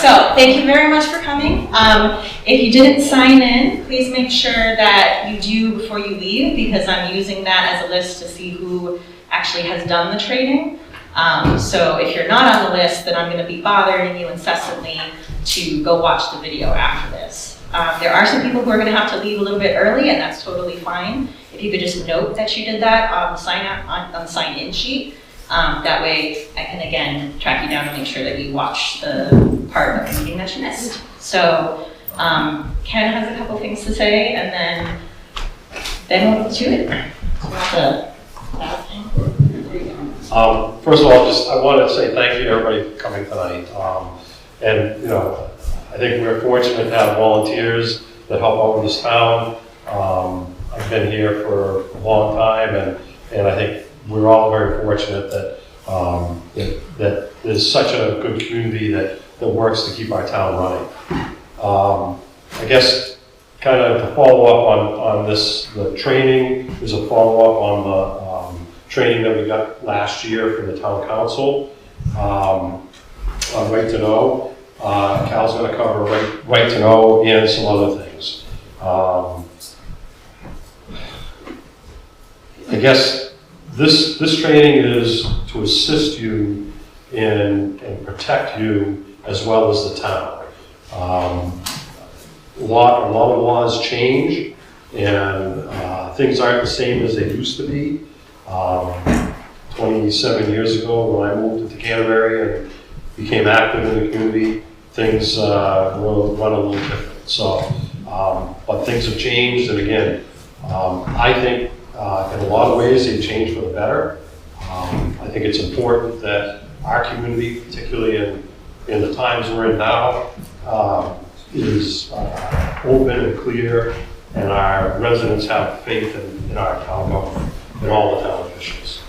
So thank you very much for coming. If you didn't sign in, please make sure that you do before you leave, because I'm using that as a list to see who actually has done the training. So if you're not on the list, then I'm going to be bothering you incessantly to go watch the video after this. There are some people who are going to have to leave a little bit early, and that's totally fine. If you could just note that you did that on the sign-in sheet. That way I can again track you down and make sure that you watch the part of the meeting that you missed. So Ken has a couple things to say, and then we'll do it. First of all, I wanted to say thank you to everybody for coming tonight. And you know, I think we're fortunate to have volunteers that help out with this town. I've been here for a long time, and I think we're all very fortunate that that there's such a good community that works to keep our town running. I guess kind of to follow up on the training is a follow-up on the training that we got last year from the town council. Right to know. Cal's going to cover right to know and some other things. I guess this training is to assist you and protect you as well as the town. A lot of laws change, and things aren't the same as they used to be. 27 years ago, when I moved into Canterbury and became active in the community, things will run a little different. So, but things have changed, and again, I think in a lot of ways they've changed for the better. I think it's important that our community, particularly in the times we're in now, is open and clear, and our residents have faith in our town government and all the town officials.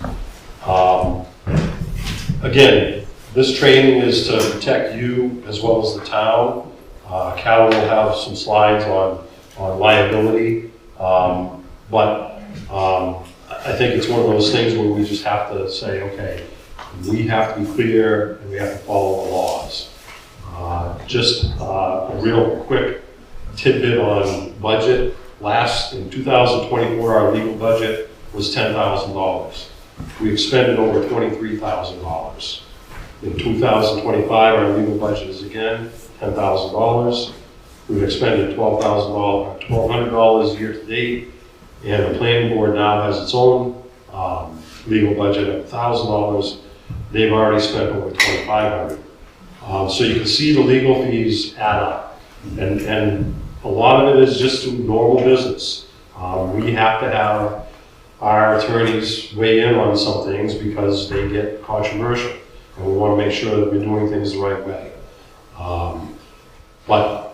Again, this training is to protect you as well as the town. Cal will have some slides on liability, but I think it's one of those things where we just have to say, okay, we have to be clear and we have to follow the laws. Just a real quick tidbit on budget. In 2024, our legal budget was $10,000. We expended over $23,000. In 2025, our legal budget is again $10,000. We've expended $1,200 year to date, and the planning board now has its own legal budget of $1,000. They've already spent over $2,500. So you can see the legal fees add up, and a lot of it is just through normal business. We have to have our attorneys weigh in on some things because they get controversial, and we want to make sure that we're doing things the right way. But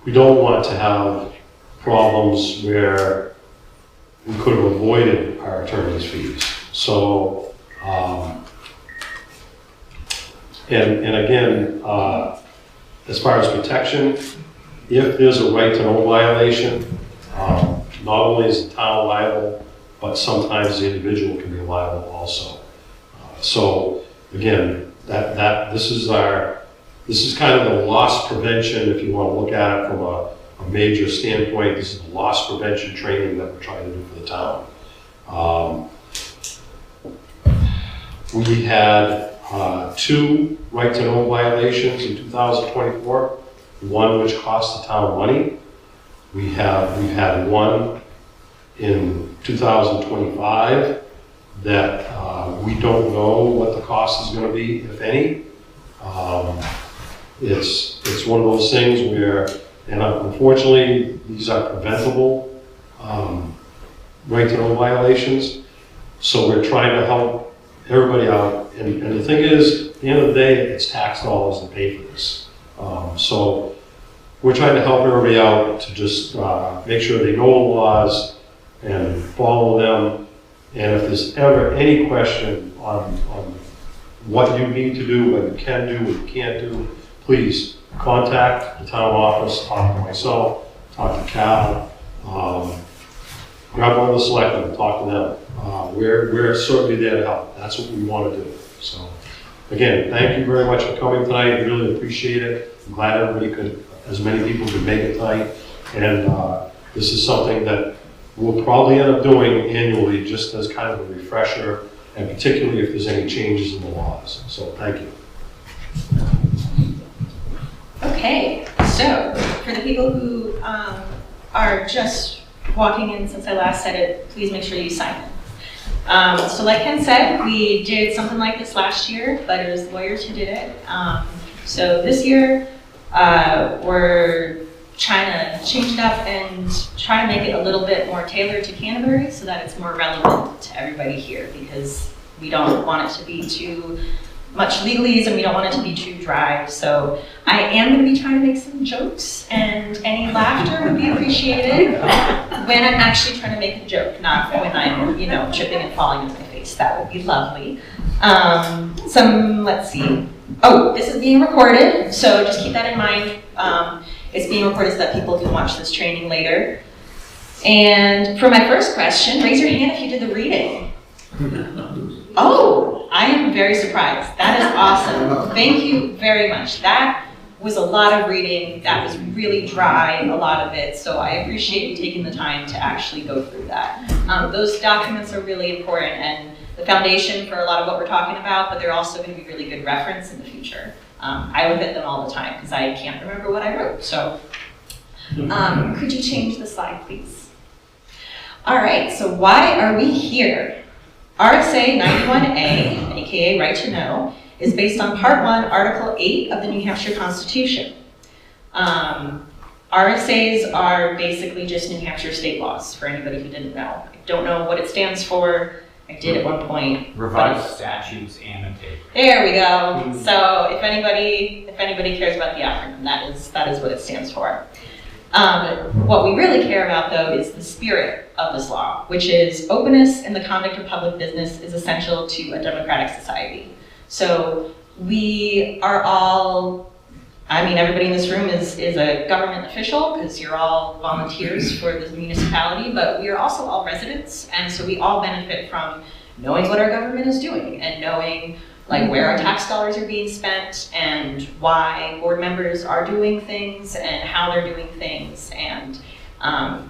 we don't want to have problems where we could have avoided our attorney's fees. So, and again, as far as protection, if there's a right to know violation, not only is the town liable, but sometimes the individual can be liable also. So again, this is kind of the loss prevention, if you want to look at it from a major standpoint. This is the loss prevention training that we're trying to do for the town. We had 2 right to know violations in 2024, one which cost the town money. We've had one in 2025 that we don't know what the cost is going to be, if any. It's one of those things where, and unfortunately, these are preventable right to know violations. So we're trying to help everybody out. And the thing is, at the end of the day, it's tax dollars that pay for this. So we're trying to help everybody out to just make sure they know the laws and follow them. And if there's ever any question on what you need to do, what you can do, what you can't do, please contact the town office, talk to myself, talk to Cal, grab one of the selectmen, talk to them. We're certainly there to help. That's what we want to do. So again, thank you very much for coming tonight. I really appreciate it. I'm glad as many people could make it tonight. And this is something that we'll probably end up doing annually just as kind of a refresher, and particularly if there's any changes in the laws. So thank you. Okay, so for the people who are just walking in since I last said it, please make sure you sign in. So like Ken said, we did something like this last year, but it was lawyers who did it. So this year, we're trying to change it up and try to make it a little bit more tailored to Canterbury so that it's more relevant to everybody here, because we don't want it to be too much legalese and we don't want it to be too dry. So I am going to be trying to make some jokes, and any laughter would be appreciated when I'm actually trying to make a joke, not when I'm, tripping and falling on my face. That would be lovely. Let's see. Oh, this is being recorded, so just keep that in mind. It's being recorded so that people can watch this training later. And for my first question, raise your hand if you did the reading. Oh, I am very surprised. That is awesome. Thank you very much. That was a lot of reading. That was really dry, a lot of it. So I appreciate you taking the time to actually go through that. Those documents are really important and the foundation for a lot of what we're talking about, but they're also going to be really good reference in the future. I look at them all the time because I can't remember what I wrote. So could you change the slide, please? All right, so why are we here? RSA 91A, aka Right to Know, is based on Part 1, Article 8 of the New Hampshire Constitution. RSAs are basically just New Hampshire state laws, for anybody who didn't know. I don't know what it stands for. I did at one point. Revised statutes annotated. There we go. So if anybody cares about the acronym, that is what it stands for. What we really care about, though, is the spirit of this law, which is openness in the conduct of public business is essential to a democratic society. So we are all, everybody in this room is a government official because you're all volunteers for this municipality, but we are also all residents, and so we all benefit from knowing what our government is doing and knowing where our tax dollars are being spent and why board members are doing things and how they're doing things. And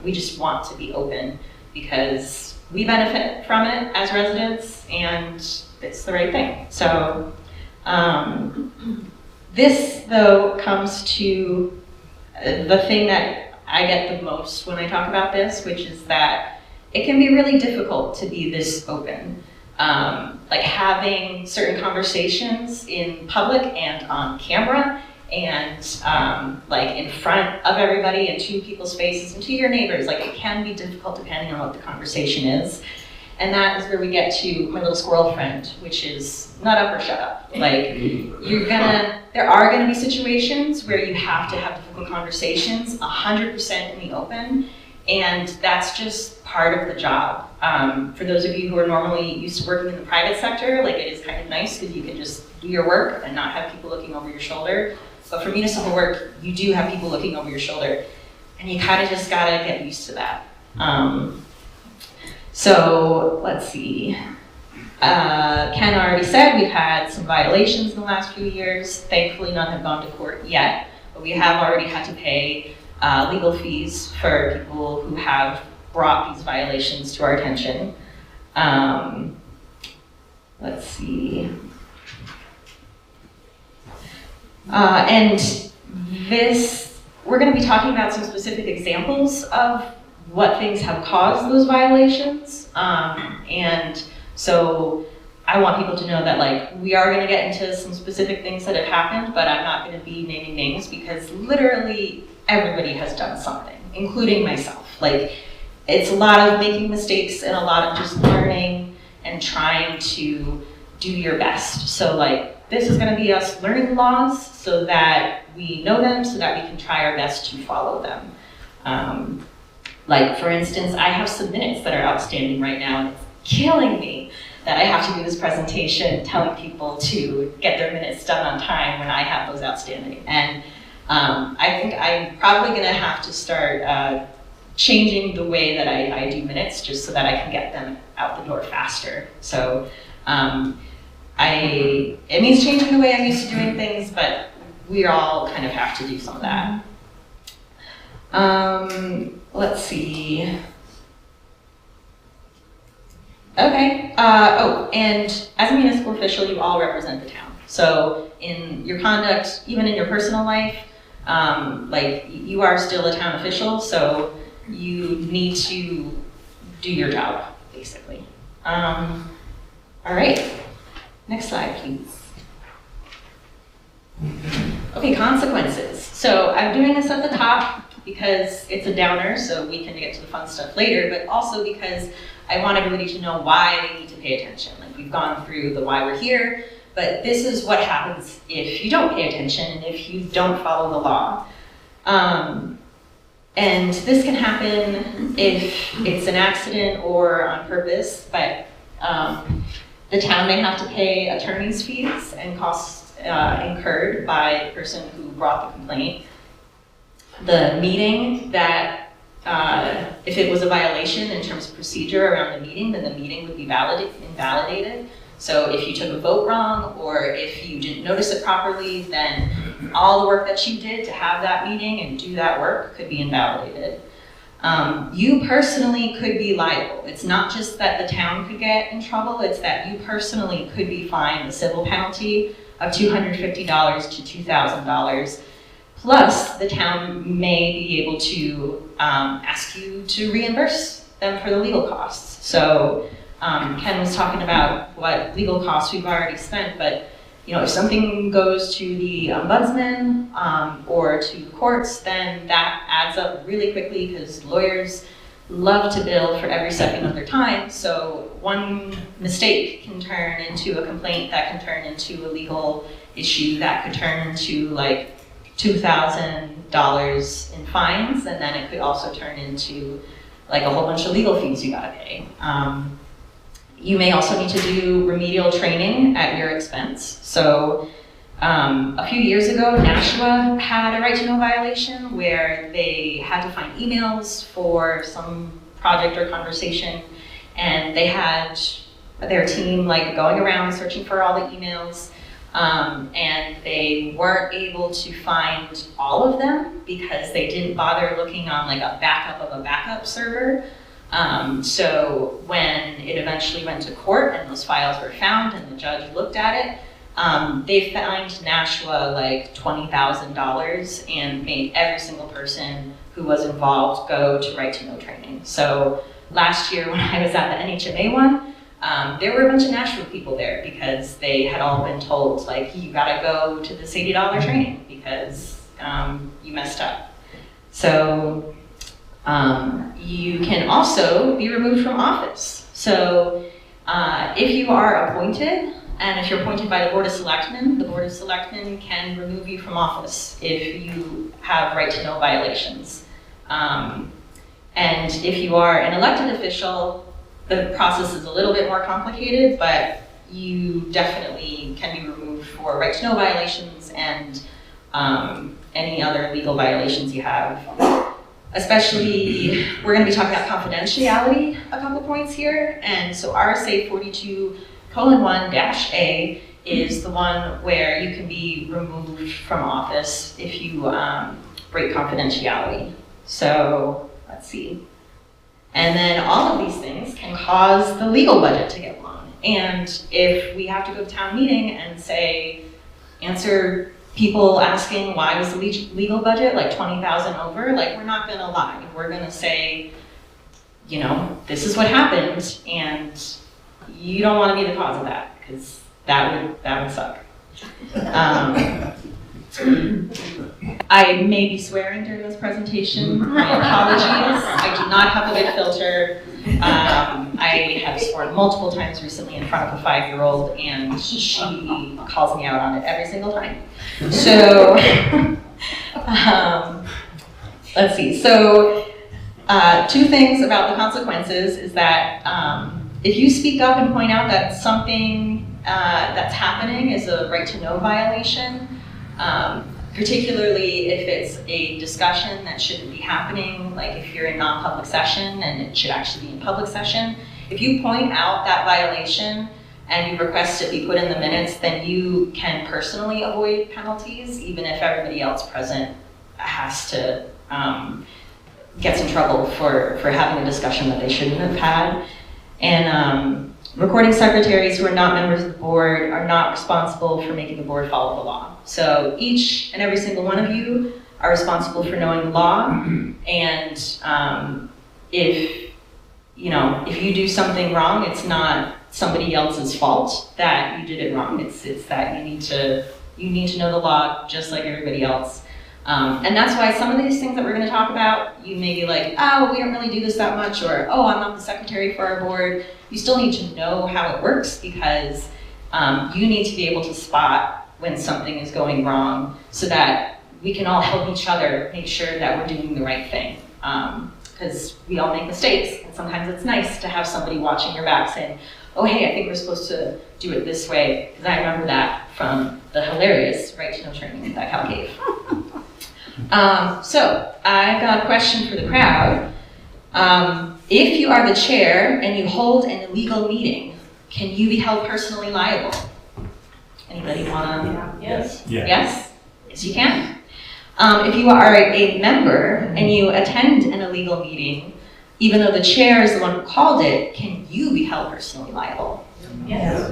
we just want to be open because we benefit from it as residents and it's the right thing. So this, though, comes to the thing that I get the most when I talk about this, which is that it can be really difficult to be this open. Having certain conversations in public and on camera and in front of everybody and to people's faces and to your neighbors, it can be difficult depending on what the conversation is. And that is where we get to my little squirrel friend, which is nut up or shut up. There are gonna be situations where you have to have difficult conversations 100% in the open. And that's just part of the job. For those of you who are normally used to working in the private sector, it is kind of nice because you can just do your work and not have people looking over your shoulder. But for municipal work, you do have people looking over your shoulder. And you kind of just gotta get used to that. So let's see. Ken already said we've had some violations in the last few years. Thankfully, none have gone to court yet, but we have already had to pay legal fees for people who have brought these violations to our attention. Let's see. And this, we're going to be talking about some specific examples of what things have caused those violations. And so I want people to know that we are going to get into some specific things that have happened, but I'm not going to be naming names because literally everybody has done something, including myself. It's a lot of making mistakes and a lot of just learning and trying to do your best. So this is gonna be us learning the laws so that we know them, so that we can try our best to follow them. For instance, I have some minutes that are outstanding right now and it's killing me that I have to do this presentation telling people to get their minutes done on time when I have those outstanding. And I think I'm probably gonna have to start changing the way that I do minutes just so that I can get them out the door faster. So it means changing the way I'm used to doing things, but we all kind of have to do some of that. Let's see. Okay, oh, and as a municipal official, you all represent the town. So in your conduct, even in your personal life, like you are still a town official, so you need to do your job, basically. All right, next slide, please. Okay, consequences. So I'm doing this at the top because it's a downer, so we can get to the fun stuff later, but also because I want everybody to know why they need to pay attention. Like we've gone through the why we're here, but this is what happens if you don't pay attention and if you don't follow the law. And this can happen if it's an accident or on purpose, but the town may have to pay attorney's fees and costs incurred by the person who brought the complaint. The meeting that, if it was a violation in terms of procedure around the meeting, then the meeting would be invalidated. So if you took a vote wrong or if you didn't notice it properly, then all the work that you did to have that meeting and do that work could be invalidated. You personally could be liable. It's not just that the town could get in trouble, it's that you personally could be fined a civil penalty of $250 to $2,000. Plus, the town may be able to ask you to reimburse them for the legal costs. So Ken was talking about what legal costs we've already spent, but if something goes to the ombudsman or to the courts, then that adds up really quickly because lawyers love to bill for every second of their time. So one mistake can turn into a complaint that can turn into a legal issue that could turn into like $2,000 in fines, and then it could also turn into like a whole bunch of legal fees you gotta pay. You may also need to do remedial training at your expense. So a few years ago, Nashua had a right to know violation where they had to find emails for some project or conversation, and they had their team like going around searching for all the emails. And they weren't able to find all of them because they didn't bother looking on like a backup of a backup server. So when it eventually went to court and those files were found and the judge looked at it, they fined Nashua like $20,000 and made every single person who was involved go to right to know training. So last year when I was at the NHMA one, there were a bunch of Nashua people there because they had all been told, like, you gotta go to this $80 training because you messed up. So you can also be removed from office. So if you are appointed, and if you're appointed by the Board of Selectmen can remove you from office if you have right to know violations. And if you are an elected official, the process is a little bit more complicated, but you definitely can be removed for right to know violations and any other legal violations you have. Especially, we're going to be talking about confidentiality a couple points here. And so RSA 42:1-A is the one where you can be removed from office if you break confidentiality. So let's see. And then all of these things can cause the legal budget to get blown. And if we have to go to town meeting and say, answer people asking why was the legal budget like 20,000 over, like we're not gonna lie. We're gonna say, this is what happened and you don't wanna be the cause of that because that would suck. I may be swearing during this presentation. My apologies. I do not have a good filter. I have sworn multiple times recently in front of a 5-year-old, and she calls me out on it every single time. So, let's see. So, 2 things about the consequences is that if you speak up and point out that something that's happening is a right to know violation, particularly if it's a discussion that shouldn't be happening, like if you're in non-public session and it should actually be in public session, if you point out that violation, and you request it be put in the minutes, then you can personally avoid penalties, even if everybody else present has to gets in trouble for having a discussion that they shouldn't have had. And recording secretaries who are not members of the board are not responsible for making the board follow the law. So each and every single one of you are responsible for knowing the law, and if you do something wrong, it's not somebody else's fault that you did it wrong. It's that you need to know the law just like everybody else. And that's why some of these things that we're going to talk about, you may be like, oh, we don't really do this that much, or oh, I'm not the secretary for our board. You still need to know how it works, because you need to be able to spot when something is going wrong so that we can all help each other make sure that we're doing the right thing. Because we all make mistakes, and sometimes it's nice to have somebody watching your back saying, oh, hey, I think we're supposed to do it this way, because I remember that from the hilarious right to know training that Cal gave. So I've got a question for the crowd. If you are the chair and you hold an illegal meeting, can you be held personally liable? Anybody want to? Yes. Yeah. Yes? Yes, you can. If you are a member and you attend an illegal meeting, even though the chair is the one who called it, can you be held personally liable? Yes.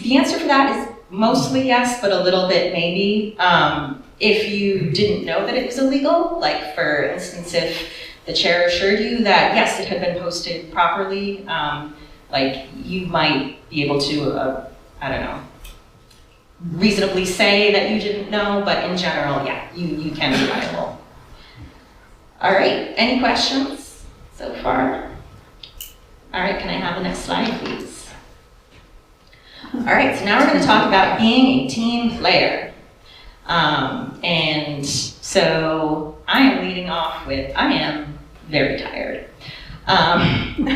The answer for that is mostly yes, but a little bit maybe. If you didn't know that it was illegal, like for instance, if the chair assured you that yes, it had been posted properly, like you might be able to, I don't know, reasonably say that you didn't know, but in general, yeah, you can be liable. All right, any questions so far? All right, can I have the next slide, please? All right, so now we're going to talk about being a team player. And so I am leading off with, I am very tired. And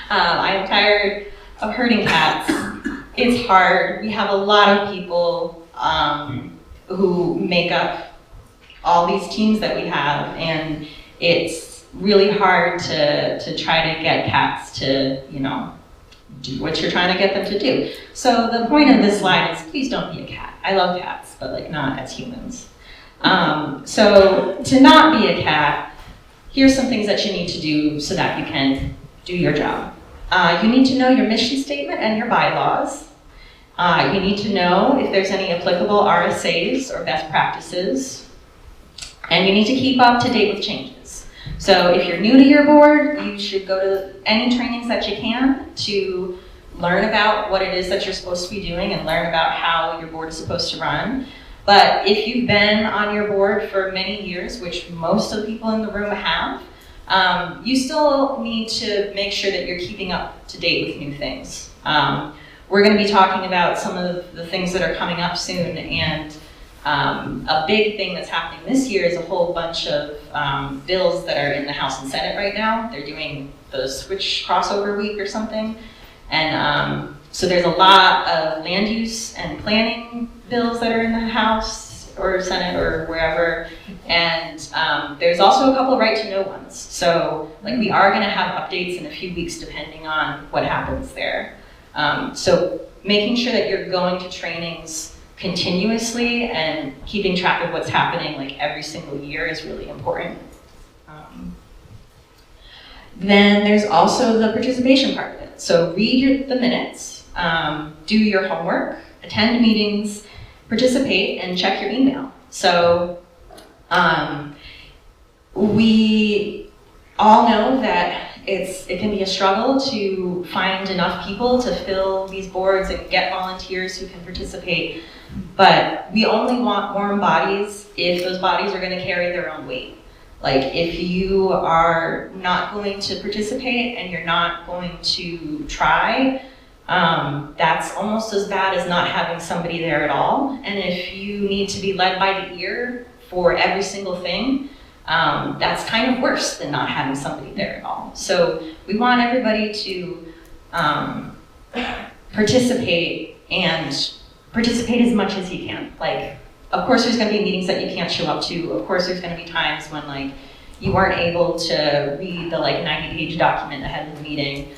I am tired of herding cats. It's hard. We have a lot of people who make up all these teams that we have, and it's really hard to try to get cats to, do what you're trying to get them to do. So the point of this slide is please don't be a cat. I love cats, but like not as humans. So to not be a cat, here's some things that you need to do so that you can do your job. You need to know your mission statement and your bylaws. You need to know if there's any applicable RSAs or best practices. And you need to keep up to date with changes. So if you're new to your board, you should go to any trainings that you can to learn about what it is that you're supposed to be doing and learn about how your board is supposed to run. But if you've been on your board for many years, which most of the people in the room have, you still need to make sure that you're keeping up to date with new things. We're going to be talking about some of the things that are coming up soon, and a big thing that's happening this year is a whole bunch of bills that are in the House and Senate right now. They're doing the switch crossover week or something. And so there's a lot of land use and planning bills that are in the House or Senate or wherever. And there's also a couple of right to know ones. So like we are going to have updates in a few weeks depending on what happens there. So making sure that you're going to trainings continuously and keeping track of what's happening like every single year is really important. Then there's also the participation part of it. So read the minutes, do your homework, attend meetings, participate, and check your email. So we all know that it can be a struggle to find enough people to fill these boards and get volunteers who can participate. But we only want warm bodies if those bodies are going to carry their own weight. Like if you are not going to participate and you're not going to try, that's almost as bad as not having somebody there at all. And if you need to be led by the ear for every single thing, that's kind of worse than not having somebody there at all. So we want everybody to participate and participate as much as you can. Like, of course there's gonna be meetings that you can't show up to. Of course there's gonna be times when like you weren't able to read the like 90-page document ahead of the meeting.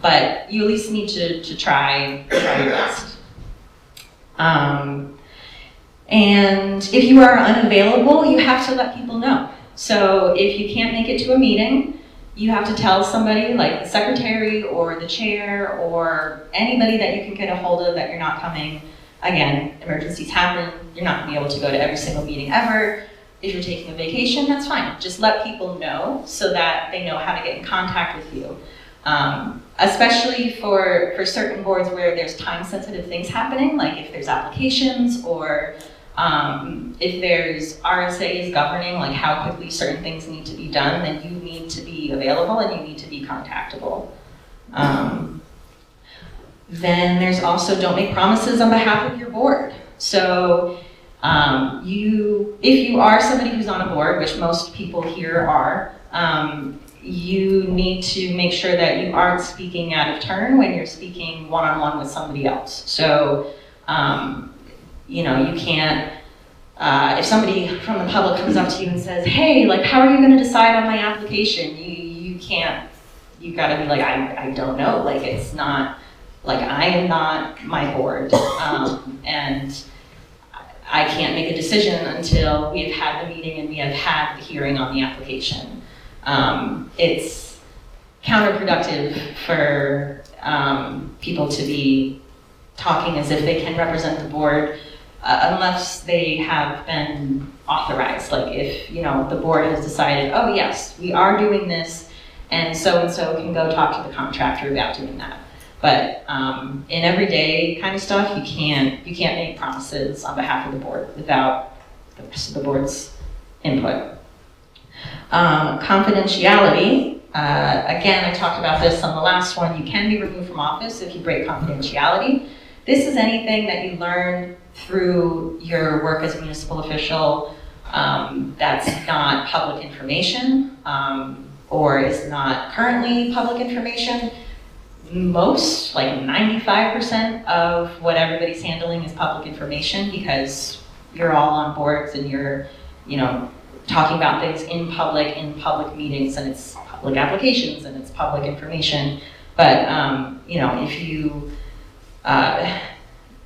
but you at least need to try your best. And if you are unavailable, you have to let people know. So if you can't make it to a meeting, you have to tell somebody, like the secretary or the chair or anybody that you can get a hold of that you're not coming. Again, emergencies happen. You're not going to be able to go to every single meeting ever. If you're taking a vacation, that's fine. Just let people know so that they know how to get in contact with you. Especially for certain boards where there's time-sensitive things happening, like if there's applications or if there's RSAs governing like how quickly certain things need to be done, then you need to be available and you need to be contactable. Then there's also don't make promises on behalf of your board. So if you are somebody who's on a board, which most people here are, you need to make sure that you aren't speaking out of turn when you're speaking one-on-one with somebody else. So, you can't, if somebody from the public comes up to you and says, hey, like, how are you gonna decide on my application? You can't, you gotta be like, I don't know, like, it's not, like, I am not my board, and I can't make a decision until we have had the meeting and we have had the hearing on the application. It's counterproductive for people to be talking as if they can represent the board unless they have been authorized. Like if the board has decided, oh yes, we are doing this, and so can go talk to the contractor about doing that. But in everyday kind of stuff, you can't make promises on behalf of the board without the board's input. Confidentiality, again, I talked about this on the last one. You can be removed from office if you break confidentiality. This is anything that you learn through your work as a municipal official that's not public information or is not currently public information. Most, like 95% of what everybody's handling is public information because you're all on boards and you're, talking about things in public meetings, and it's public applications and it's public information. But if you,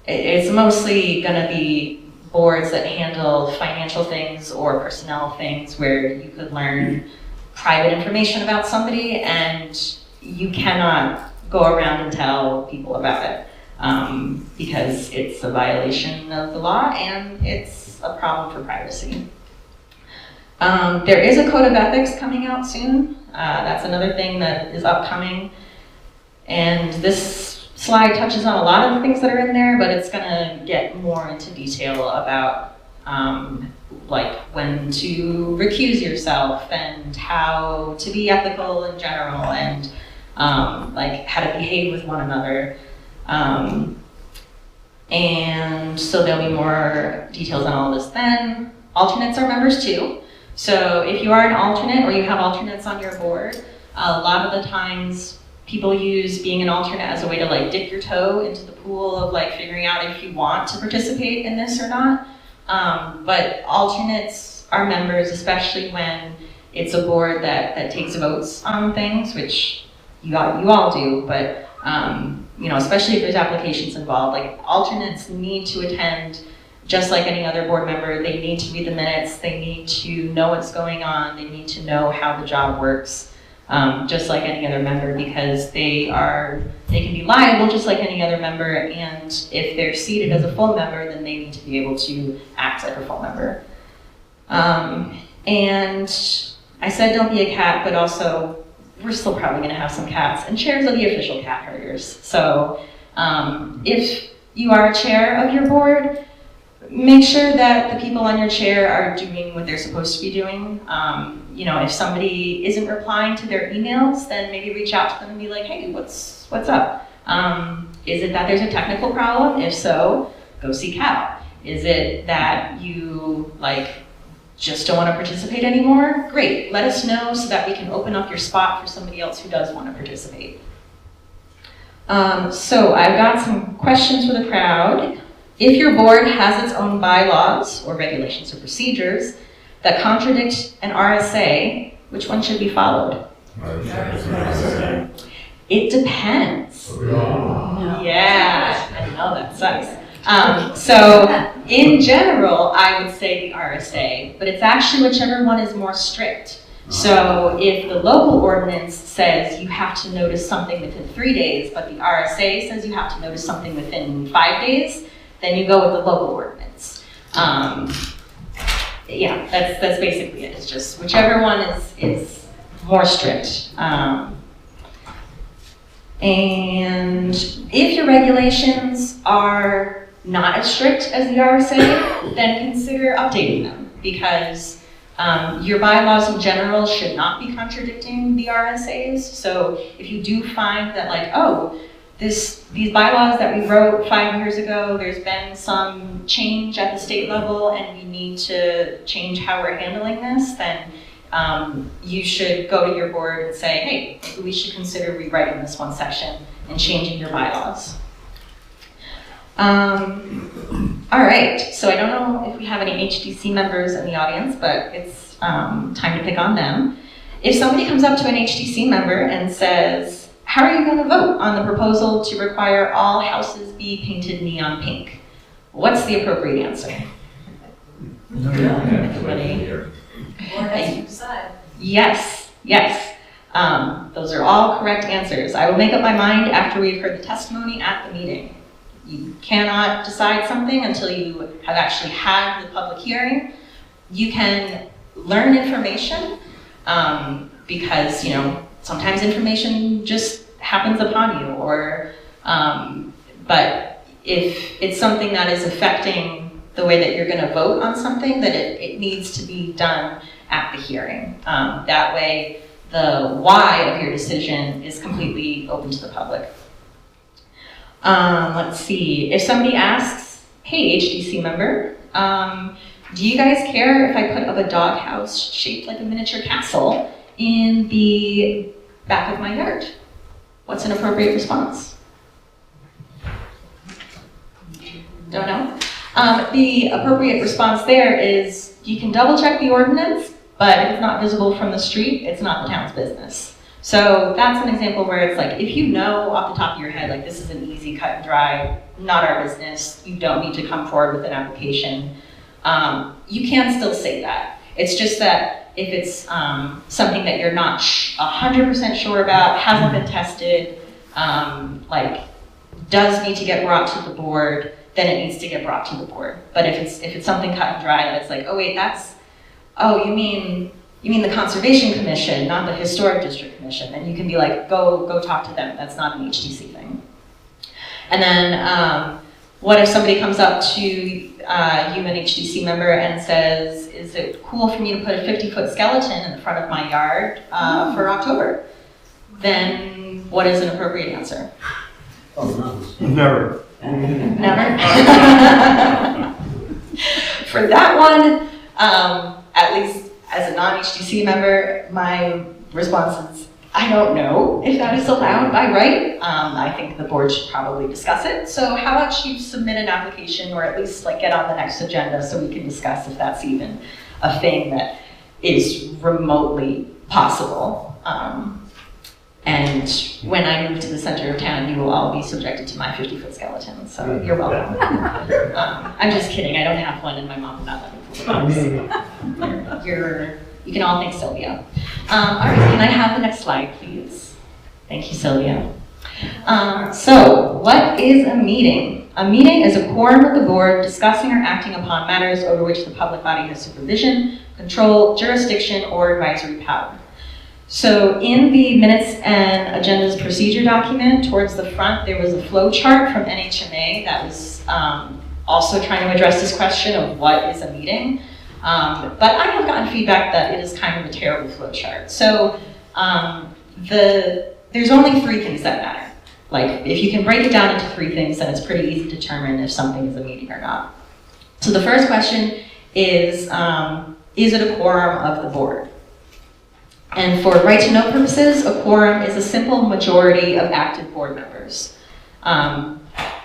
it's mostly going to be boards that handle financial things or personnel things where you could learn private information about somebody and you cannot go around and tell people about it because it's a violation of the law and it's a problem for privacy. There is a code of ethics coming out soon. That's another thing that is upcoming. And this slide touches on a lot of the things that are in there, but it's gonna get more into detail about like when to recuse yourself and how to be ethical in general and like how to behave with one another. And so there'll be more details on all this then. Alternates are members too. So if you are an alternate or you have alternates on your board, a lot of the times people use being an alternate as a way to like dip your toe into the pool of like figuring out if you want to participate in this or not. But alternates are members, especially when it's a board that takes votes on things, which you all do, but especially if there's applications involved, like alternates need to attend just like any other board member. They need to read the minutes, they need to know what's going on, they need to know how the job works, just like any other member, because they can be liable just like any other member, and if they're seated as a full member, then they need to be able to act like a full member. And I said don't be a cat, but also we're still probably gonna have some cats, and chairs are the official cat herders. So if you are a chair of your board, make sure that the people on your chair are doing what they're supposed to be doing. If somebody isn't replying to their emails, then maybe reach out to them and be like, hey, what's up? Is it that there's a technical problem? If so, go seek help. Is it that you just don't want to participate anymore? Great, let us know so that we can open up your spot for somebody else who does want to participate. So I've got some questions for the crowd. If your board has its own bylaws or regulations or procedures that contradict an RSA, which one should be followed? RSA. It depends. Yeah, I know that sucks. So in general, I would say the RSA, but it's actually whichever one is more strict. So if the local ordinance says you have to notice something within 3 days, but the RSA says you have to notice something within 5 days, then you go with the local ordinance. Yeah, that's basically it. It's just whichever one is more strict. And if your regulations are not as strict as the RSA, then consider updating them, because your bylaws in general should not be contradicting the RSAs. So if you do find that, like, oh, these bylaws that we wrote 5 years ago, there's been some change at the state level and we need to change how we're handling this, then you should go to your board and say, hey, we should consider rewriting this one section and changing your bylaws. All right, so I don't know if we have any HDC members in the audience, but it's time to pick on them. If somebody comes up to an HDC member and says, how are you going to vote on the proposal to require all houses be painted neon pink? What's the appropriate answer? Everybody? Yes, yes. Those are all correct answers. I will make up my mind after we've heard the testimony at the meeting. You cannot decide something until you have actually had the public hearing. You can learn information because, you know, sometimes information just happens upon you, or but if it's something that is affecting the way that you're going to vote on something, that it needs to be done at the hearing. That way, the why of your decision is completely open to the public. Let's see, if somebody asks, hey, HDC member, do you guys care if I put up a doghouse shaped like a miniature castle in the back of my yard? What's an appropriate response? Don't know. The appropriate response there is you can double check the ordinance, but if it's not visible from the street, it's not the town's business. So that's an example where it's like, if you know off the top of your head, like this is an easy cut and dry, not our business, you don't need to come forward with an application, you can still say that. It's just that if it's something that you're not 100% sure about, hasn't been tested, like does need to get brought to the board, then it needs to get brought to the board. But if it's something cut and dry that it's like, oh wait, you mean the Conservation Commission, not the Historic District Commission, then you can be like, go talk to them. That's not an HDC thing. And then what if somebody comes up to you, an HDC member, and says, is it cool for me to put a 50-foot skeleton in the front of my yard for October? Then what is an appropriate answer? Never. Never? For that one, at least as a non-HDC member, my response is, I don't know if that is allowed by right. I think the board should probably discuss it. So how about you submit an application, or at least like get on the next agenda so we can discuss if that's even a thing that is remotely possible. And when I move to the center of town, you will all be subjected to my 50-foot skeleton, so you're welcome. I'm just kidding, I don't have one, and my mom would not let me put it. You can all thank Sylvia. All right, can I have the next slide, please? Thank you, Sylvia. So, what is a meeting? A meeting is a quorum of the board discussing or acting upon matters over which the public body has supervision, control, jurisdiction, or advisory power. So in the minutes and agendas procedure document, towards the front, there was a flow chart from NHMA that was also trying to address this question of what is a meeting. But I have gotten feedback that it is kind of a terrible flow chart. So there's only 3 things that matter. Like, if you can break it down into 3 things, then it's pretty easy to determine if something is a meeting or not. So the first question is it a quorum of the board? And for right-to-know purposes, a quorum is a simple majority of active board members.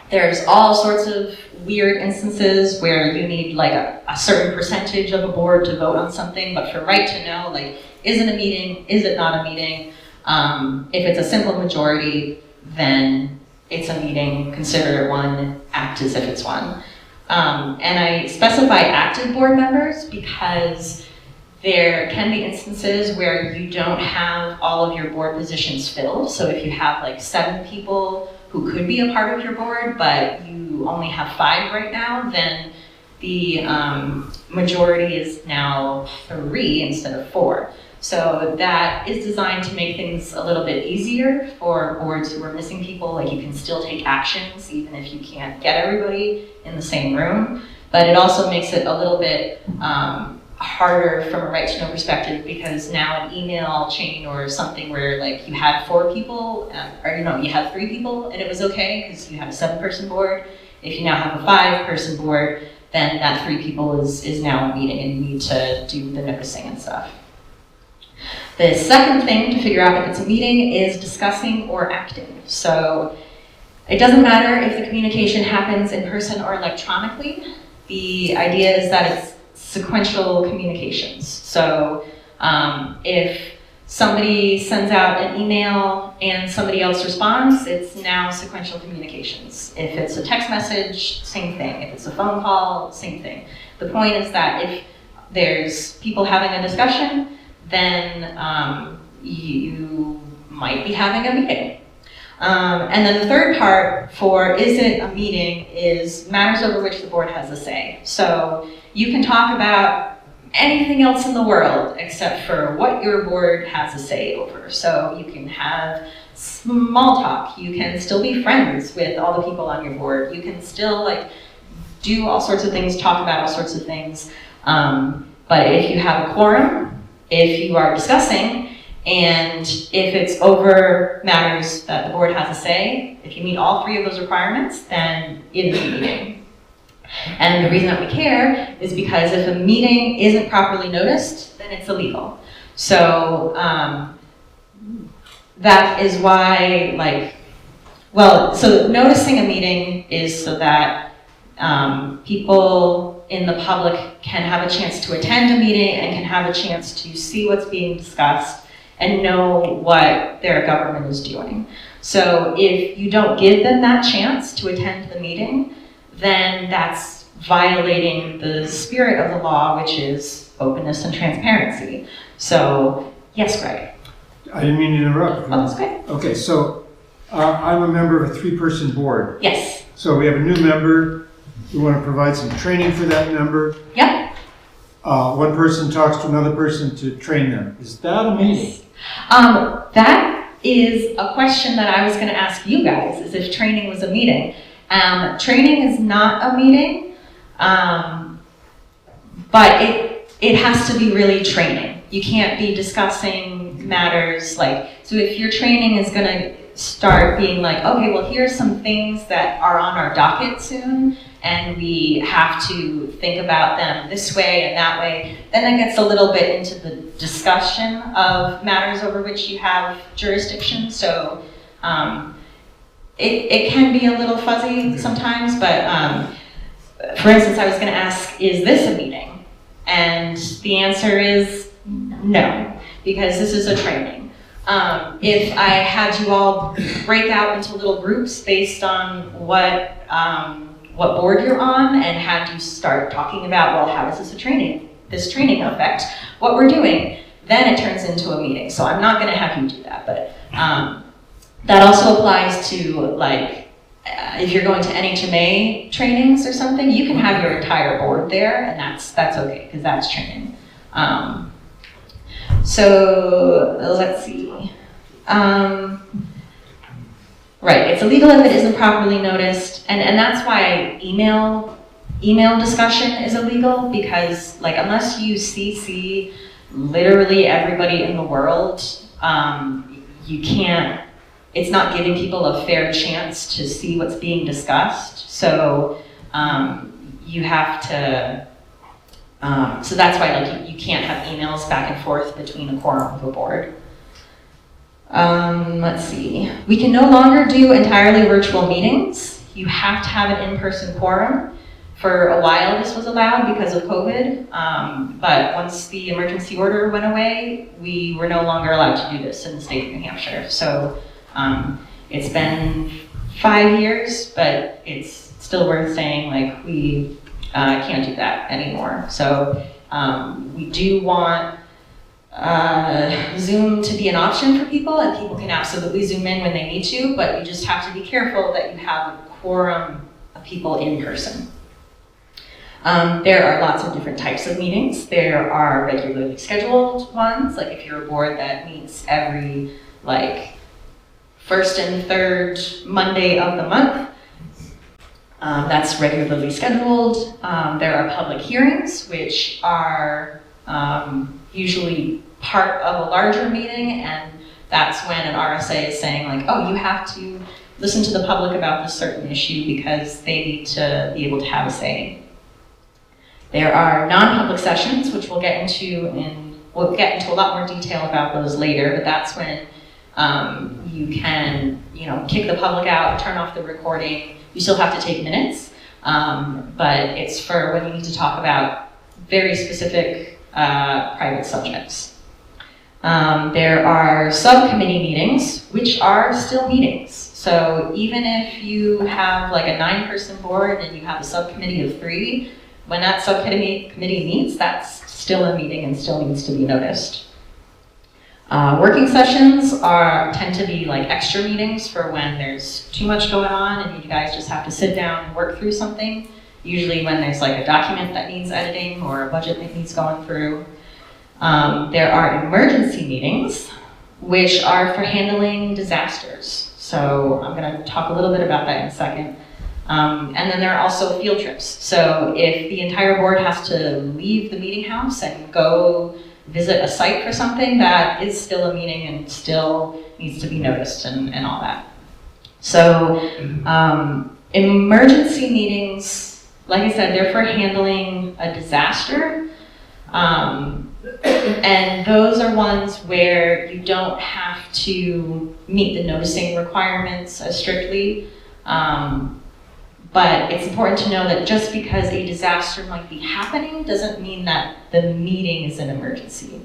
There's all sorts of weird instances where you need like a certain percentage of a board to vote on something, but for right-to-know, like, is it a meeting, is it not a meeting? If it's a simple majority, then it's a meeting, consider it one, act as if it's one. And I specify active board members because there can be instances where you don't have all of your board positions filled. So if you have like 7 people who could be a part of your board, but you only have 5 right now, then the majority is now 3 instead of 4. So that is designed to make things a little bit easier for boards who are missing people. Like, you can still take actions even if you can't get everybody in the same room. But it also makes it a little bit harder from a right to know perspective, because now an email chain or something where like you had 4 people, or you had 3 people and it was okay because you had a 7-person board. If you now have a 5-person board, then that 3 people is now a meeting and you need to do the noticing and stuff. The second thing to figure out if it's a meeting is discussing or acting. So it doesn't matter if the communication happens in person or electronically. The idea is that it's sequential communications. So if somebody sends out an email and somebody else responds, it's now sequential communications. If it's a text message, same thing. If it's a phone call, same thing. The point is that if there's people having a discussion, then you might be having a meeting. And then the third part for is it a meeting is matters over which the board has a say. So you can talk about anything else in the world except for what your board has a say over. So you can have small talk, you can still be friends with all the people on your board, you can still like do all sorts of things, talk about all sorts of things. But if you have a quorum, if you are discussing, and if it's over matters that the board has a say, if you meet all 3 of those requirements, then it is a meeting. And the reason that we care is because if a meeting isn't properly noticed, then it's illegal. So that is why, so noticing a meeting is so that people in the public can have a chance to attend a meeting and can have a chance to see what's being discussed and know what their government is doing. So if you don't give them that chance to attend the meeting, then that's violating the spirit of the law, which is openness and transparency. So, yes, Greg? I didn't mean to interrupt. Oh, that's okay. Okay, so I'm a member of a 3-person board. Yes. So we have a new member. We want to provide some training for that member. Yep. One person talks to another person to train them. Is that a meeting? That is a question that I was going to ask you guys, is if training was a meeting. Training is not a meeting, but it has to be really training. You can't be discussing matters like, so if your training is going to start being like, okay, well, here's some things that are on our docket soon, and we have to think about them this way and that way, then it gets a little bit into the discussion of matters over which you have jurisdiction. So it can be a little fuzzy sometimes, but for instance, I was going to ask, is this a meeting? And the answer is no, because this is a training. If I had you all break out into little groups based on what board you're on, and had you start talking about, well, how is this training affect what we're doing, then it turns into a meeting. So I'm not going to have you do that, but that also applies to like if you're going to NHMA trainings or something, you can have your entire board there, and that's okay because that's training. So let's see. Right, it's illegal if it isn't properly noticed, and that's why email discussion is illegal, because like unless you CC literally everybody in the world, you can't, it's not giving people a fair chance to see what's being discussed. So you have to, so that's why like you can't have emails back and forth between a quorum of a board. Let's see. We can no longer do entirely virtual meetings. You have to have an in-person quorum For a while, this was allowed because of COVID, but once the emergency order went away, we were no longer allowed to do this in the state of New Hampshire. So it's been 5 years, but it's still worth saying, like, we can't do that anymore. So we do want Zoom to be an option for people, and people can absolutely Zoom in when they need to, but you just have to be careful that you have a quorum of people in person. There are lots of different types of meetings. There are regularly scheduled ones, like if you're a board that meets every, like, first and third Monday of the month. That's regularly scheduled. There are public hearings, which are usually part of a larger meeting, and that's when an RSA is saying, like, oh, you have to listen to the public about this certain issue because they need to be able to have a say. There are non-public sessions, which we'll get into a lot more detail about those later, but that's when you can, kick the public out, turn off the recording. You still have to take minutes, but it's for when you need to talk about very specific private subjects. There are subcommittee meetings, which are still meetings. So even if you have like a 9-person board and you have a subcommittee of 3, when that subcommittee meets, that's still a meeting and still needs to be noticed. Working sessions tend to be like extra meetings for when there's too much going on and you guys just have to sit down and work through something. Usually when there's like a document that needs editing or a budget that needs going through. There are emergency meetings, which are for handling disasters. So I'm going to talk a little bit about that in a second. And then there are also field trips. So if the entire board has to leave the meeting house and go visit a site for something, that is still a meeting and still needs to be noticed and all that. So emergency meetings, like I said, they're for handling a disaster. And those are ones where you don't have to meet the noticing requirements as strictly. But it's important to know that just because a disaster might be happening doesn't mean that the meeting is an emergency.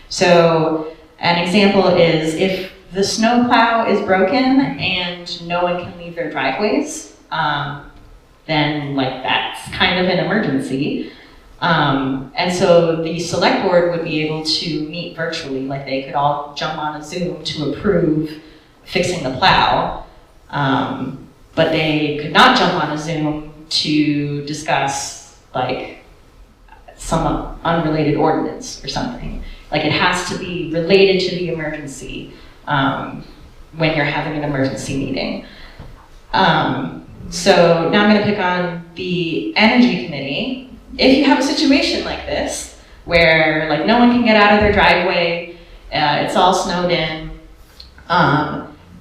So an example is if the snowplow is broken and no one can leave their driveways, then like that's kind of an emergency. And so the select board would be able to meet virtually, like they could all jump on a Zoom to approve fixing the plow. But they could not jump on a Zoom to discuss like some unrelated ordinance or something. Like it has to be related to the emergency when you're having an emergency meeting. So now I'm going to pick on the Energy Committee. If you have a situation like this, where like no one can get out of their driveway, it's all snowed in,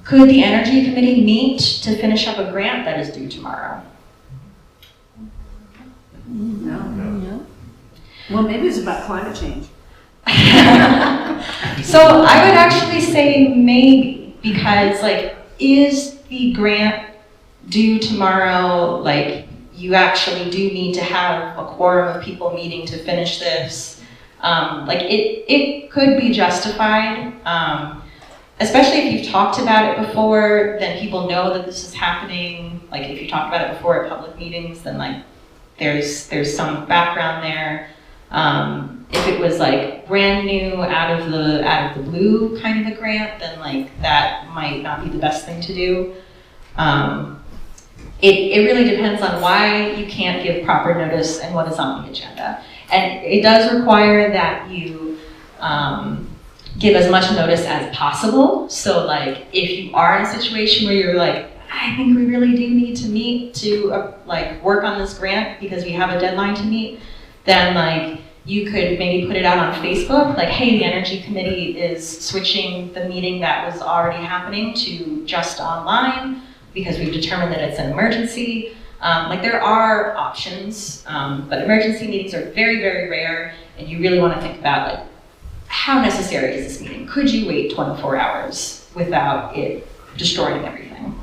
could the Energy Committee meet to finish up a grant that is due tomorrow? No. Well, maybe it's about climate change. So I would actually say maybe, because like, is the grant due tomorrow? Like, you actually do need to have a quorum of people meeting to finish this. Like it could be justified. Especially if you've talked about it before, then people know that this is happening. Like if you talked about it before at public meetings, then like there's some background there. If it was like brand new out of the blue kind of a grant, then like that might not be the best thing to do. It really depends on why you can't give proper notice and what is on the agenda. And it does require that you give as much notice as possible. So like if you are in a situation where you're like, I think we really do need to meet to like work on this grant because we have a deadline to meet, then like you could maybe put it out on Facebook, like, hey, the Energy Committee is switching the meeting that was already happening to just online because we've determined that it's an emergency. Like there are options, but emergency meetings are very, very rare, and you really want to think about like, how necessary is this meeting? Could you wait 24 hours without it destroying everything?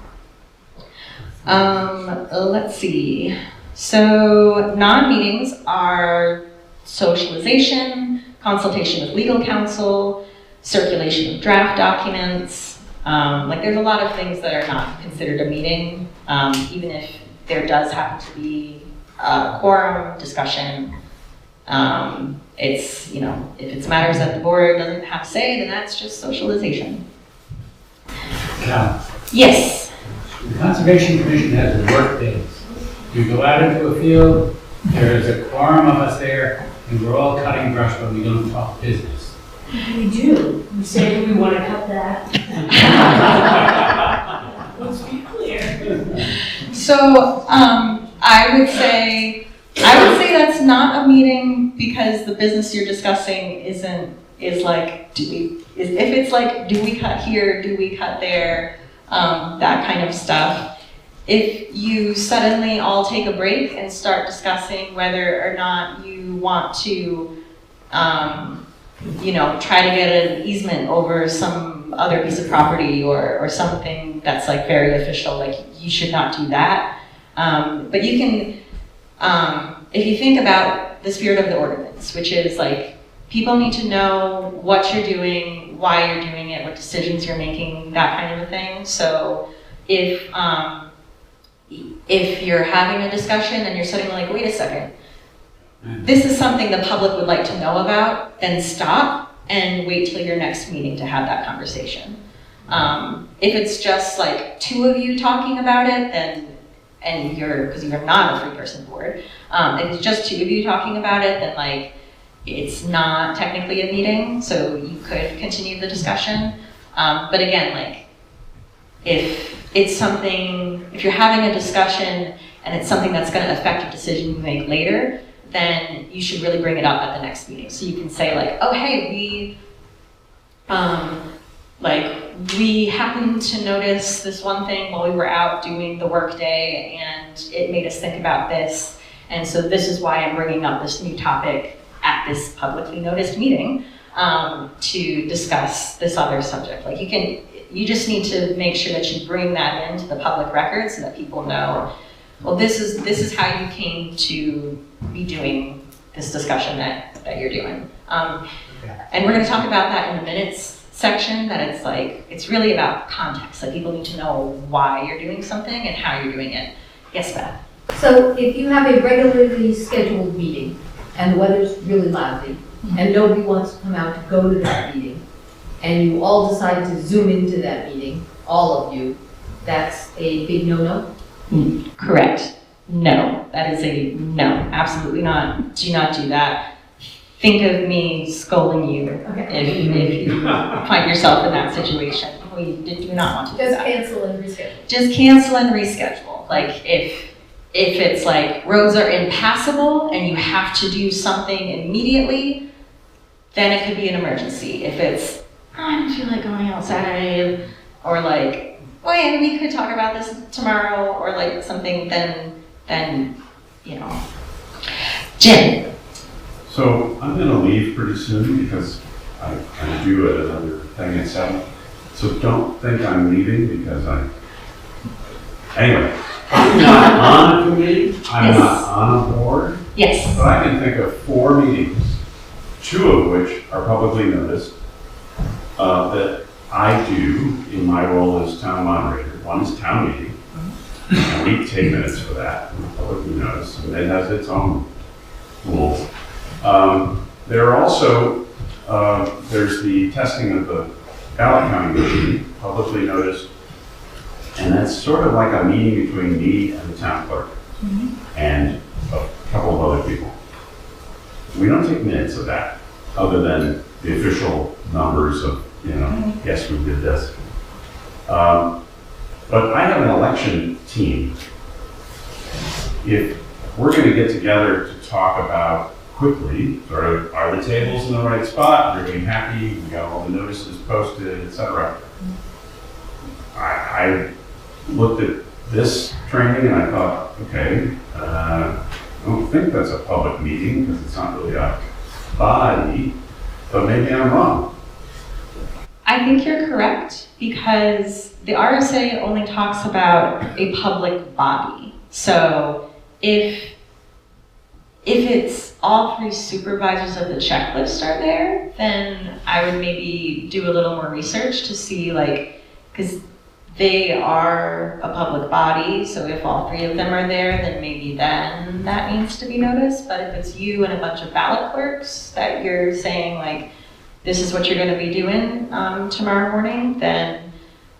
Let's see. So non-meetings are socialization, consultation with legal counsel, circulation of draft documents. Like there's a lot of things that are not considered a meeting, even if there does happen to be a quorum discussion. It's, you know, if it's matters that the board doesn't have say, then that's just socialization. Now, Yes. the Conservation Commission has work days. We go out into a field, there is a quorum of us there, and we're all cutting brush, but we don't talk business. We do. We say we want to cut that. Let's be clear. So, I would say that's not a meeting because the business you're discussing is like, if it's like, do we cut here, do we cut there, that kind of stuff. If you suddenly all take a break and start discussing whether or not you want to, you know, try to get an easement over some other piece of property or something that's like very official, like you should not do that. But you can, if you think about the spirit of the ordinance, which is like, people need to know what you're doing, why you're doing it, what decisions you're making, that kind of a thing. So if you're having a discussion and you're suddenly like, wait a second, this is something the public would like to know about, then stop and wait till your next meeting to have that conversation. If it's just like two of you talking about it, then, and because you're not a three-person board, if it's just two of you talking about it, then like, it's not technically a meeting, so you could continue the discussion. But again, like, if you're having a discussion and it's something that's going to affect a decision you make later, then you should really bring it up at the next meeting. So you can say like, oh hey, we happened to notice this one thing while we were out doing the work day and it made us think about this. And so this is why I'm bringing up this new topic at this publicly noticed meeting to discuss this other subject. Like you just need to make sure that you bring that into the public record so that people know, well, this is how you came to be doing this discussion that you're doing. And we're going to talk about that in the minutes section, that it's like, it's really about context. Like people need to know why you're doing something and how you're doing it. Yes, Beth? So if you have a regularly scheduled meeting and the weather's really lousy and nobody wants to come out to go to that meeting, and you all decide to zoom into that meeting, all of you, that's a big no-no? Correct. No, that is a no, absolutely not. Do not do that. Think of me scolding you if you find yourself in that situation. We do not want to do Just that. cancel and reschedule. Just cancel and reschedule. Like if it's like roads are impassable and you have to do something immediately, then it could be an emergency. If it's, I don't feel like going outside, or like, wait, we could talk about this tomorrow, or like something, then you know. Jim. So I'm gonna leave pretty soon because I do another thing at 7. So don't think I'm leaving because anyway, I'm not on a committee, I'm Yes. not on a board, Yes. but I can think of 4 meetings, 2 of which are publicly noticed, that I do in my role as town moderator. One is town meeting, and we take minutes for that, publicly noticed, and it has its own rules. There are also, there's the testing of the ballot counting machine, publicly noticed, and that's sort of like a meeting between me and the town clerk and a couple of other people. We don't take minutes of that, other than the official numbers of, yes, we did this. But I have an election team. If we're going to get together to talk about quickly, sort of, are the tables in the right spot? Are we happy? We got all the notices posted, etc. I looked at this training and I thought, okay, I don't think that's a public meeting because it's not really a body, but maybe I'm wrong. I think you're correct, because the RSA only talks about a public body. So if it's all 3 supervisors of the checklist are there, then I would maybe do a little more research to see, like, because they are a public body, so if all 3 of them are there, then maybe then that needs to be noticed. But if it's you and a bunch of ballot clerks that you're saying, like, this is what you're going to be doing tomorrow morning, then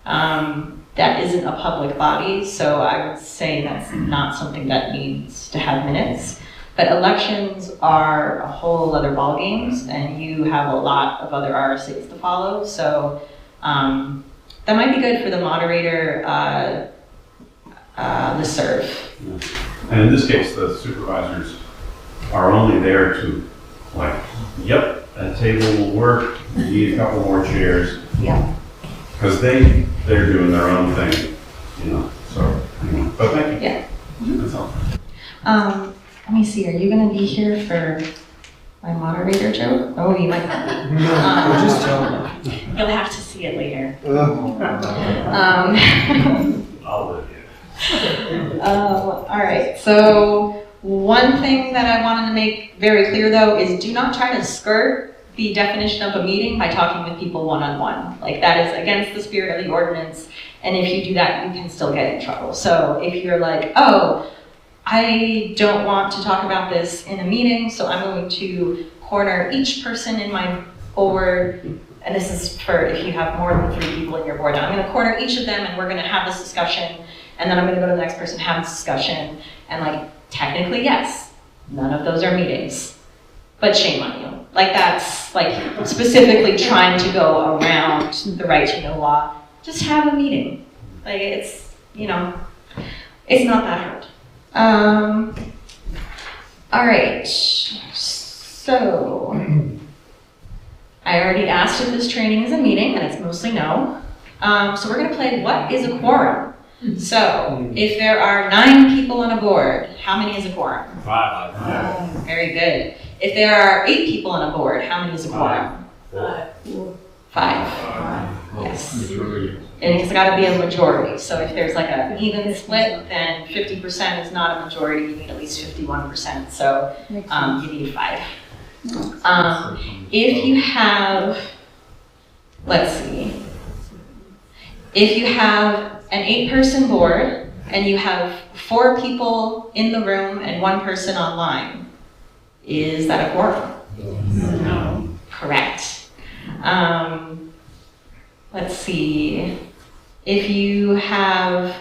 that isn't a public body, so I would say that's not something that needs to have minutes. But elections are a whole other ballgames, and you have a lot of other RSAs to follow, so that might be good for the moderator listserv. And in this case, the supervisors are only there to, like, yep, that table will work, we need a couple more chairs. Yeah. Because they're doing their own thing, you know, so, anyway. But thank you. Yeah. That's all. Let me see, are you gonna be here for my moderator joke? Oh, you might not be. Just tell me. You'll have to see it later. I'll live here. All right, so one thing that I wanted to make very clear though is do not try to skirt the definition of a meeting by talking with people one-on-one. Like, that is against the spirit of the ordinance, and if you do that, you can still get in trouble. So if you're like, oh, I don't want to talk about this in a meeting, so I'm going to corner each person in my board, and this is for if you have more than 3 people in your board. I'm gonna corner each of them, and we're gonna have this discussion, and then I'm gonna go to the next person, have this discussion, and like, technically, yes, none of those are meetings, but shame on you. Like, that's like specifically trying to go around the right to know law. Just have a meeting. Like, it's, you know, it's not that hard. All right, so I already asked if this training is a meeting, and it's mostly no. So we're gonna play what is a quorum? So if there are 9 people on a board, how many is a quorum? 5. Very good. If there are 8 people on a board, how many is a quorum? 5. Yes. And it's got to be a majority. So if there's like an even split, then 50% is not a majority. You need at least 51%. So you need 5. If you have, let's see, if you have an 8-person board and you have 4 people in the room and 1 person online, is that a quorum? No. Correct. Let's see. If you have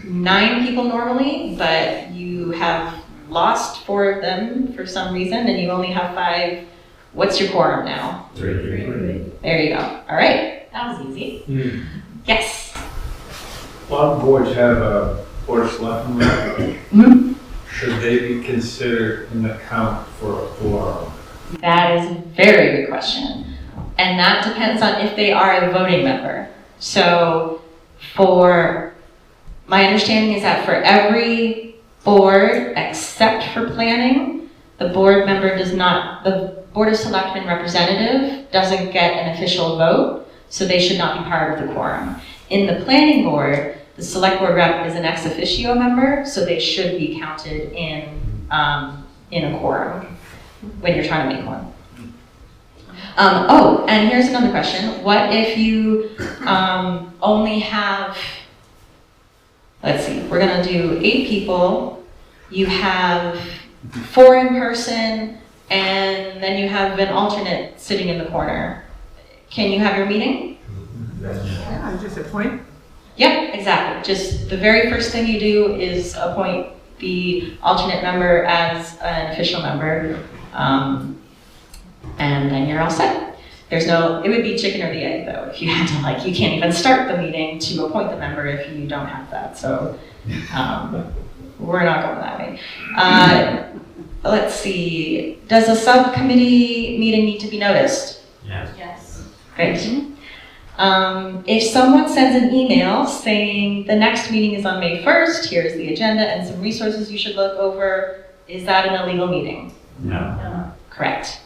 9 people normally, but you have lost 4 of them for some reason, and you only have 5, what's your quorum now? 3. There you go. All right. That was easy. Yes. A lot of boards have a board of selectmen rep. Should they be considered an account for a quorum? That is a very good question. And that depends on if they are a voting member. So my understanding is that for every board except for planning, the board of selectmen representative doesn't get an official vote, so they should not be part of the quorum. In the planning board, the select board rep is an ex officio member, so they should be counted in a quorum when you're trying to make one. Oh, and here's another question. What if you only have, let's see, we're gonna do 8 people, you have 4 in person, and then you have an alternate sitting in the corner. Can you have your meeting? Yeah, just a point. Yep, exactly. Just the very first thing you do is appoint the alternate member as an official member, and then you're all set. It would be chicken or the egg though, if you had to you can't even start the meeting to appoint the member if you don't have that, so we're not going that way. Let's see, does a subcommittee meeting need to be noticed? Yes. Great. If someone sends an email saying the next meeting is on May 1st, here's the agenda and some resources you should look over, is that an illegal meeting? No. Correct.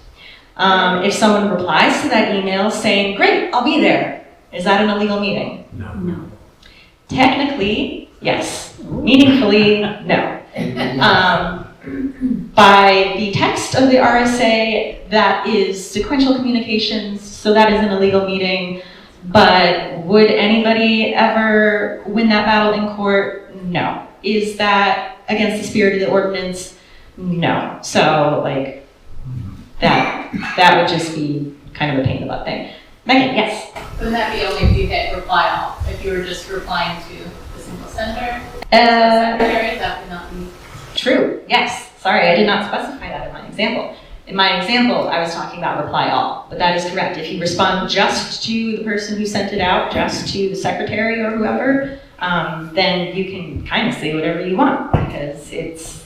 If someone replies to that email saying, great, I'll be there, is that an illegal meeting? No. Technically, yes. Meaningfully, no. By the text of the RSA, that is sequential communications, so that is an illegal meeting. But would anybody ever win that battle in court? No. Is that against the spirit of the ordinance? No. So like that would just be kind of a pain in the butt thing. Megan, yes. Wouldn't that be only if you hit reply all? If you were just replying to the single sender? Secretary, that would not be. True, yes. Sorry, I did not specify that in my example. In my example, I was talking about reply all, but that is correct. If you respond just to the person who sent it out, just to the secretary or whoever, then you can kind of say whatever you want, because it's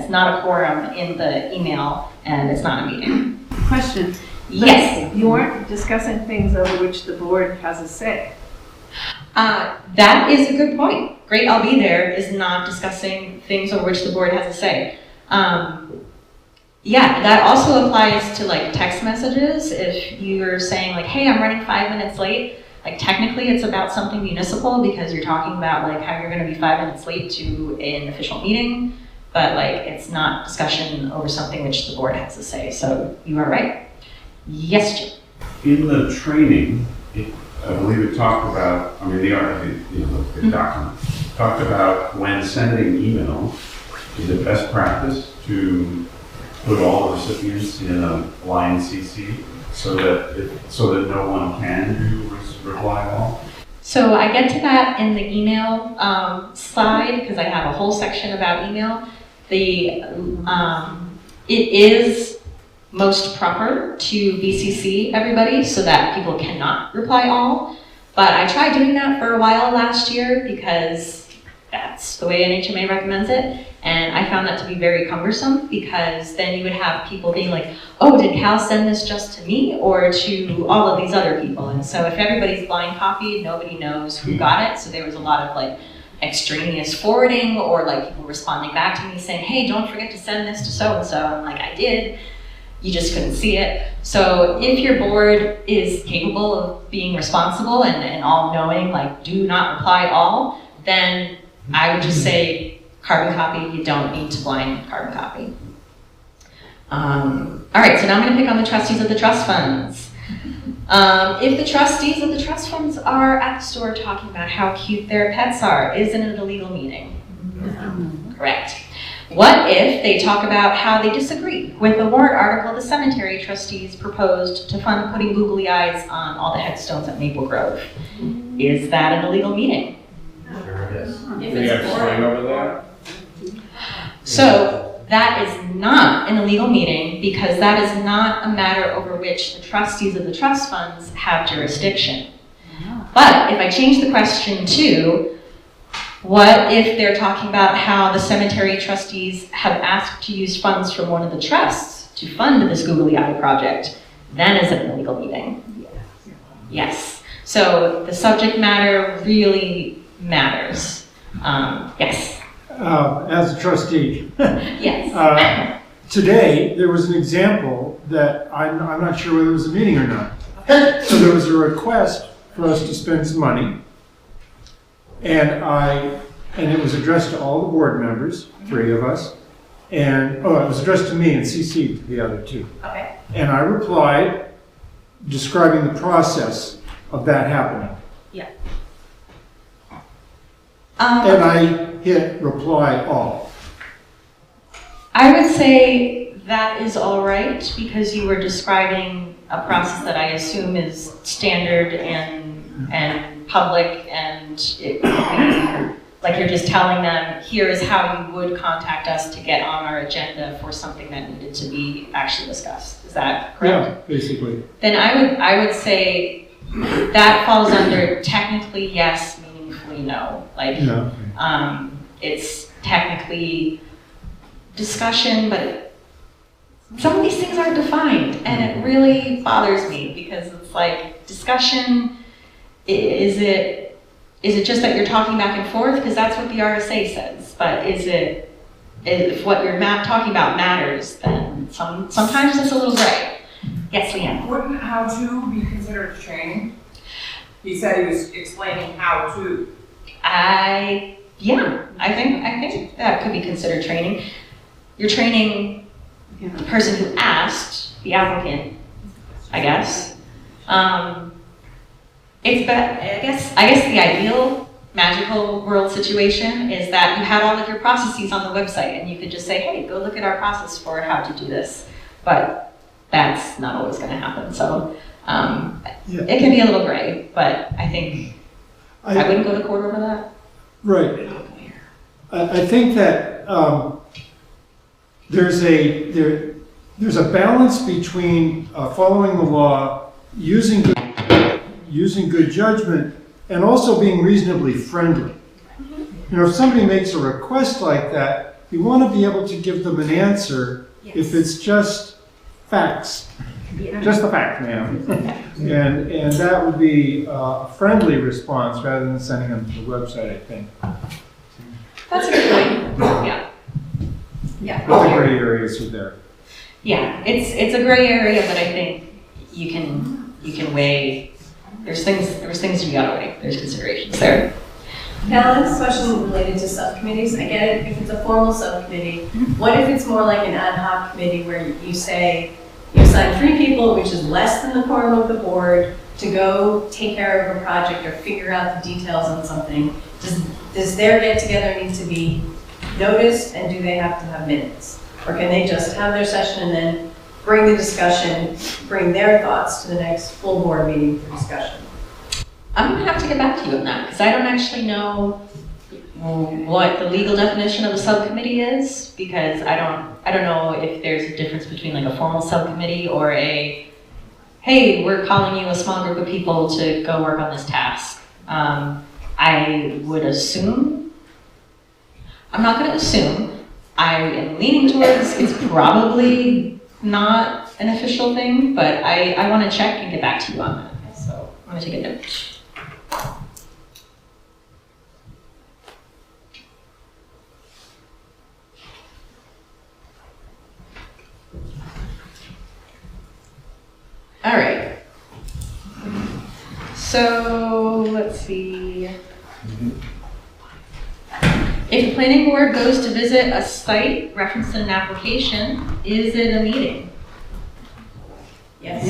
not a quorum in the email and it's not a meeting. Question. Yes. You aren't discussing things over which the board has a say. That is a good point. Great, I'll be there is not discussing things over which the board has a say. Yeah, that also applies to like text messages. If you're saying like, hey, I'm running 5 minutes late, like technically it's about something municipal because you're talking about like how you're gonna be 5 minutes late to an official meeting, but like it's not discussion over something which the board has to say. So you are right. Yes, Jim. In the training, I believe it talked about, I mean, the document talked about when sending emails, is it best practice to put all the recipients in a line CC so that no one can do reply all? So I get to that in the email slide because I have a whole section about email. It is most proper to BCC everybody so that people cannot reply all. But I tried doing that for a while last year because that's the way NHMA recommends it. And I found that to be very cumbersome because then you would have people being like, oh, did Cal send this just to me or to all of these other people? And so if everybody's blind copied, nobody knows who got it. So there was a lot of like extraneous forwarding or like people responding back to me saying, hey, don't forget to send this to so-and-so. I'm like, I did. You just couldn't see it. So if your board is capable of being responsible and all-knowing, like do not reply all, then I would just say carbon copy, you don't need to blind carbon copy. All right, so now I'm gonna pick on the trustees of the trust funds. If the trustees of the trust funds are at the store talking about how cute their pets are, isn't it a legal meeting? No. Correct. What if they talk about how they disagree with the warrant article the cemetery trustees proposed to fund putting googly eyes on all the headstones at Maple Grove? Is that an illegal meeting? Sure it is. If We have it's swing board. over there? So that is not an illegal meeting because that is not a matter over which the trustees of the trust funds have jurisdiction. But if I change the question to, what if they're talking about how the cemetery trustees have asked to use funds from one of the trusts to fund this googly eye project? Then is it an illegal meeting? Yes. So the subject matter really matters. Yes. As a trustee, Yes. today there was an example that I'm not sure whether it was a meeting or not. So there was a request for us to spend some money, and it was addressed to all the board members, 3 of us, and it was addressed to me and CC'd to the other 2. Okay. And I replied describing the process of that happening. Yeah. And I hit reply all. I would say that is all right because you were describing a process that I assume is standard and public and like you're just telling them, here is how you would contact us to get on our agenda for something that needed to be actually discussed. Is that correct? Yeah, basically. Then I would say that falls under technically yes, meaningfully no. Like, Yeah. it's technically discussion, but some of these things aren't defined, and it really bothers me because it's like discussion. Is it just that you're talking back and forth? Because that's what the RSA says. But if what you're talking about matters, then sometimes it's a little gray. Yes, Leanne. Wouldn't how to be considered training? He said he was explaining how to. Yeah, I think that could be considered training. You're training the person who asked, the applicant, I guess. It's I guess the ideal magical world situation is that you had all of your processes on the website and you could just say, hey, go look at our process for how to do this. But that's not always going to happen. So it can be a little gray, but I think I wouldn't go to court over that. Right. I think that there's a balance between following the law, using good judgment, and also being reasonably friendly. You know, if somebody makes a request like that, you want to be able to give them an answer if it's just facts. Just the fact, ma'am. and that would be a friendly response rather than sending them to the website, I think. That's a good point. Yeah. Yeah. All the gray areas are there. Yeah, it's a gray area, but I think you can weigh. There's things you gotta weigh. There's considerations there. Now, this question related to subcommittees. I get it if it's a formal subcommittee. What if it's more like an ad hoc committee where you say you assign 3 people, which is less than the quorum of the board, to go take care of a project or figure out the details on something? Does their get together need to be noticed, and do they have to have minutes? Or can they just have their session and then bring the discussion, bring their thoughts to the next full board meeting for discussion? I'm gonna have to get back to you on that because I don't actually know what the legal definition of a subcommittee is, because I don't know if there's a difference between like a formal subcommittee or a, hey, we're calling you a small group of people to go work on this task. I would assume, I'm not gonna assume, I am leaning towards it's probably not an official thing, but I wanna check and get back to you on that. So I'm gonna take a note. All right. So let's see. If the planning board goes to visit a site referenced in an application, is it a meeting? Yes.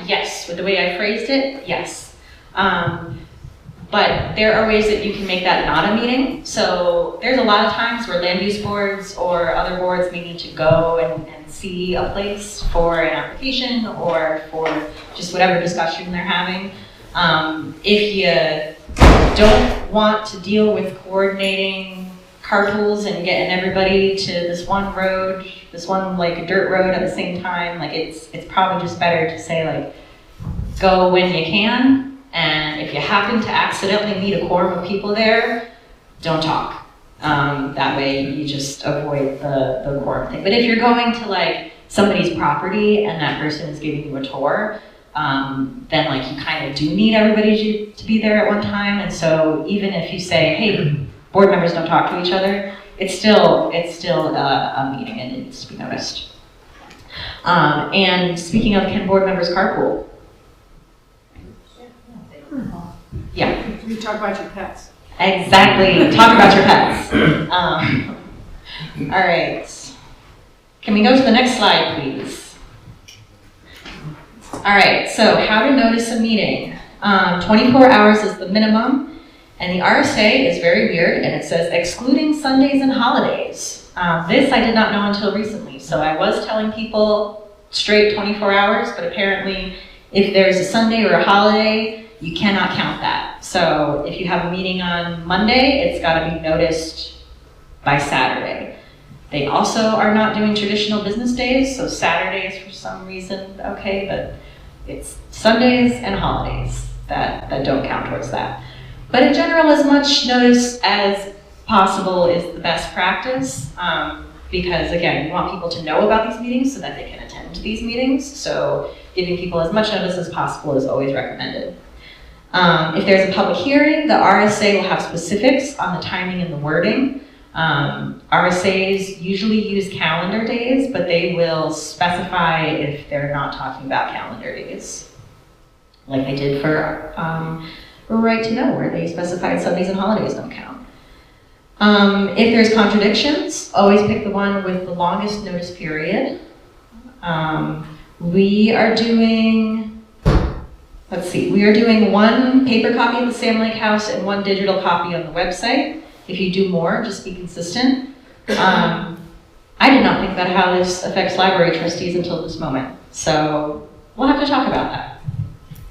Yes, with the way I phrased it, yes. But there are ways that you can make that not a meeting. So there's a lot of times where land use boards or other boards may need to go and see a place for an application or for just whatever discussion they're having. If you don't want to deal with coordinating carpools and getting everybody to this one road, this one like dirt road at the same time, like it's probably just better to say like, go when you can. And if you happen to accidentally meet a quorum of people there, don't talk. That way you just avoid the quorum thing. But if you're going to like somebody's property and that person is giving you a tour, then like you kind of do need everybody to be there at one time. And so even if you say, hey, board members don't talk to each other, it's still a meeting and it needs to be noticed. And speaking of, can board members carpool? Yeah. You talk about your pets. Exactly. Talk about your pets. All right. Can we go to the next slide, please? All right. So how to notice a meeting. 24 hours is the minimum. And the RSA is very weird, and it says excluding Sundays and holidays. This I did not know until recently. So I was telling people straight 24 hours, but apparently if there's a Sunday or a holiday, you cannot count that. So if you have a meeting on Monday, it's got to be noticed by Saturday. They also are not doing traditional business days, so Saturdays for some reason, okay, but it's Sundays and holidays that don't count towards that. But in general, as much notice as possible is the best practice, because again, you want people to know about these meetings so that they can attend to these meetings. So giving people as much notice as possible is always recommended. If there's a public hearing, the RSA will have specifics on the timing and the wording. RSAs usually use calendar days, but they will specify if they're not talking about calendar days, like they did for right to know where they specified Sundays and holidays don't count. If there's contradictions, always pick the one with the longest notice period. We are doing one paper copy at the Sam Lake House and one digital copy on the website. If you do more, just be consistent. I did not think about how this affects library trustees until this moment. So we'll have to talk about that.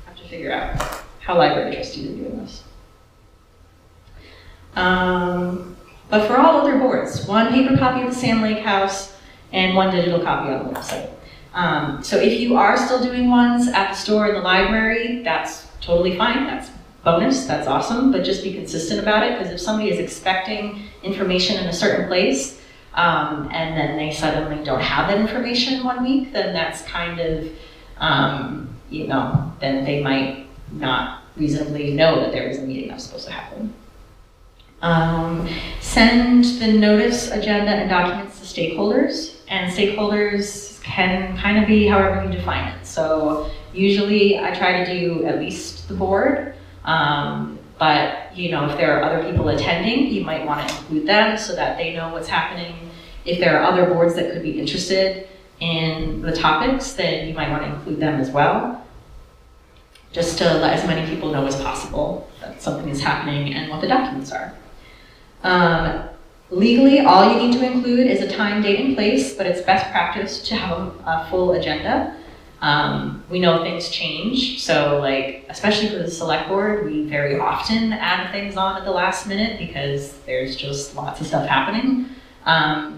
Have to figure out how library trustees are doing this. But for all other boards, one paper copy of the Sam Lake House and one digital copy on the website. So if you are still doing ones at the store in the library, that's totally fine. That's bonus, that's awesome, but just be consistent about it, because if somebody is expecting information in a certain place, and then they suddenly don't have that information one week, then that's kind of, then they might not reasonably know that there was a meeting that was supposed to happen. Send the notice, agenda, and documents to stakeholders, and stakeholders can kind of be however you define it. So usually I try to do at least the board, but if there are other people attending, you might want to include them so that they know what's happening. If there are other boards that could be interested in the topics, then you might want to include them as well, just to let as many people know as possible that something is happening and what the documents are. Legally, all you need to include is a time, date, and place, but it's best practice to have a full agenda. We know things change, so especially for the select board, we very often add things on at the last minute because there's just lots of stuff happening.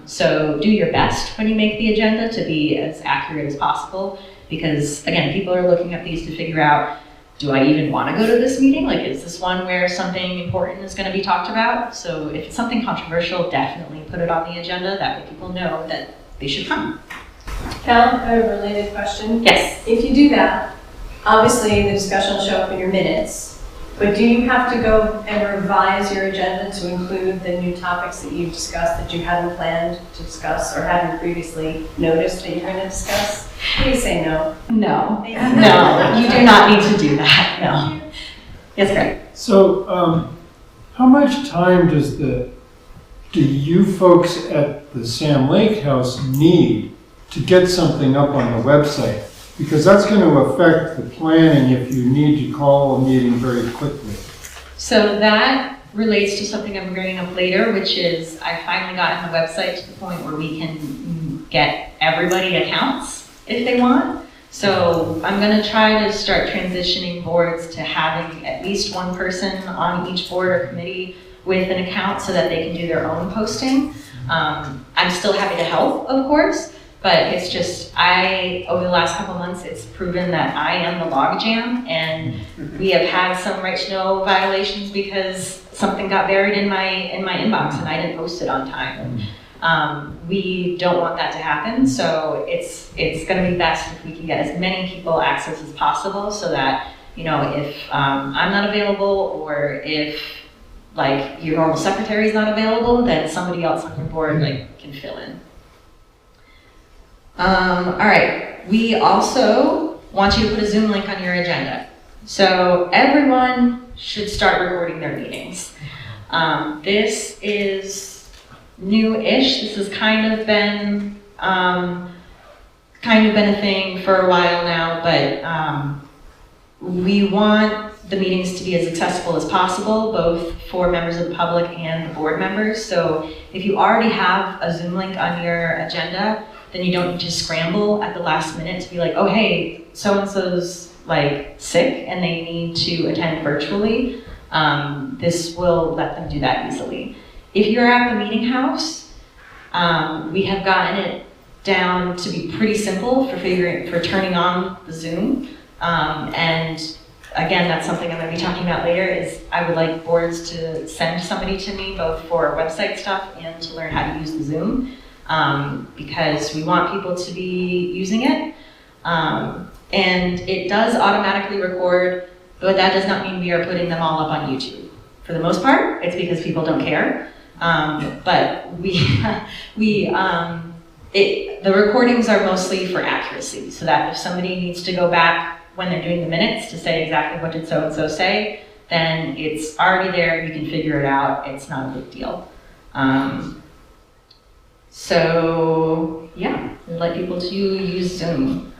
So do your best when you make the agenda to be as accurate as possible, because again, people are looking at these to figure out, do I even want to go to this meeting? Is this one where something important is going to be talked about? So if it's something controversial, definitely put it on the agenda. That way people know that they should come. Cal, I have a related question. Yes. If you do that, obviously the discussion will show up in your minutes, but do you have to go and revise your agenda to include the new topics that you've discussed that you hadn't planned to discuss or hadn't previously noticed that you're going to discuss? Please say no. No. No, you do not need to do that. No. Yes, Greg. So, how much time do you folks at the Sam Lake House need to get something up on the website? Because that's going to affect the planning if you need to call a meeting very quickly. So that relates to something I'm bringing up later, which is I finally gotten the website to the point where we can get everybody accounts if they want. So I'm going to try to start transitioning boards to having at least one person on each board or committee with an account so that they can do their own posting. I'm still happy to help, of course, but it's just, over the last couple months, it's proven that I am the logjam, and we have had some right to know violations because something got buried in my inbox and I didn't post it on time. We don't want that to happen, so it's going to be best if we can get as many people access as possible so that, if I'm not available or if your normal secretary is not available, then somebody else on your board can fill in. All right, we also want you to put a Zoom link on your agenda. So everyone should start recording their meetings. This is new-ish. This has kind of been a thing for a while now, but we want the meetings to be as accessible as possible, both for members of the public and the board members. So if you already have a Zoom link on your agenda, then you don't need to scramble at the last minute to be like, oh, hey, so-and-so's sick and they need to attend virtually. This will let them do that easily. If you're at the meeting house, we have gotten it down to be pretty simple for turning on the Zoom. And again, that's something I'm going to be talking about later, is I would like boards to send somebody to me both for website stuff and to learn how to use the Zoom. Because we want people to be using it. And it does automatically record, but that does not mean we are putting them all up on YouTube. For the most part, it's because people don't care. But the recordings are mostly for accuracy, so that if somebody needs to go back when they're doing the minutes to say exactly what did so-and-so say, then it's already there, you can figure it out, it's not a big deal. So yeah, we'd like people to use Zoom.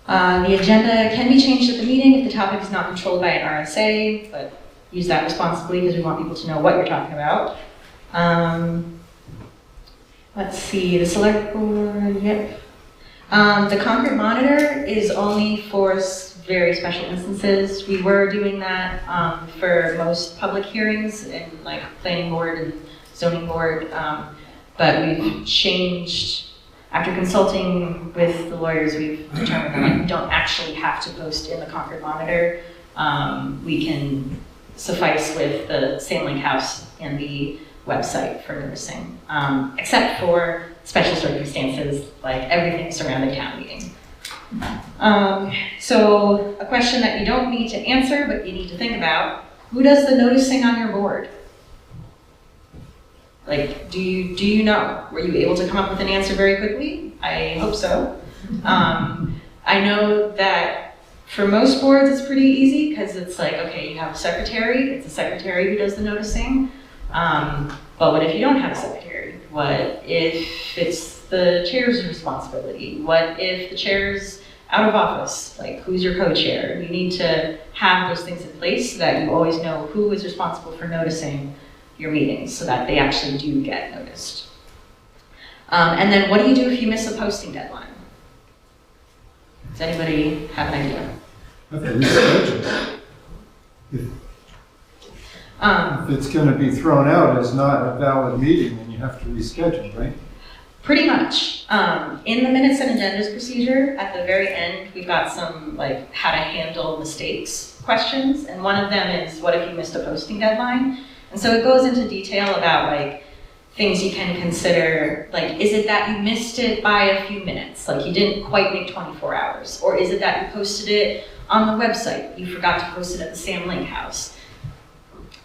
The agenda can be changed at the meeting if the topic is not controlled by an RSA, but use that responsibly because we want people to know what you're talking about. Let's see, the select board, yep. The Concord Monitor is only for very special instances. We were doing that for most public hearings in like planning board and zoning board, but we've changed, after consulting with the lawyers, we've determined that like, we don't actually have to post in the Concord Monitor. We can suffice with the Sam Lake House and the website for noticing, except for special circumstances like everything surrounding town meeting. So a question that you don't need to answer, but you need to think about, who does the noticing on your board? Like, do you know? Were you able to come up with an answer very quickly? I hope so. I know that for most boards it's pretty easy because it's like, okay, you have a secretary, it's a secretary who does the noticing. But what if you don't have a secretary? What if it's the chair's responsibility? What if the chair's out of office? Like, who's your co-chair? You need to have those things in place so that you always know who is responsible for noticing your meetings so that they actually do get noticed. And then what do you do if you miss a posting deadline? Does anybody have an idea? Have to reschedule. If it's going to be thrown out as not a valid meeting, then you have to reschedule, right? Pretty much. In the minutes and agendas procedure, at the very end, we've got some like how to handle mistakes questions. And one of them is, what if you missed a posting deadline? And so it goes into detail about like things you can consider, like, is it that you missed it by a few minutes? Like you didn't quite make 24 hours? Or is it that you posted it on the website? You forgot to post it at the Sam Lake House.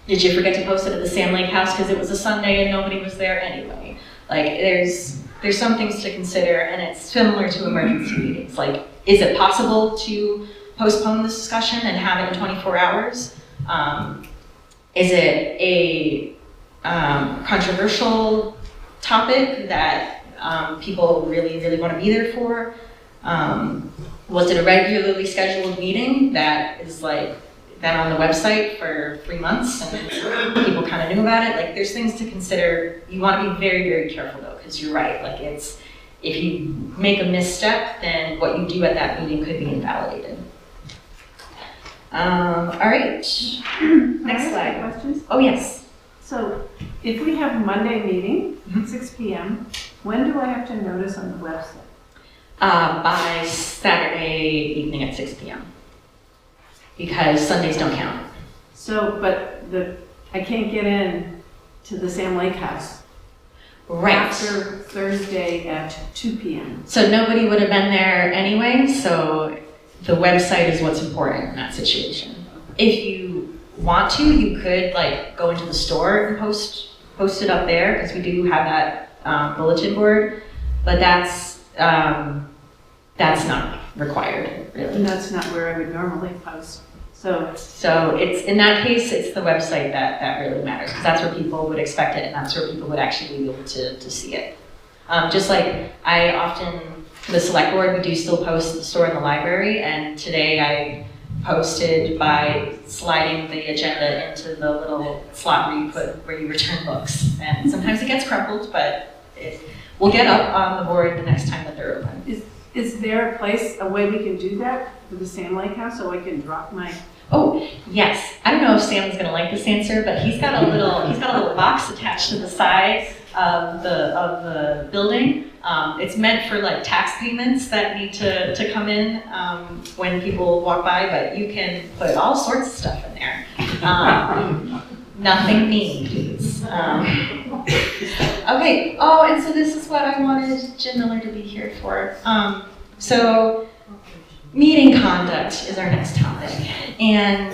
Did you forget to post it at the Sam Lake House because it was a Sunday and nobody was there anyway? Like there's some things to consider, and it's similar to emergency meetings. Like, is it possible to postpone this discussion and have it in 24 hours? Is it a controversial topic that people really, really want to be there for? Was it a regularly scheduled meeting that is like been on the website for 3 months and people kind of knew about it? Like, there's things to consider. You want to be very, very careful though, because you're right. Like, it's, if you make a misstep, then what you do at that meeting could be invalidated. All right, next slide. Questions? Oh, yes. So if we have Monday meeting, 6 p.m., when do I have to notice on the website? By Saturday evening at 6 p.m. because Sundays don't count. So, but I can't get in to the Sam Lake House Right. after Thursday at 2 p.m. So nobody would have been there anyway, so the website is what's important in that situation. If you want to, you could like go into the store and post it up there, because we do have that bulletin board, but that's not required, really. And that's not where I would normally post. So it's, in that case, it's the website that really matters, because that's where people would expect it, and that's where people would actually be able to see it. Just like I often, for the select board, we do still post the store in the library, and today I posted by sliding the agenda into the little slot where you return books. And sometimes it gets crumpled, but it will get up on the board the next time that they're open. Is there a way we can do that for the Sam Lake House, so I can drop my... Oh, yes. I don't know if Sam's gonna like this answer, but he's got a little box attached to the side of the building. It's meant for like tax payments that need to come in when people walk by, but you can put all sorts of stuff in there. Nothing mean, please. Okay, oh, and so this is what I wanted Jim Miller to be here for. So meeting conduct is our next topic. And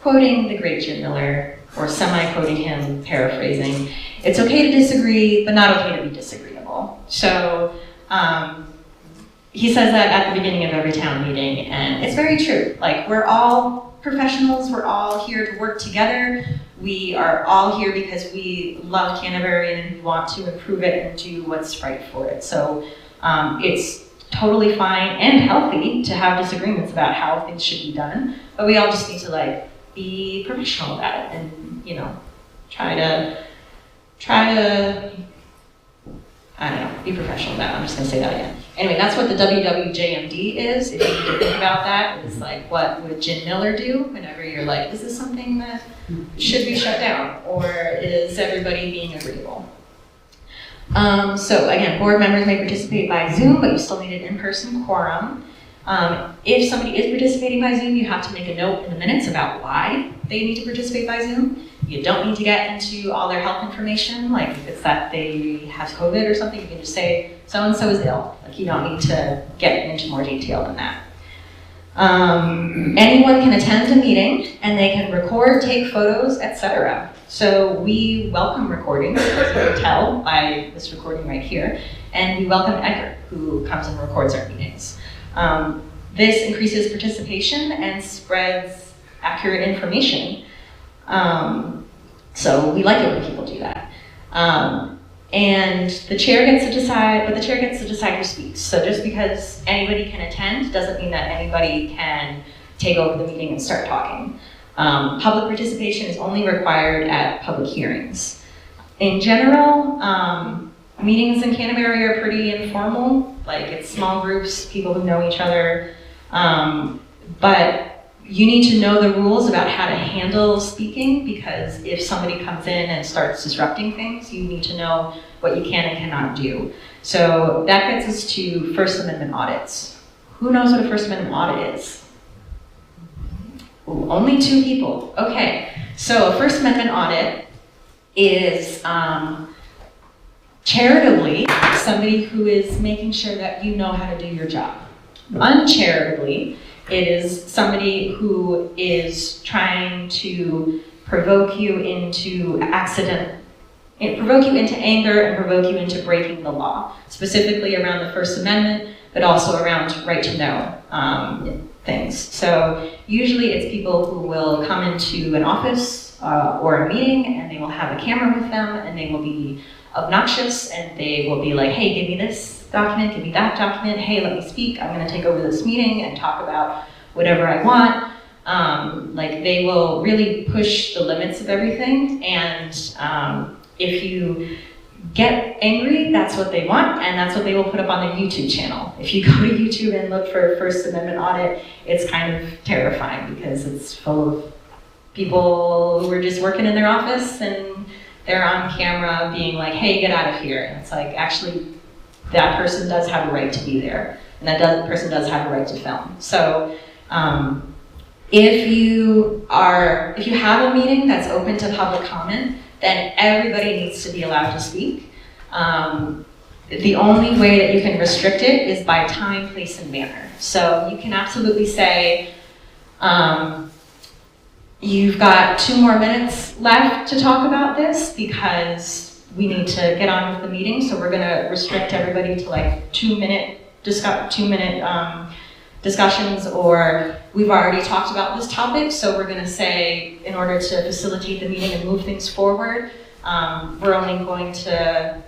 quoting the great Jim Miller, or semi-quoting him, paraphrasing, it's okay to disagree, but not okay to be disagreeable. So he says that at the beginning of every town meeting, and it's very true. Like, we're all professionals. We're all here to work together. We are all here because we love Canterbury and we want to improve it and do what's right for it. So it's totally fine and healthy to have disagreements about how things should be done, but we all just need to like be professional about it and, you know, try to, I don't know, be professional about it. I'm just gonna say that again. Anyway, that's what the WWJMD is. If you need to think about that, it's like, what would Jim Miller do whenever you're like, is this something that should be shut down? Or is everybody being agreeable? So again, board members may participate by Zoom, but you still need an in-person quorum. If somebody is participating by Zoom, you have to make a note in the minutes about why they need to participate by Zoom. You don't need to get into all their health information, like if it's that they have COVID or something, you can just say, so-and-so is ill. Like you don't need to get into more detail than that. Anyone can attend a meeting and they can record, take photos, etc. So we welcome recording, as you can tell by this recording right here, and we welcome Edgar, who comes and records our meetings. This increases participation and spreads accurate information. So we like it when people do that. And the chair gets to decide, but the chair gets to decide who speaks. So just because anybody can attend doesn't mean that anybody can take over the meeting and start talking. Public participation is only required at public hearings. In general, meetings in Canterbury are pretty informal, like it's small groups, people who know each other, but you need to know the rules about how to handle speaking, because if somebody comes in and starts disrupting things, you need to know what you can and cannot do. So that gets us to First Amendment audits. Who knows what a First Amendment audit is? Ooh, only 2 people. Okay, so a First Amendment audit is charitably somebody who is making sure that you know how to do your job. Uncharitably, it is somebody who is trying to provoke you into anger and provoke you into breaking the law, specifically around the First Amendment, but also around right to know things. So usually it's people who will come into an office or a meeting and they will have a camera with them and they will be obnoxious and they will be like, hey, give me this document, give me that document, hey, let me speak, I'm gonna take over this meeting and talk about whatever I want. Like they will really push the limits of everything, and if you get angry, that's what they want, and that's what they will put up on their YouTube channel. If you go to YouTube and look for a First Amendment audit, it's kind of terrifying because it's full of people who are just working in their office and they're on camera being like, hey, get out of here. And it's like, actually, that person does have a right to be there, and that person does have a right to film. So if you have a meeting that's open to public comment, then everybody needs to be allowed to speak. The only way that you can restrict it is by time, place, and manner. So you can absolutely say, you've got 2 more minutes left to talk about this because we need to get on with the meeting, so we're gonna restrict everybody to like 2-minute discussions, or we've already talked about this topic, so we're gonna say, in order to facilitate the meeting and move things forward, we're only going to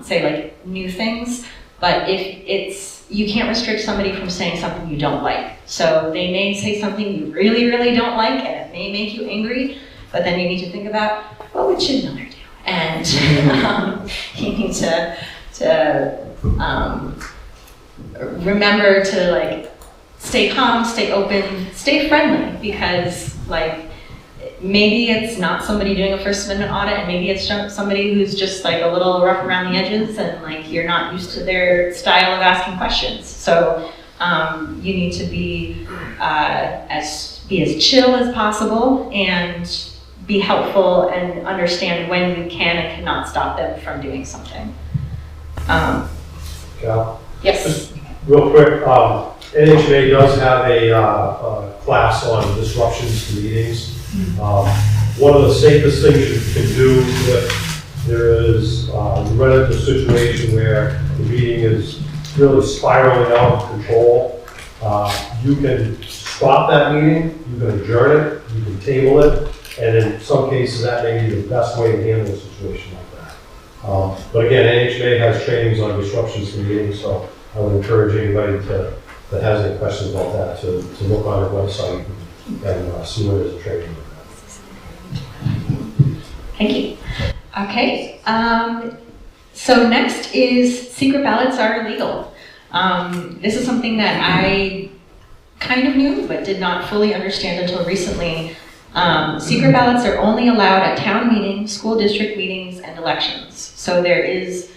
say like new things, but you can't restrict somebody from saying something you don't like. So they may say something you really, really don't like, and it may make you angry, but then you need to think about, what would Jim Miller do? And you need to remember to like stay calm, stay open, stay friendly, because like maybe it's not somebody doing a First Amendment audit, and maybe it's somebody who's just like a little rough around the edges and like you're not used to their style of asking questions. So you need to be as chill as possible and be helpful and understand when you can and cannot stop them from doing something. Cal? Yes. Real quick, NHMA does have a class on disruptions to meetings. One of the safest things you can do if there is, you run into a situation where the meeting is really spiraling out of control, you can stop that meeting, you can adjourn it, you can table it, and in some cases, that may be the best way to handle a situation like that. But again, NHMA has trainings on disruptions to meetings, so I would encourage anybody that has any questions about that to look on our website and see where there's a training. Thank you. Okay, so next is secret ballots are illegal. This is something that I kind of knew, but did not fully understand until recently. Secret ballots are only allowed at town meetings, school district meetings, and elections. So there is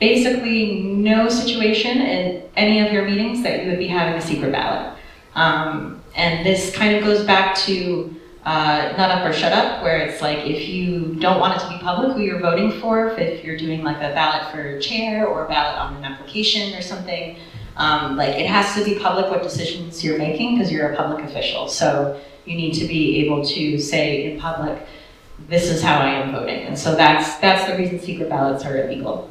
basically no situation in any of your meetings that you would be having a secret ballot. And this kind of goes back to nut up or shut up, where it's like if you don't want it to be public who you're voting for, if you're doing like a ballot for chair or a ballot on an application or something, like it has to be public what decisions you're making because you're a public official. So you need to be able to say in public, this is how I am voting. And so that's the reason secret ballots are illegal.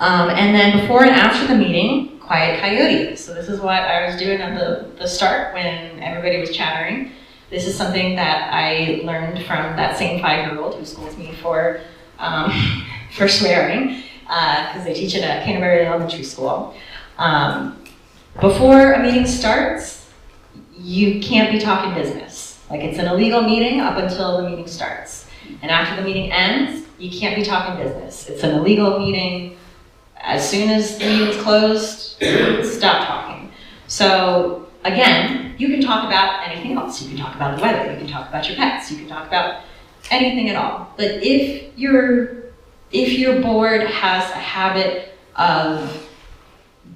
And then before and after the meeting, quiet coyote. So this is what I was doing at the start when everybody was chattering. This is something that I learned from that same 5-year-old who scolds me for swearing, because they teach it at Canterbury Elementary School. Before a meeting starts, you can't be talking business. Like it's an illegal meeting up until the meeting starts. And after the meeting ends, you can't be talking business. It's an illegal meeting. As soon as the meeting's closed, stop talking. So again, you can talk about anything else. You can talk about the weather, you can talk about your pets, you can talk about anything at all. But if your board has a habit of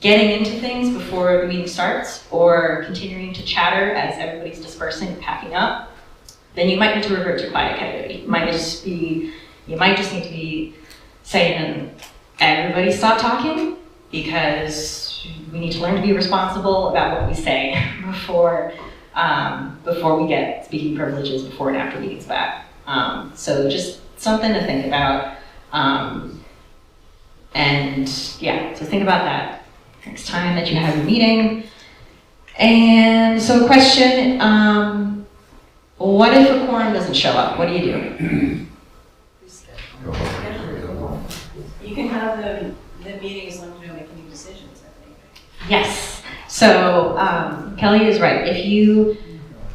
getting into things before the meeting starts or continuing to chatter as everybody's dispersing and packing up, then you might need to revert to quiet coyote. You might just need to be saying, everybody stop talking, because we need to learn to be responsible about what we say before we get speaking privileges before and after meetings back. So just something to think about. And yeah, so think about that next time that you have a meeting. And so question, what if a quorum doesn't show up? What do you do? You can have the meeting as long as you don't make any decisions, I think. Yes. So Kelly is right.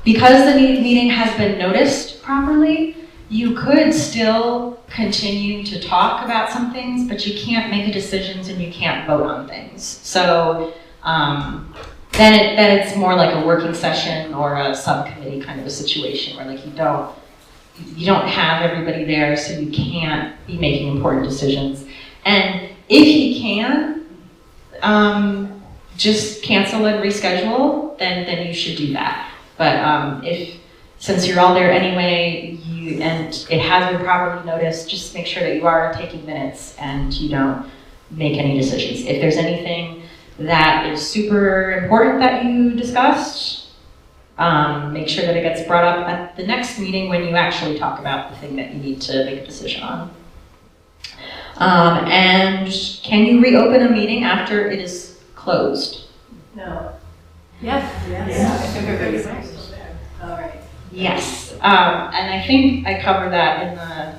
Because the meeting has been noticed properly, you could still continue to talk about some things, but you can't make decisions and you can't vote on things. So then it's more like a working session or a subcommittee kind of a situation where like you don't have everybody there, so you can't be making important decisions. And if you can, just cancel and reschedule, then you should do that. But since you're all there anyway, and it has been properly noticed, just make sure that you are taking minutes and you don't make any decisions. If there's anything that is super important that you discussed, make sure that it gets brought up at the next meeting when you actually talk about the thing that you need to make a decision on. And can you reopen a meeting after it is closed? No. Yes. If everybody's still there. All right. Yes, and I think I covered that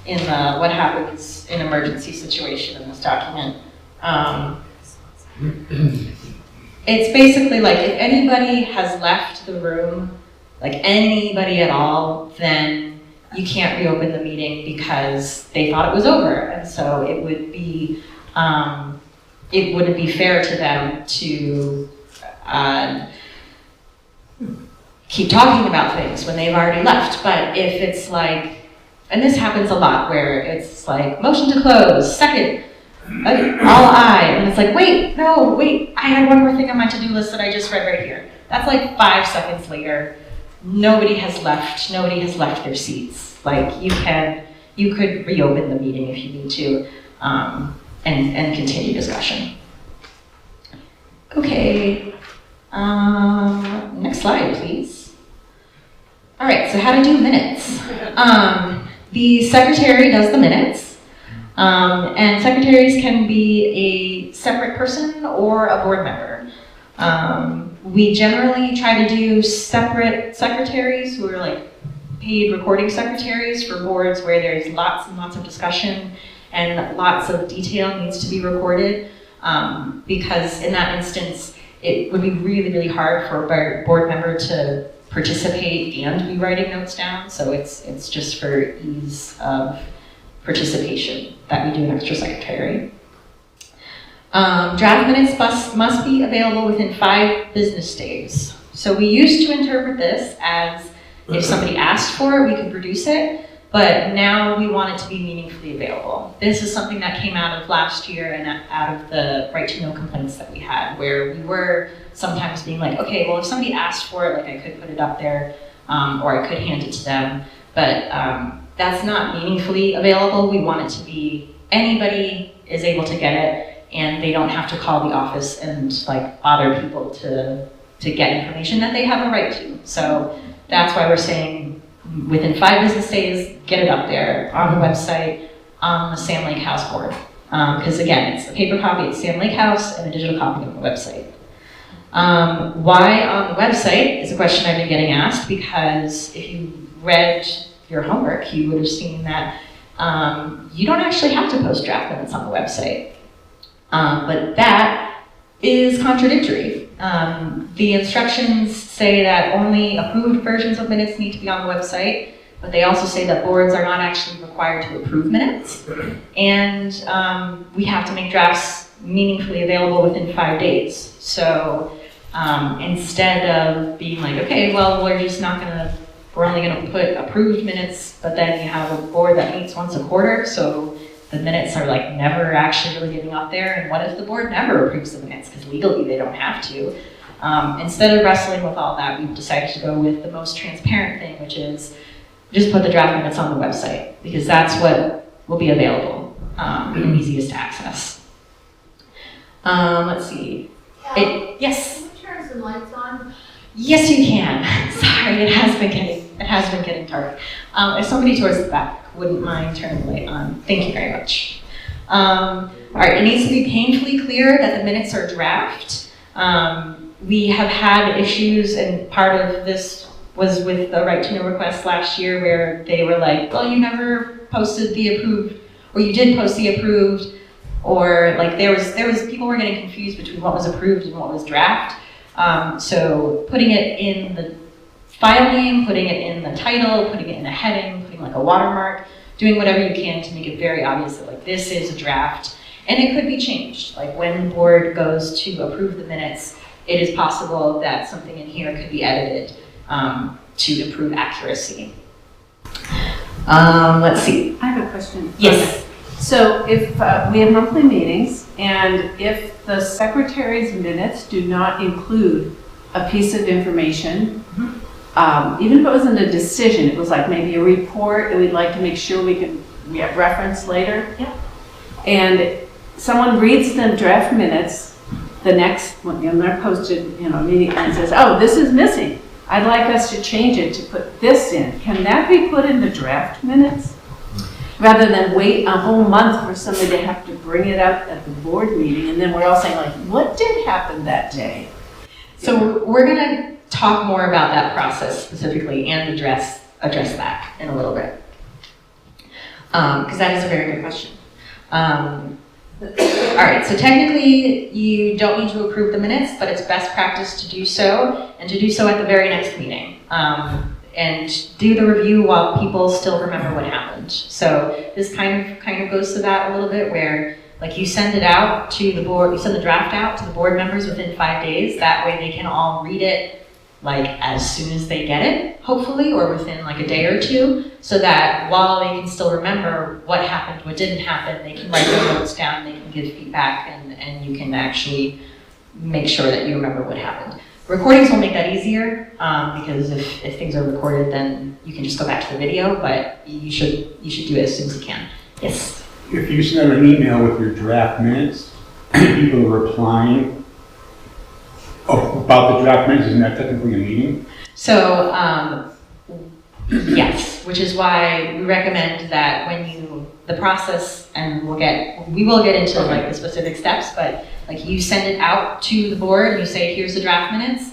in the what happens in emergency situation in this document. It's basically like if anybody has left the room, like anybody at all, then you can't reopen the meeting because they thought it was over, and so it wouldn't be fair to them to keep talking about things when they've already left. But if it's like, and this happens a lot, where it's like, motion to close, second, all aye, and it's like, wait, I had one more thing on my to-do list that I just read right here. That's like 5 seconds later. Nobody has left their seats. Like you could reopen the meeting if you need to, and continue discussion. Okay, next slide, please. All right, so how to do minutes. The secretary does the minutes, and secretaries can be a separate person or a board member. We generally try to do separate secretaries who are like paid recording secretaries for boards where there's lots and lots of discussion and lots of detail needs to be recorded, because in that instance, it would be really, really hard for a board member to participate and be writing notes down, so it's just for ease of participation that we do an extra secretary. Draft minutes must be available within 5 business days. So we used to interpret this as if somebody asked for it, we could produce it, but now we want it to be meaningfully available. This is something that came out of last year and out of the right to know complaints that we had, where we were sometimes being like, okay, well, if somebody asked for it, like I could put it up there, or I could hand it to them, but that's not meaningfully available. We want it to be anybody is able to get it, and they don't have to call the office and like bother people to get information that they have a right to. So that's why we're saying within 5 business days, get it up there on the website, on the Sam Lake House board. Because again, it's a paper copy at Sam Lake House and a digital copy on the website. Why on the website is a question I've been getting asked, because if you read your homework, you would have seen that you don't actually have to post draft minutes on the website. But that is contradictory. The instructions say that only approved versions of minutes need to be on the website, but they also say that boards are not actually required to approve minutes. And we have to make drafts meaningfully available within 5 days. So instead of being like, okay, well, we're only gonna put approved minutes, but then you have a board that meets once a quarter, so the minutes are like never actually really getting up there. And what if the board never approves the minutes? Because legally they don't have to. Instead of wrestling with all that, we've decided to go with the most transparent thing, which is just put the draft minutes on the website, because that's what will be available and easiest to access. Let's see. Yes? Can you turn some lights on? Yes, you can. Sorry, it has been getting dark. If somebody towards the back wouldn't mind turning the light on, thank you very much. All right, it needs to be painfully clear that the minutes are draft. We have had issues, and part of this was with the right to know request last year, where they were like, well, you never posted the approved, or you did post the approved, or like there was people were getting confused between what was approved and what was draft. So putting it in the file name, putting it in the title, putting it in a heading, putting like a watermark, doing whatever you can to make it very obvious that like this is a draft, and it could be changed. Like when the board goes to approve the minutes, it is possible that something in here could be edited to improve accuracy. Let's see. I have a question. Yes. So if we have monthly meetings, and if the secretary's minutes do not include a piece of information, even if it wasn't a decision, it was like maybe a report, and we'd like to make sure we have reference later. Yeah. And someone reads the draft minutes, the next one, they're posted, meeting, and says, oh, this is missing. I'd like us to change it to put this in. Can that be put in the draft minutes? Rather than wait a whole month for somebody to have to bring it up at the board meeting, and then we're all saying like, what did happen that day? So we're gonna talk more about that process specifically and address that in a little bit. Because that is a very good question. All right, so technically you don't need to approve the minutes, but it's best practice to do so, and to do so at the very next meeting. And do the review while people still remember what happened. So this kind of goes to that a little bit, where like you send it out to the board, you send the draft out to the board members within 5 days. That way they can all read it like as soon as they get it, hopefully, or within like a day or two, so that while they can still remember what happened, what didn't happen, they can write their notes down, they can give feedback, and you can actually make sure that you remember what happened. Recordings will make that easier, because if things are recorded, then you can just go back to the video, but you should do it as soon as you can. Yes? If you send an email with your draft minutes, people are replying about the draft minutes, isn't that technically a meeting? So, yes, which is why we recommend that when the process, and we will get into like the specific steps, but Like you send it out to the board and you say, here's the draft minutes,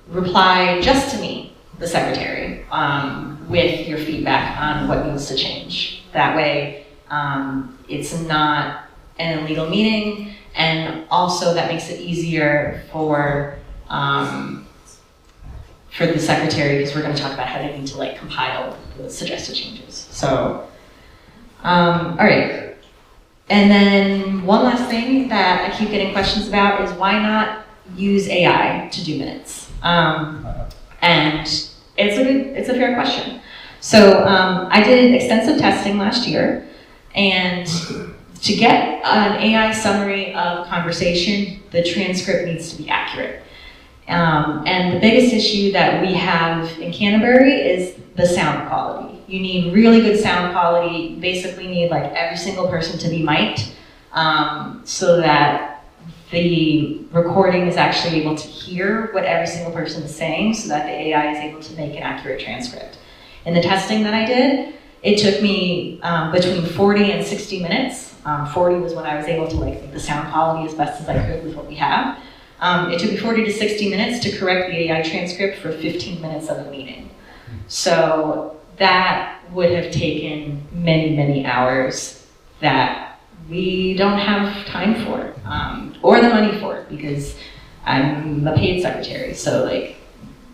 reply just to me, the secretary, with your feedback on what needs to change. That way, it's not an illegal meeting, and also that makes it easier for the secretary, because we're going to talk about how they need to like compile the suggested changes. So, all right. And then one last thing that I keep getting questions about is why not use AI to do minutes? And it's a fair question. So I did extensive testing last year, and to get an AI summary of conversation, the transcript needs to be accurate. And the biggest issue that we have in Canterbury is the sound quality. You need really good sound quality. You basically need like every single person to be mic'd so that the recording is actually able to hear what every single person is saying so that the AI is able to make an accurate transcript. In the testing that I did, it took me between 40 and 60 minutes. 40 was when I was able to like make the sound quality as best as I could with what we have. It took me 40 to 60 minutes to correct the AI transcript for 15 minutes of a meeting. So that would have taken many, many hours that we don't have time for, or the money for, because I'm a paid secretary. So like,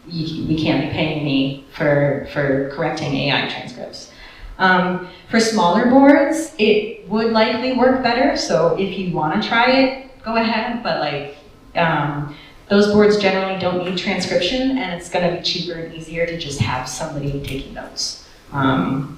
we can't be paying me for correcting AI transcripts. For smaller boards, it would likely work better. So if you want to try it, go ahead. But like, those boards generally don't need transcription, and it's going to be cheaper and easier to just have somebody taking notes. For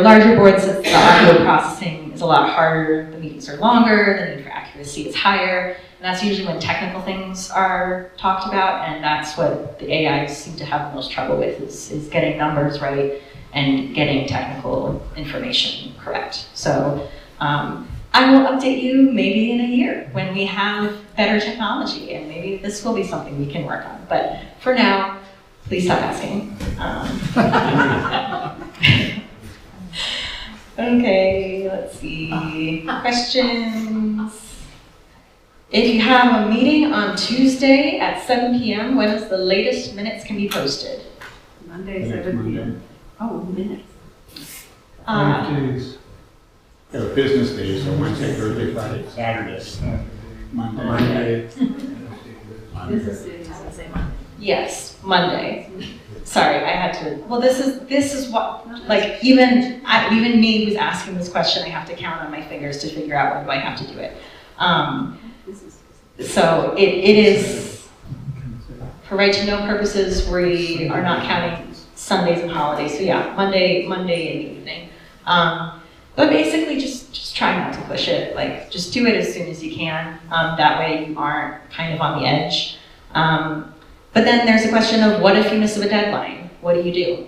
larger boards, the audio processing is a lot harder. The meetings are longer. The need for accuracy is higher. And that's usually when technical things are talked about, and that's what the AIs seem to have the most trouble with, is getting numbers right and getting technical information correct. So I will update you maybe in a year when we have better technology, and maybe this will be something we can work on. But for now, please stop asking. Okay, let's see. Questions? If you have a meeting on Tuesday at 7 p.m., when is the latest minutes can be posted? Monday, 7 p.m. Oh, minutes. 5 days. There are business days, so Wednesday, Thursday, Friday, Saturday, Monday. Business days, I say Monday. Yes, Monday. Sorry, I had to. Well, this is what, like, even me who's asking this question, I have to count on my fingers to figure out when do I have to do it. So it is, for right to know purposes, we are not counting Sundays and holidays. So yeah, Monday in the evening. But basically, just try not to push it. Like, just do it as soon as you can. That way you aren't kind of on the edge. But then there's a question of, what if you miss a deadline? What do you do?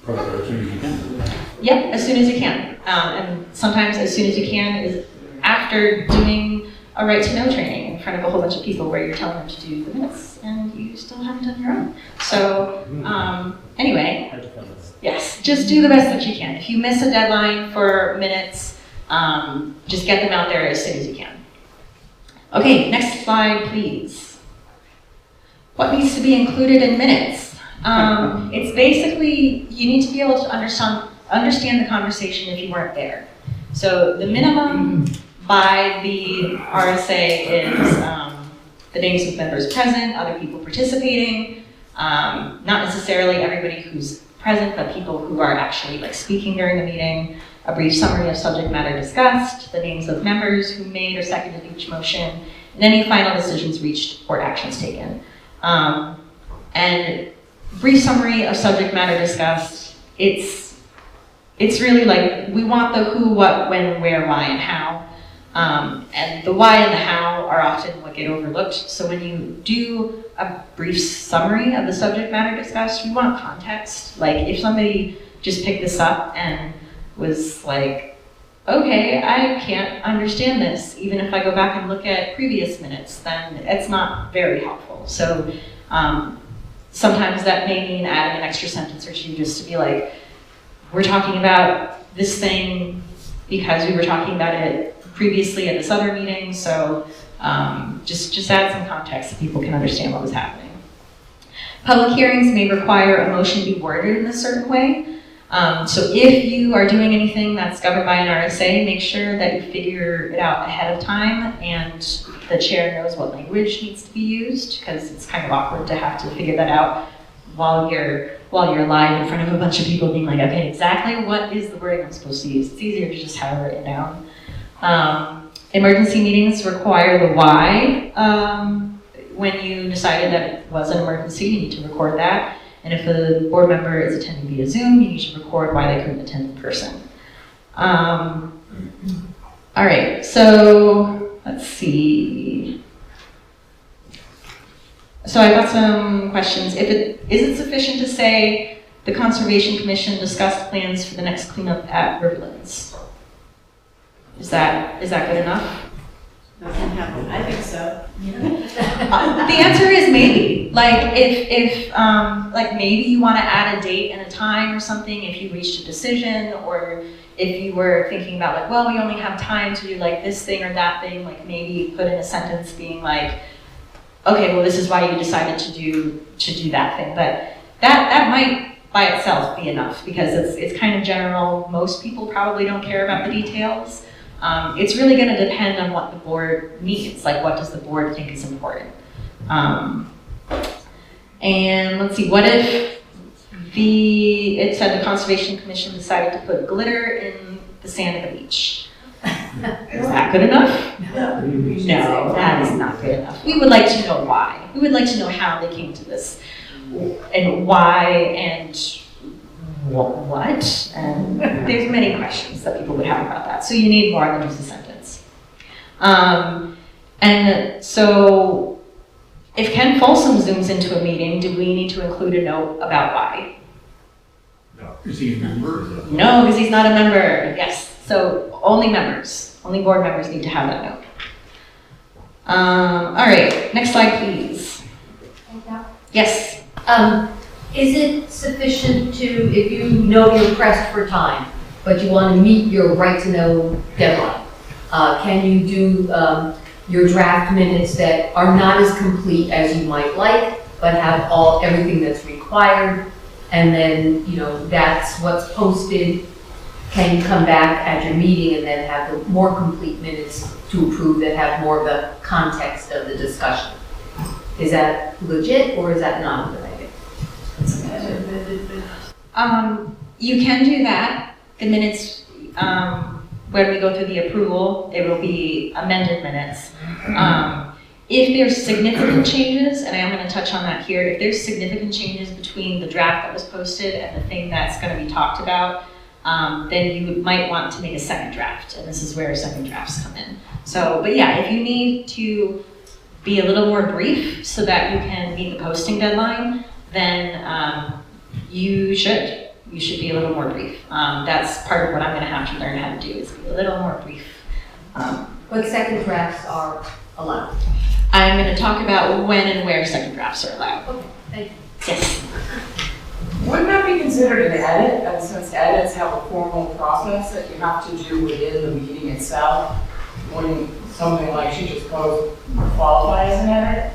Probably as soon as you can. Yep, as soon as you can. And sometimes as soon as you can is after doing a right to know training in front of a whole bunch of people where you're telling them to do the minutes and you still haven't done your own. So anyway, yes, just do the best that you can. If you miss a deadline for minutes, just get them out there as soon as you can. Okay, next slide, please. What needs to be included in minutes? It's basically, you need to be able to understand the conversation if you weren't there. So the minimum by the RSA is the names of members present, other people participating, not necessarily everybody who's present, but people who are actually like speaking during the meeting, a brief summary of subject matter discussed, the names of members who made or seconded each motion, and any final decisions reached or actions taken. And brief summary of subject matter discussed, it's really like, we want the who, what, when, where, why, and how. And the why and the how are often what get overlooked. So when you do a brief summary of the subject matter discussed, you want context. Like, if somebody just picked this up and was like, okay, I can't understand this, even if I go back and look at previous minutes, then it's not very helpful. So sometimes that may mean adding an extra sentence or two just to be like, we're talking about this thing because we were talking about it previously at this other meeting, so just add some context so people can understand what was happening. Public hearings may require a motion be worded in a certain way. So if you are doing anything that's governed by an RSA, make sure that you figure it out ahead of time and the chair knows what language needs to be used, because it's kind of awkward to have to figure that out while you're live in front of a bunch of people being like, okay, exactly what is the wording I'm supposed to use? It's easier to just have it written down. Emergency meetings require the why. When you decided that it was an emergency, you need to record that. And if a board member is attending via Zoom, you need to record why they couldn't attend in person. All right, so let's see. So I've got some questions. Is it sufficient to say the Conservation Commission discussed plans for the next cleanup at Riverlands? Is that good enough? Nothing happened. I think so. The answer is maybe. Like if like maybe you want to add a date and a time or something if you reached a decision, or if you were thinking about like, well, we only have time to do like this thing or that thing, like maybe put in a sentence being like, okay, well, this is why you decided to do that thing. But that might by itself be enough, because it's kind of general. Most people probably don't care about the details. It's really going to depend on what the board needs, like what does the board think is important. And let's see, what if it said the Conservation Commission decided to put glitter in the sand at the beach? Is that good enough? No, that is not good enough. We would like to know why. We would like to know how they came to this, and why, and what? And there's many questions that people would have about that. So you need more than just a sentence. And so if Ken Folsom zooms into a meeting, do we need to include a note about why? No. Is he a member? No, because he's not a member. Yes. So only members, only board members need to have that note. All right, next slide, please. Yes. Is it sufficient to, if you know you're pressed for time, but you want to meet your right to know deadline, can you do your draft minutes that are not as complete as you might like, but have everything that's required, and then, that's what's posted? Can you come back at your meeting and then have the more complete minutes to approve that have more of the context of the discussion? Is that legit, or is that not a good idea? You can do that. The minutes, when we go through the approval, it will be amended minutes. If there's significant changes, and I am going to touch on that here, if there's significant changes between the draft that was posted and the thing that's going to be talked about, then you might want to make a second draft, and this is where second drafts come in. So, but yeah, if you need to be a little more brief so that you can meet the posting deadline, then you should be a little more brief. That's part of what I'm going to have to learn how to do, is be a little more brief. But second drafts are allowed? I'm going to talk about when and where second drafts are allowed. Okay, thank you. Yes. Wouldn't that be considered an edit? And since edits have a formal process that you have to do within the meeting itself, wouldn't something like she just posed qualify as an edit?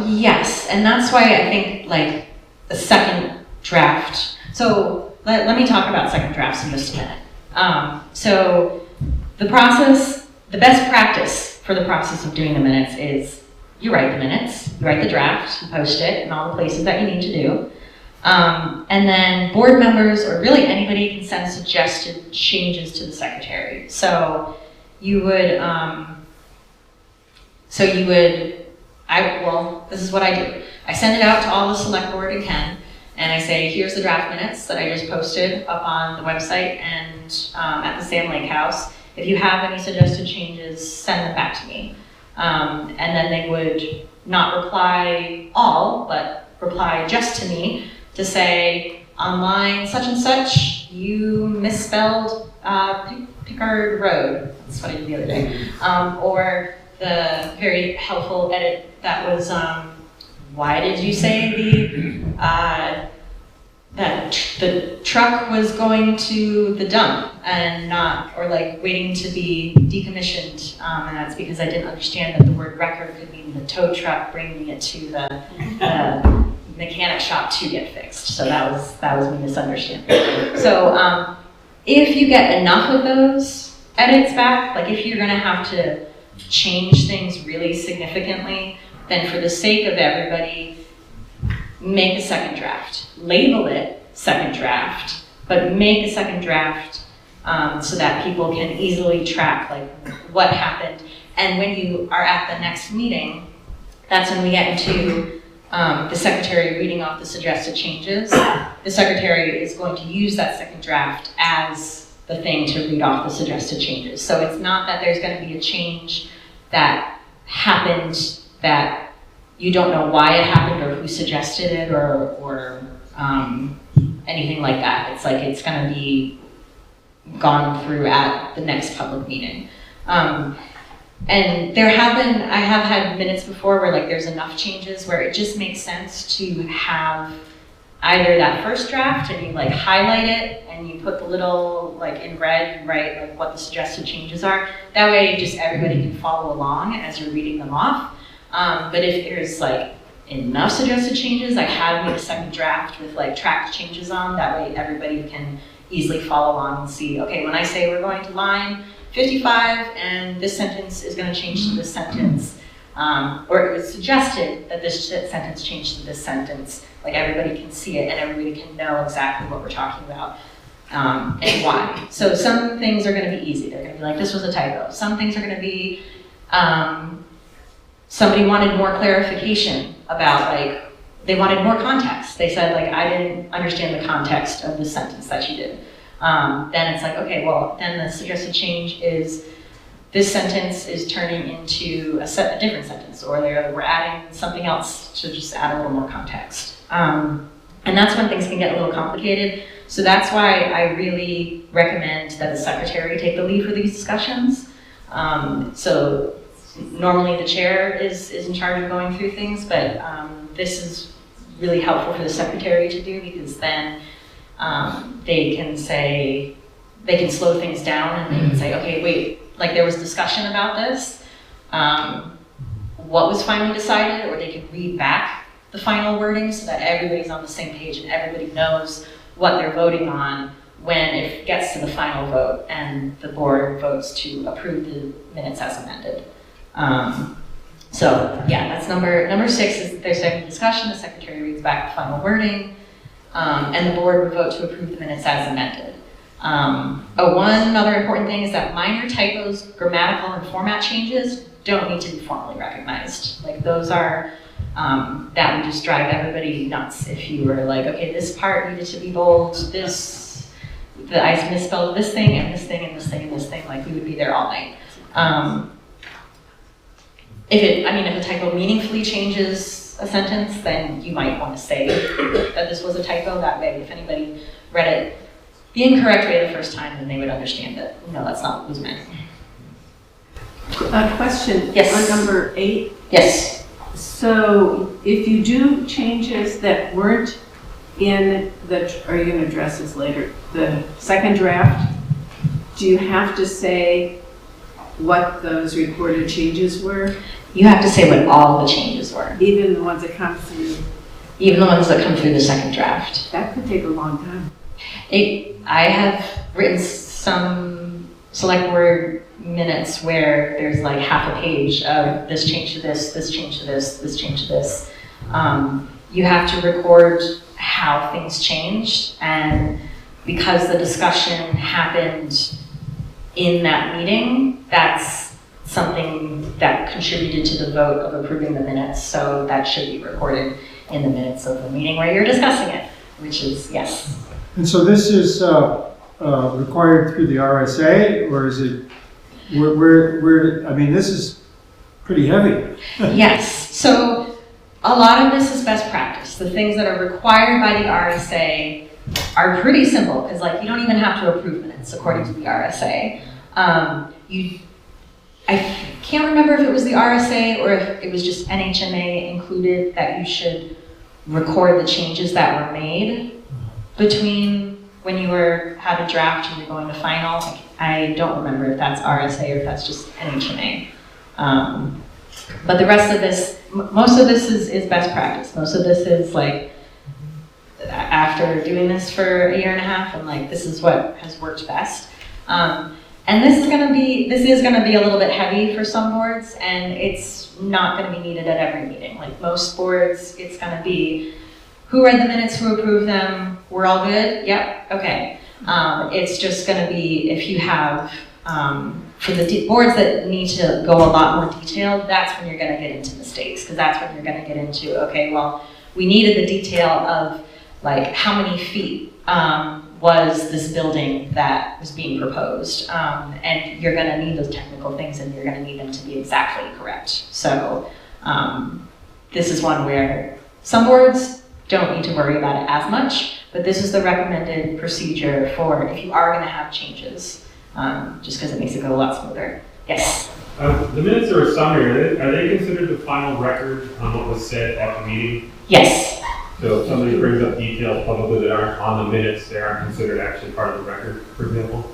Yes, and that's why I think like the second draft. So let me talk about second drafts in just a minute. So the best practice for the process of doing the minutes is you write the minutes, you write the draft, you post it in all the places that you need to do. And then board members, or really anybody, can send suggested changes to the secretary. So you would, this is what I do. I send it out to all the select board and Ken, and I say, here's the draft minutes that I just posted up on the website and at the Sam Lake House. If you have any suggested changes, send them back to me. And then they would not reply all, but reply just to me to say, on line such and such, you misspelled Pickard Road. That's what I did the other day. Or the very helpful edit that was, why did you say the that the truck was going to the dump and not, or like waiting to be decommissioned. And that's because I didn't understand that the word record could mean the tow truck bringing it to the mechanic shop to get fixed. So that was my misunderstanding. So if you get enough of those edits back, like if you're gonna have to change things really significantly, then for the sake of everybody, make a second draft. Label it second draft, but make a second draft so that people can easily track like what happened. And when you are at the next meeting, that's when we get into the secretary reading off the suggested changes. The secretary is going to use that second draft as the thing to read off the suggested changes. So it's not that there's going to be a change that happened that you don't know why it happened or who suggested it or anything like that. It's like it's going to be gone through at the next public meeting. And I have had minutes before where like there's enough changes where it just makes sense to have either that first draft and you like highlight it and you put the little like in red, you write like what the suggested changes are. That way just everybody can follow along as you're reading them off. But if there's like enough suggested changes, I have made a second draft with like tracked changes on. That way everybody can easily follow along and see, okay, when I say we're going to line 55 and this sentence is going to change to this sentence, or it was suggested that this sentence change to this sentence, like everybody can see it and everybody can know exactly what we're talking about and why. So some things are going to be easy. They're going to be like, this was a typo. Some things are going to be, somebody wanted more clarification about like, they wanted more context. They said like, I didn't understand the context of the sentence that you did. Then it's like, okay, well, then the suggested change is this sentence is turning into a different sentence, or we're adding something else to just add a little more context. And that's when things can get a little complicated. So that's why I really recommend that the secretary take the lead for these discussions. So normally the chair is in charge of going through things, but this is really helpful for the secretary to do because then they can slow things down and they can say, okay, wait, like there was discussion about this, what was finally decided, or they can read back the final wording so that everybody's on the same page and everybody knows what they're voting on when it gets to the final vote and the board votes to approve the minutes as amended. So yeah, that's number 6 is there's a discussion, the secretary reads back the final wording, and the board would vote to approve the minutes as amended. One other important thing is that minor typos, grammatical and format changes don't need to be formally recognized. Like those are, that would just drive everybody nuts if you were like, okay, this part needed to be bold, I misspelled this thing and this thing and this thing and this thing, like we would be there all night. If a typo meaningfully changes a sentence, then you might want to say that this was a typo. That way, if anybody read it the incorrect way the first time, then they would understand it. No, that's not what was meant. A question. Yes. On number 8. Yes. So if you do changes that weren't in are you going to address this later, the second draft, do you have to say what those recorded changes were? You have to say what all the changes were. Even the ones that come through? Even the ones that come through the second draft. That could take a long time. I have written some select board minutes where there's like half a page of this change to this, this change to this, this change to this. You have to record how things changed, and because the discussion happened in that meeting, that's something that contributed to the vote of approving the minutes, so that should be recorded in the minutes of the meeting where you're discussing it, which is, yes. And so this is required through the RSA, or is it, this is pretty heavy. Yes, so a lot of this is best practice. The things that are required by the RSA are pretty simple, because like you don't even have to approve minutes according to the RSA. I can't remember if it was the RSA or if it was just NHMA included that you should record the changes that were made. between when you had a draft and you're going to final. I don't remember if that's RSA or if that's just NHMA. But the rest of this, most of this is best practice. Most of this is like, after doing this for a year and a half, and like, this is what has worked best. And this is gonna be a little bit heavy for some boards, and it's not gonna be needed at every meeting. Like most boards, it's gonna be, who read the minutes, who approved them, we're all good? Yep, okay. It's just gonna be, if you have, for the boards that need to go a lot more detailed, that's when you're gonna get into mistakes, because that's when you're gonna get into, okay, well, we needed the detail of like how many feet was this building that was being proposed, and you're gonna need those technical things, and you're gonna need them to be exactly correct. So this is one where some boards don't need to worry about it as much, but this is the recommended procedure for if you are gonna have changes, just because it makes it go a lot smoother. Yes? The minutes are a summary. Are they considered the final record on what was said at the meeting? Yes. So if somebody brings up details publicly that aren't on the minutes, they aren't considered actually part of the record, for example?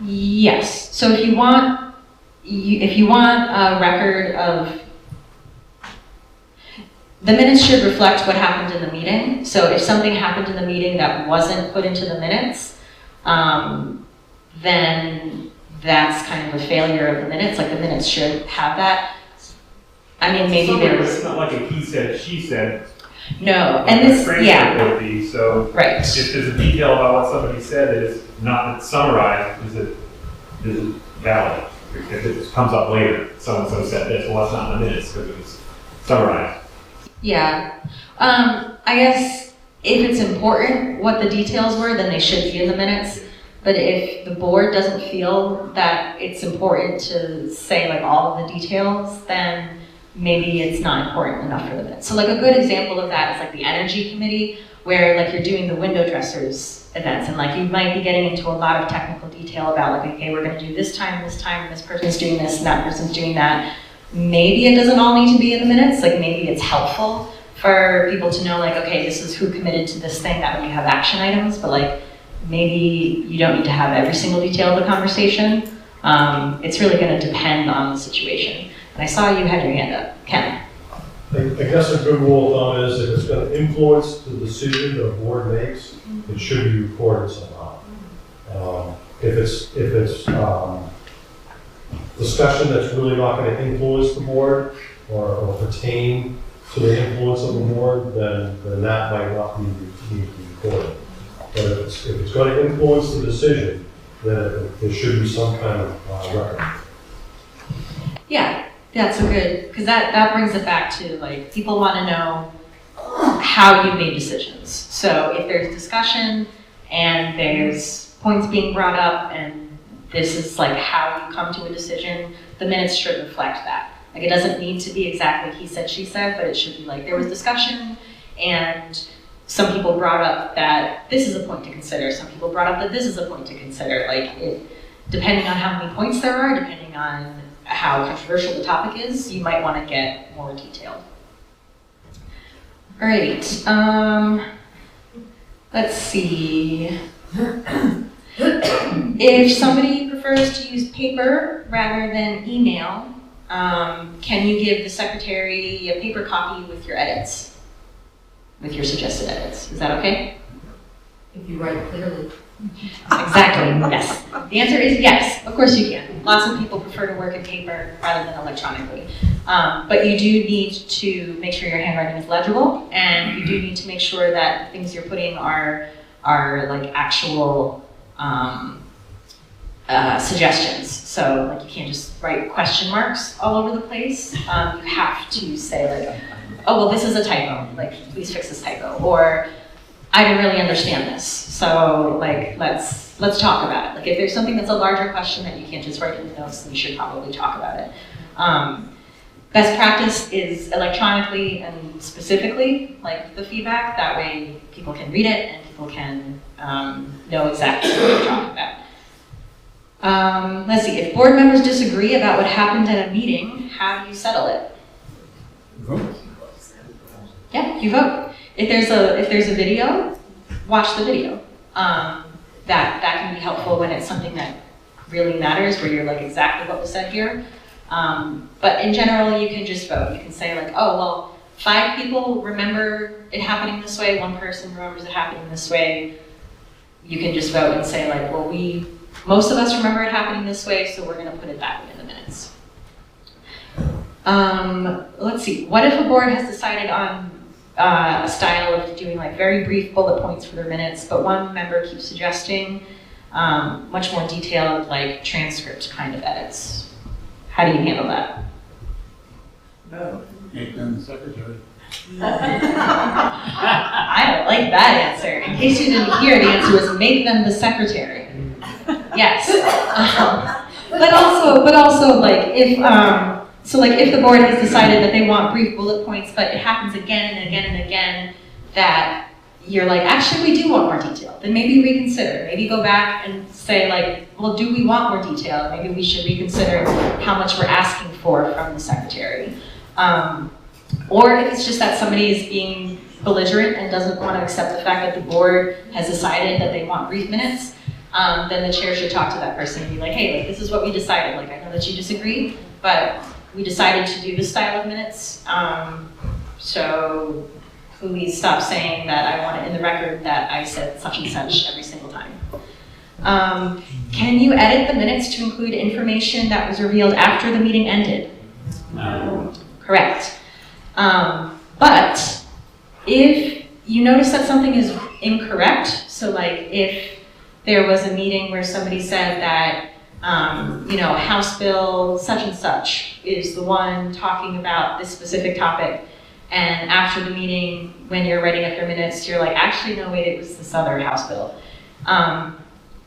Yes. So if you want a record of, the minutes should reflect what happened in the meeting. So if something happened in the meeting that wasn't put into the minutes, then that's kind of a failure of the minutes. Like the minutes should have that. I mean, maybe it's not like a he said, she said. No, and this, yeah. Would be, so right. If there's a detail about what somebody said that is not summarized, is it valid? If it comes up later, so-and-so said this, well, it's not in the minutes because it was summarized. Yeah. I guess if it's important what the details were, then they should be in the minutes. But if the board doesn't feel that it's important to say like all of the details, then maybe it's not important enough for the minutes. So like a good example of that is like the energy committee, where like you're doing the window dressers events, and like you might be getting into a lot of technical detail about like, okay, we're gonna do this time, and this person's doing this, and that person's doing that. Maybe it doesn't all need to be in the minutes, like maybe it's helpful for people to know like, okay, this is who committed to this thing, that way you have action items, but like maybe you don't need to have every single detail of the conversation. It's really gonna depend on the situation. And I saw you had your hand up. Ken? I guess a good rule of thumb is if it's going to influence the decision the board makes, it should be recorded somehow. If it's discussion that's really not going to influence the board or pertain to the influence of the board, then that might not need to be recorded. But if it's going to influence the decision, then there should be some kind of record. Yeah. That's so good, because that brings it back to like, people want to know how you made decisions. So if there's discussion and there's points being brought up and this is like how you come to a decision, the minutes should reflect that. Like it doesn't need to be exactly he said, she said, but it should be like there was discussion and some people brought up that this is a point to consider. Some people brought up that this is a point to consider. Like depending on how many points there are, depending on how controversial the topic is, you might want to get more detailed. All right, let's see. If somebody prefers to use paper rather than email, can you give the secretary a paper copy with your edits, with your suggested edits? Is that okay? If you write clearly. Exactly, yes. The answer is yes, of course you can. Lots of people prefer to work in paper rather than electronically. But you do need to make sure your handwriting is legible, and you do need to make sure that the things you're putting are like actual suggestions. So like you can't just write question marks all over the place. You have to say like, oh, well, this is a typo, like please fix this typo, or I didn't really understand this, so like let's talk about it. Like if there's something that's a larger question that you can't just write in the notes, then you should probably talk about it. Best practice is electronically and specifically, like the feedback. That way people can read it and people can know exactly what you're talking about. Let's see, if board members disagree about what happened at a meeting, how do you settle it? Vote. Yeah, you vote. if there's a video, watch the video. That can be helpful when it's something that really matters, where you're like exactly what was said here. But in general, you can just vote. You can say like, oh, well, 5 people remember it happening this way, 1 person remembers it happening this way. You can just vote and say like, well, most of us remember it happening this way, so we're gonna put it that way in the minutes. Let's see, what if a board has decided on a style of doing like very brief bullet points for their minutes, but one member keeps suggesting much more detailed, like transcript kind of edits? How do you handle that? No. Make them the secretary. I don't like that answer. In case you didn't hear, the answer was make them the secretary. Yes. But also like if if the board has decided that they want brief bullet points, but it happens again and again and again that you're like, actually we do want more detail, then maybe reconsider. Maybe go back and say like, well, do we want more detail? Maybe we should reconsider how much we're asking for from the secretary. Or if it's just that somebody is being belligerent and doesn't want to accept the fact that the board has decided that they want brief minutes, then the chair should talk to that person and be like, hey, like, this is what we decided. Like, I know that you disagree, but we decided to do this style of minutes. So please stop saying that I want it in the record that I said such and such every single time. Can you edit the minutes to include information that was revealed after the meeting ended? No. Correct. But if you notice that something is incorrect, so like if there was a meeting where somebody said that, House Bill such and such is the one talking about this specific topic, and after the meeting, when you're writing up your minutes, you're like, actually, no, wait, it was this other House Bill.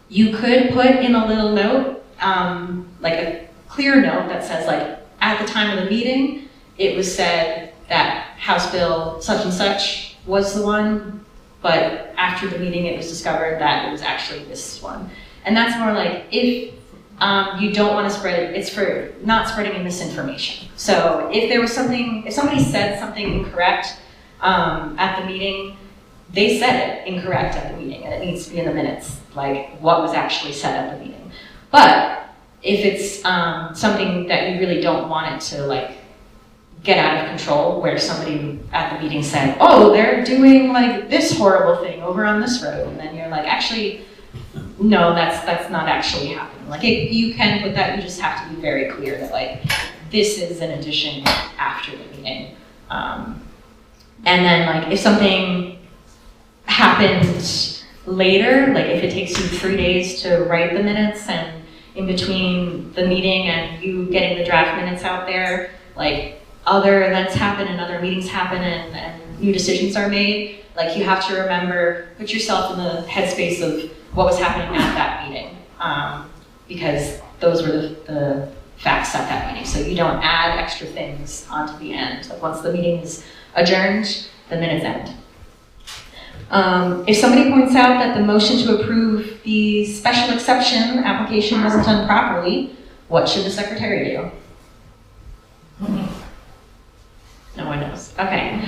You could put in a little note, like a clear note that says like, at the time of the meeting, it was said that House Bill such and such was the one, but after the meeting it was discovered that it was actually this one. And that's more like if you don't want to spread it, it's for not spreading misinformation. So if there was something, if somebody said something incorrect at the meeting, they said it incorrect at the meeting and it needs to be in the minutes, like what was actually said at the meeting. But if it's something that you really don't want it to like get out of control, where somebody at the meeting said, oh, they're doing like this horrible thing over on this road, and then you're like, actually, no, that's not actually happening. Like you can put that, you just have to be very clear that like, this is an addition after the meeting. And then like if something happened later, like if it takes you 3 days to write the minutes and in between the meeting and you getting the draft minutes out there, like other events happen and other meetings happen and new decisions are made, like you have to remember, put yourself in the headspace of what was happening at that meeting, because those were the facts at that meeting. So you don't add extra things onto the end. Like once the meeting is adjourned, the minutes end. If somebody points out that the motion to approve the special exception application wasn't done properly, what should the secretary do? No one knows. Okay.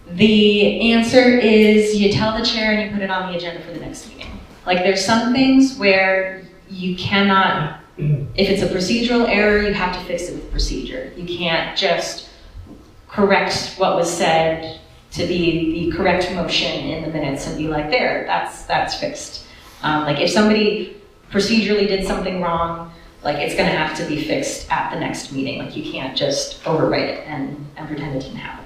The answer is you tell the chair and you put it on the agenda for the next meeting. Like there's some things where you cannot, if it's a procedural error, you have to fix it with procedure. You can't just correct what was said to be the correct motion in the minutes and be like, there, that's fixed. Like if somebody procedurally did something wrong, like it's gonna have to be fixed at the next meeting. Like you can't just overwrite it and pretend it didn't happen.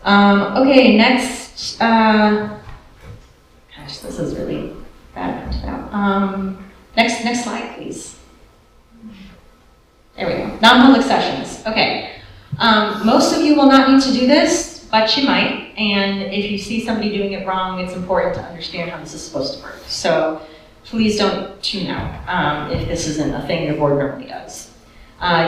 Okay, next, gosh, this is really bad printed out. Next slide, please. There we go, non-public sessions, okay. Most of you will not need to do this, but you might, and if you see somebody doing it wrong, it's important to understand how this is supposed to work. So please don't tune out if this isn't a thing your board normally does.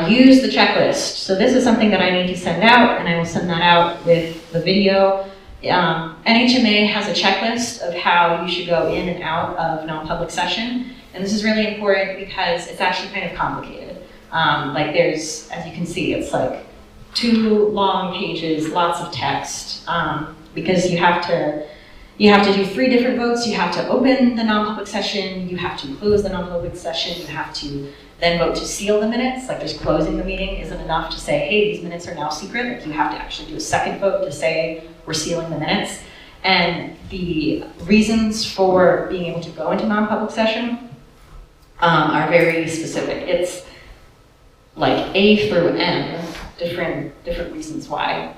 Use the checklist. So this is something that I need to send out, and I will send that out with the video. NHMA has a checklist of how you should go in and out of non-public session, and this is really important because it's actually kind of complicated. Like there's, as you can see, it's like too long pages, lots of text, because you have to do 3 different votes. You have to open the non-public session, you have to close the non-public session, you have to then vote to seal the minutes. Like, just closing the meeting isn't enough to say, hey, these minutes are now secret. Like, you have to actually do a second vote to say we're sealing the minutes. And the reasons for being able to go into non-public session are very specific. It's like A through N, different reasons why.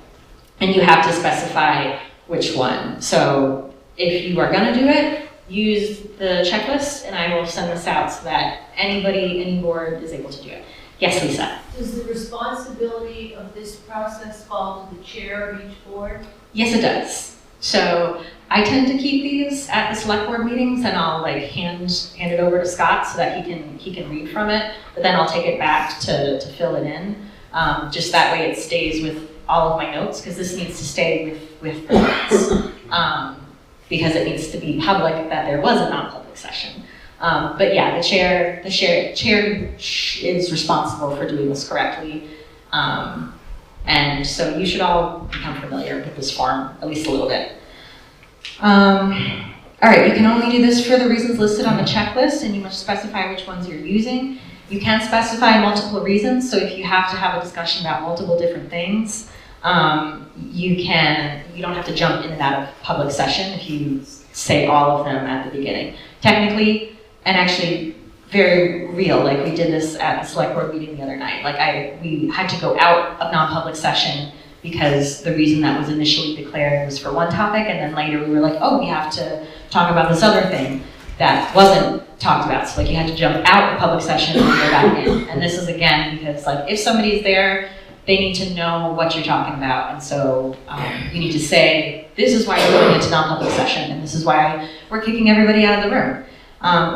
And you have to specify which one. So if you are gonna do it, use the checklist, and I will send this out so that anybody, any board is able to do it. Yes, Lisa? Does the responsibility of this process fall to the chair of each board? Yes, it does. So I tend to keep these at the select board meetings, and I'll like hand it over to Scott so that he can read from it, but then I'll take it back to fill it in. Just that way it stays with all of my notes, because this needs to stay with the notes. Because it needs to be public that there was a non-public session. But yeah, the chair is responsible for doing this correctly. And so you should all become familiar with this form, at least a little bit. All right, you can only do this for the reasons listed on the checklist, and you must specify which ones you're using. You can specify multiple reasons, so if you have to have a discussion about multiple different things, you don't have to jump in and out of public session if you say all of them at the beginning. Technically, and actually very real, like we did this at the select board meeting the other night. Like we had to go out of non-public session because the reason that was initially declared was for one topic, and then later we were like, oh, we have to talk about this other thing that wasn't talked about. So like you had to jump out of public session and go back in. And this is again because like if somebody's there, they need to know what you're talking about. And so you need to say, this is why you're going into non-public session, and this is why we're kicking everybody out of the room.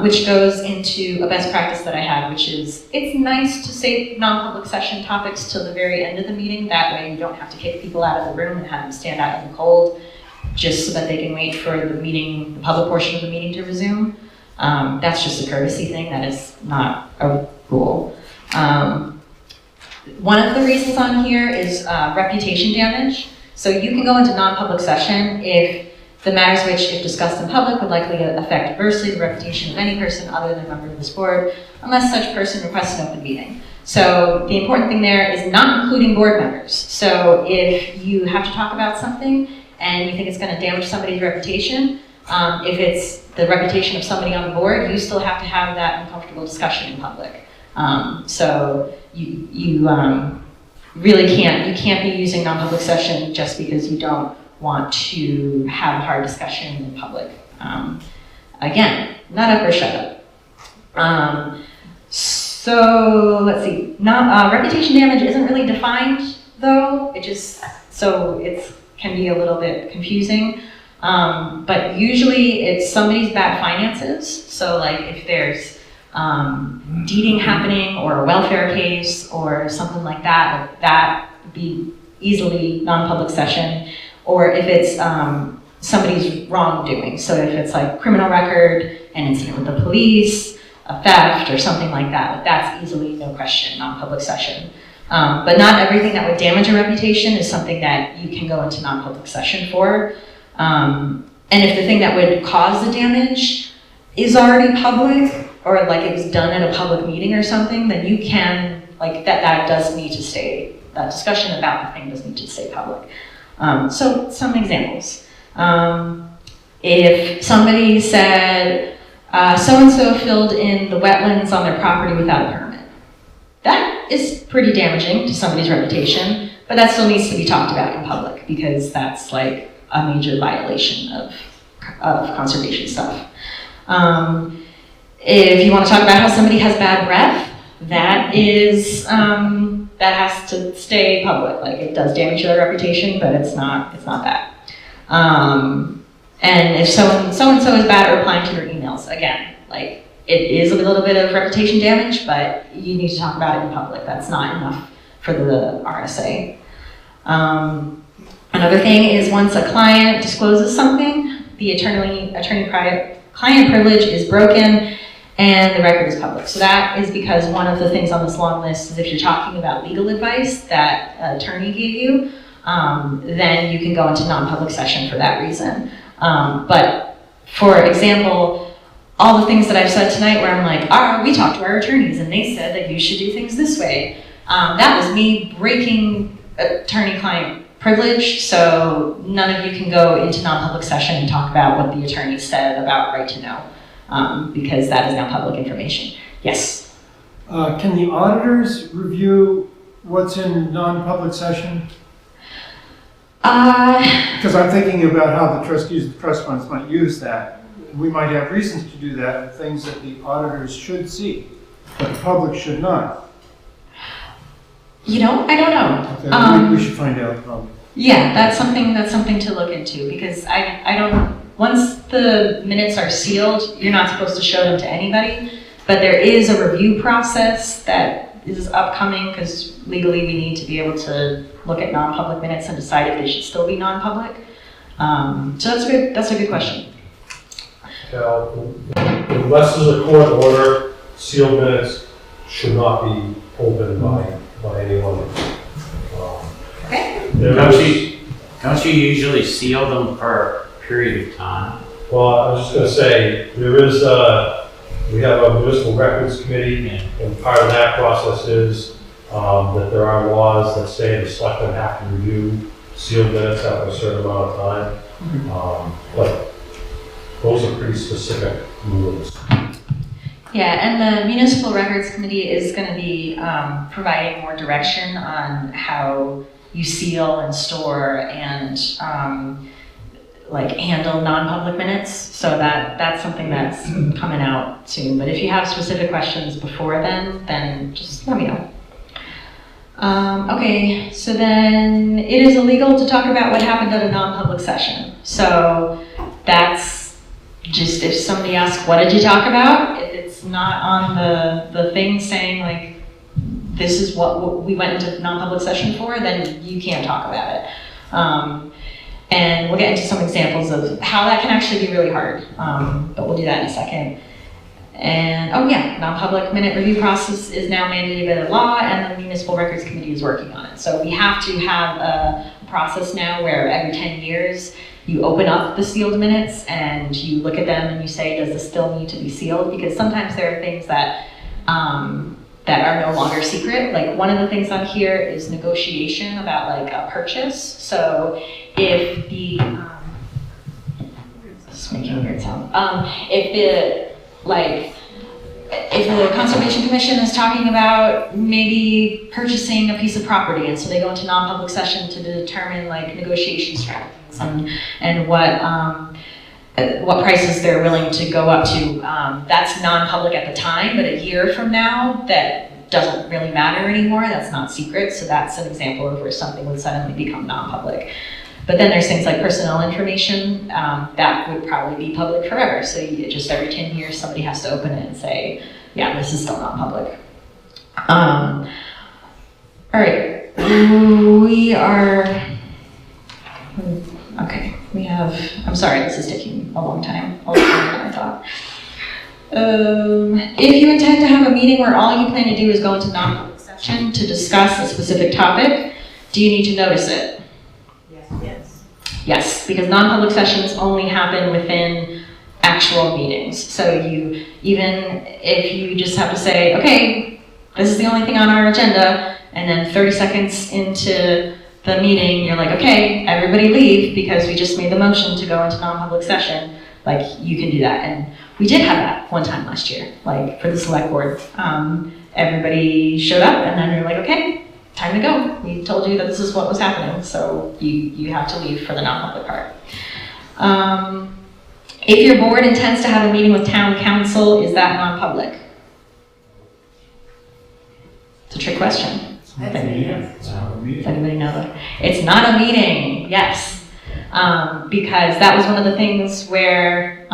Which goes into a best practice that I have, which is, it's nice to save non-public session topics till the very end of the meeting. That way you don't have to kick people out of the room and have them stand out in the cold, just so that they can wait for the meeting, the public portion of the meeting to resume. That's just a courtesy thing, that is not a rule. One of the reasons on here is reputation damage. So you can go into non-public session if the matters which, if discussed in public, would likely affect adversely the reputation of any person other than a member of this board, unless such person requests an open meeting. So the important thing there is not including board members. So if you have to talk about something and you think it's going to damage somebody's reputation, if it's the reputation of somebody on the board, you still have to have that uncomfortable discussion in public. So you really can't be using non-public session just because you don't want to have a hard discussion in public. Again, not up or shut up. So let's see, reputation damage isn't really defined though. It can be a little bit confusing. But usually it's somebody's bad finances. So like if there's deeding happening or a welfare case or something like that, that would be easily non-public session. Or if it's somebody's wrongdoing. So if it's like criminal record, an incident with the police, a theft or something like that, that's easily, no question, non-public session. But not everything that would damage a reputation is something that you can go into non-public session for. And if the thing that would cause the damage is already public, or like it was done at a public meeting or something, then you can, like that does need to stay, that discussion about the thing does need to stay public. So some examples. If somebody said, so-and-so filled in the wetlands on their property without a permit, that is pretty damaging to somebody's reputation, but that still needs to be talked about in public because that's like a major violation of conservation stuff. If you want to talk about how somebody has bad breath, that has to stay public. Like it does damage their reputation, but it's not that. And if so-and-so is bad at replying to your emails, again, like it is a little bit of reputation damage, but you need to talk about it in public. That's not enough for the RSA. Another thing is once a client discloses something, the attorney-client privilege is broken, and the record is public. So that is because one of the things on this long list is if you're talking about legal advice that an attorney gave you, then you can go into non-public session for that reason. But for example, all the things that I've said tonight where I'm like, we talked to our attorneys and they said that you should do things this way. That was me breaking attorney-client privilege, so none of you can go into non-public session and talk about what the attorney said about right to know, because that is now public information. Yes? Can the auditors review what's in non-public session? Because I'm thinking about how the trustees of the trust funds might use that. We might have reasons to do that with things that the auditors should see, but the public should not. I don't know. Okay, we should find out probably. Yeah, that's something to look into, because I don't, once the minutes are sealed, you're not supposed to show them to anybody, but there is a review process that is upcoming, because legally we need to be able to look at non-public minutes and decide if they should still be non-public. So that's a good question. Unless there's a court order, sealed minutes should not be opened by anyone. Okay. Don't you usually seal them for a period of time? Well, I was just gonna say, there is, we have a municipal records committee, and part of that process is that there are laws that say the selectmen have to review sealed minutes after a certain amount of time. But those are pretty specific rules. Yeah, and the Municipal Records Committee is going to be providing more direction on how you seal and store and handle non-public minutes. So that's something that's coming out soon. But if you have specific questions before then just let me know. Okay, so then it is illegal to talk about what happened at a non-public session. So that's just if somebody asks, what did you talk about? If it's not on the thing saying this is what we went into non-public session for, then you can't talk about it. And we'll get into some examples of how that can actually be really hard, but we'll do that in a second. And non-public minute review process is now mandated by the law, and the Municipal Records Committee is working on it. So we have to have a process now where every 10 years you open up the sealed minutes and you look at them and you say, does this still need to be sealed? Because sometimes there are things that are no longer secret. Like one of the things on here is negotiation about a purchase. So if the, just making a weird sound. If the Conservation Commission is talking about maybe purchasing a piece of property, and so they go into non-public session to determine negotiation strategies and what prices they're willing to go up to. That's non-public at the time, but a year from now, that doesn't really matter anymore. That's not secret, so that's an example of where something would suddenly become non-public. But then there's things like personnel information that would probably be public forever. So just every 10 years, somebody has to open it and say, yeah, this is still not public. All right, we are, okay, we have, I'm sorry, this is taking a long time, a lot longer than I thought. If you intend to have a meeting where all you plan to do is go into non-public session to discuss a specific topic, do you need to notice it? Yes, because non-public sessions only happen within actual meetings. So even if you just have to say, okay, this is the only thing on our agenda, and then 30 seconds into the meeting, you're like, okay, everybody leave because we just made the motion to go into non-public session, you can do that. And we did have that one time last year, for the select board. Everybody showed up and then you're like, okay, time to go. We told you that this is what was happening, so you have to leave for the non-public part. If your board intends to have a meeting with town council, is that non-public? It's a trick question. Does anybody know that? It's not a meeting, yes. Because that was one of the things where,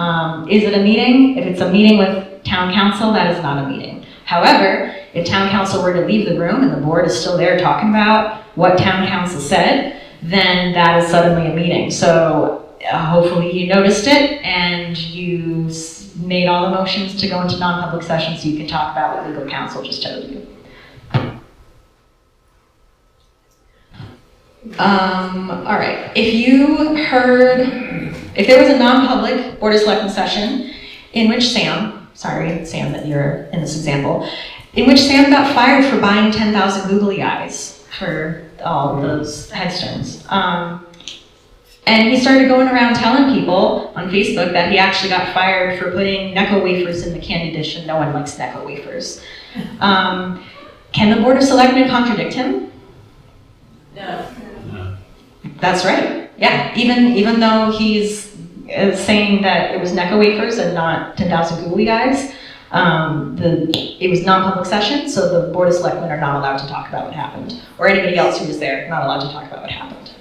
is it a meeting? If it's a meeting with town council, that is not a meeting. However, if town council were to leave the room and the board is still there talking about what town council said, then that is suddenly a meeting. So hopefully you noticed it and you made all the motions to go into non-public session so you can talk about what legal counsel just told you. All right, if there was a non-public Board of Selectmen session in which Sam that you're in this example, in which Sam got fired for buying 10,000 googly eyes for all of those headstones. And he started going around telling people on Facebook that he actually got fired for putting Necco wafers in the candy dish, and no one likes Necco wafers. Can the Board of Selectmen contradict him? No. That's right. Yeah, even though he's saying that it was Necco wafers and not 10,000 googly eyes, it was non-public session, so the Board of Selectmen are not allowed to talk about what happened, or anybody else who was there, not allowed to talk about what happened.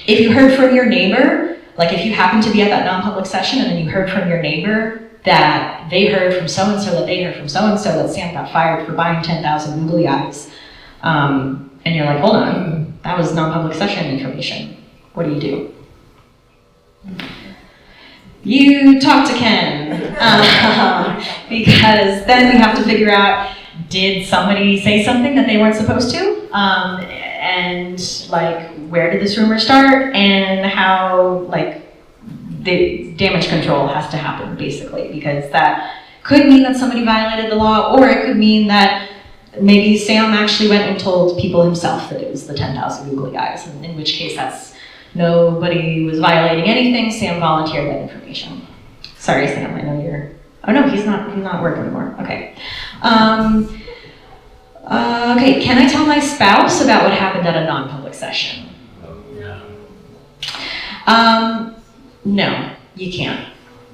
If you heard from your neighbor, like if you happened to be at that non-public session and then you heard from your neighbor that they heard from so-and-so that they heard from so-and-so that Sam got fired for buying 10,000 googly eyes, and you're like, hold on, that was non-public session information. What do? You talk to Ken, because then we have to figure out, did somebody say something that they weren't supposed to? And like, where did this rumor start? And how, like, the damage control has to happen, basically, because that could mean that somebody violated the law, or it could mean that maybe Sam actually went and told people himself that it was the 10,000 googly eyes, in which case nobody was violating anything. Sam volunteered that information. Sorry, Sam, I know you're, oh no, he's not working anymore, okay. Okay, can I tell my spouse about what happened at a non-public session? No, you can't.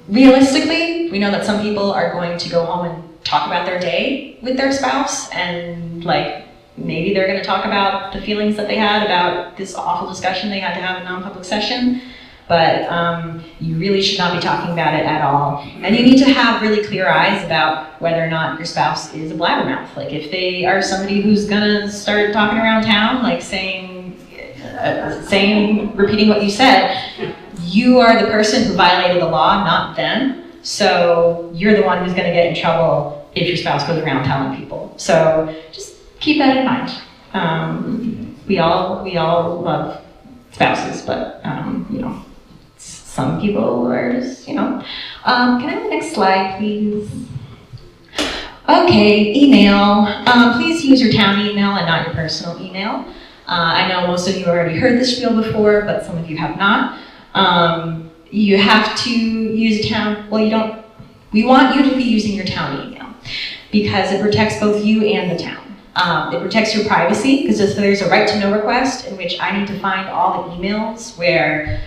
Realistically, we know that some people are going to go home and talk about their day with their spouse, and like, maybe they're going to talk about the feelings that they had about this awful discussion they had to have in non-public session, but you really should not be talking about it at all. And you need to have really clear eyes about whether or not your spouse is a blabbermouth. Like if they are somebody who's going to start talking around town, like repeating what you said, you are the person who violated the law, not them. So you're the one who's going to get in trouble if your spouse goes around telling people. So just keep that in mind. We all love spouses, but some people are just, Can I have the next slide, please? Okay, email. Please use your town email and not your personal email. I know most of you already heard this spiel before, but some of you have not. You have to use a town, we want you to be using your town email because it protects both you and the town. It protects your privacy because if there's a right to know request in which I need to find all the emails where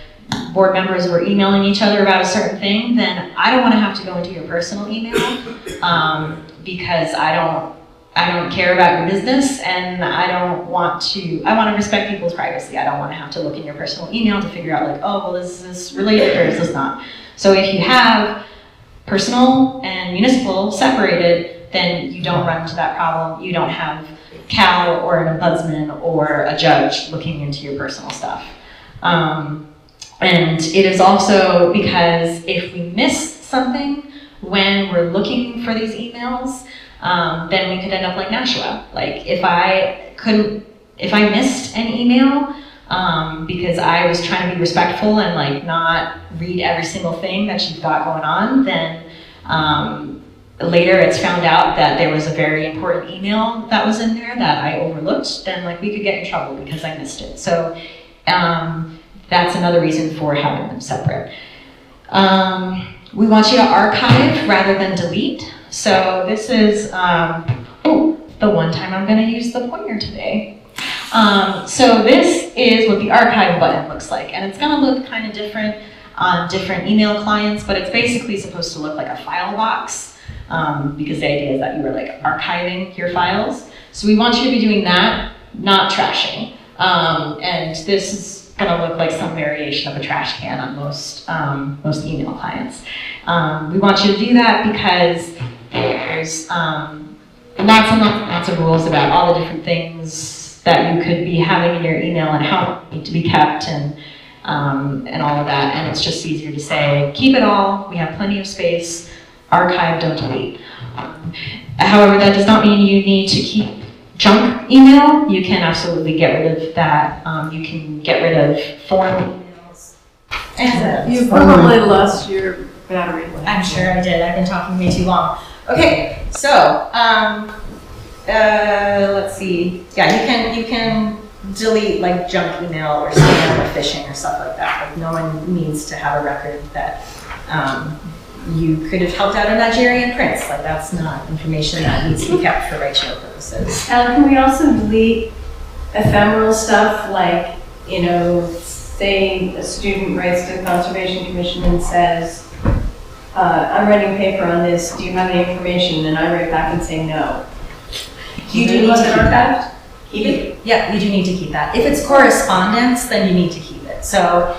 board members were emailing each other about a certain thing, then I don't want to have to go into your personal email because I don't care about your business, and I want to respect people's privacy. I don't want to have to look in your personal email to figure out like, oh, well, is this related or is this not? So if you have personal and municipal separated, then you don't run into that problem. You don't have Cal or an ombudsman or a judge looking into your personal stuff. And it is also because if we miss something when we're looking for these emails, then we could end up like Nashua. Like if I missed an email because I was trying to be respectful and like not read every single thing that you've got going on, then later it's found out that there was a very important email that was in there that I overlooked, then like we could get in trouble because I missed it. So that's another reason for having them separate. We want you to archive rather than delete. So this is, the one time I'm gonna use the pointer today. So this is what the archive button looks like, and it's gonna look kind of different on different email clients, but it's basically supposed to look like a file box, because the idea is that you were like archiving your files. So we want you to be doing that, not trashing. And this is gonna look like some variation of a trash can on most email clients. We want you to do that because there's lots and lots of rules about all the different things that you could be having in your email and how they need to be kept, and and all of that. And it's just easier to say, keep it all, we have plenty of space, archive, don't delete. However, that does not mean you need to keep junk email. You can absolutely get rid of that. You can get rid of form emails. And You probably lost your battery life. I'm sure I did. I've been talking way too long. Okay, so let's see. Yeah, you can delete like junk email or spam or phishing or stuff like that. Like no one needs to have a record that you could have helped out a Nigerian prince. Like that's not information that needs to be kept for right to know purposes. Can we also delete ephemeral stuff like, you know, say a student writes to the Conservation Commission and says, I'm writing a paper on this, do you have any information? And I write back and say no. You do need to keep that. Yeah, you do need to keep that. If it's correspondence, then you need to keep it. So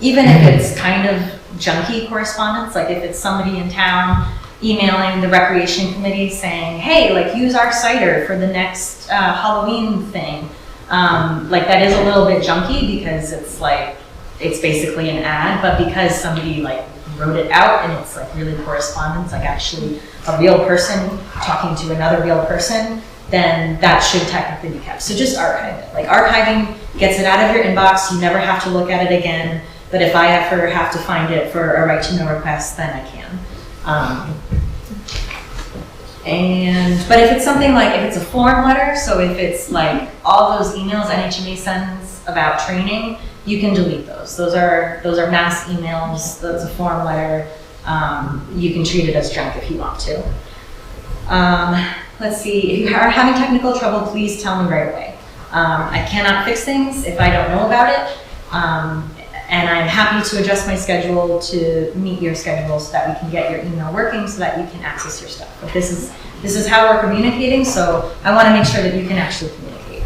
even if it's kind of junky correspondence, like if it's somebody in town emailing the recreation committee saying, hey, like use our cider for the next Halloween thing, like that is a little bit junky because it's like, it's basically an ad, but because somebody like wrote it out and it's like really correspondence, like actually a real person talking to another real person, then that should technically be kept. So just archive it. Like archiving gets it out of your inbox, you never have to look at it again, but if I ever have to find it for a right to know request, then I can. But if it's something like, if it's a form letter, so if it's like all those emails NHMA sends about training, you can delete those. Those are mass emails, that's a form letter. You can treat it as junk if you want to. Let's see, if you are having technical trouble, please tell me right away. I cannot fix things if I don't know about it. And I'm happy to adjust my schedule to meet your schedule so that we can get your email working so that you can access your stuff. But this is how we're communicating, so I want to make sure that you can actually communicate.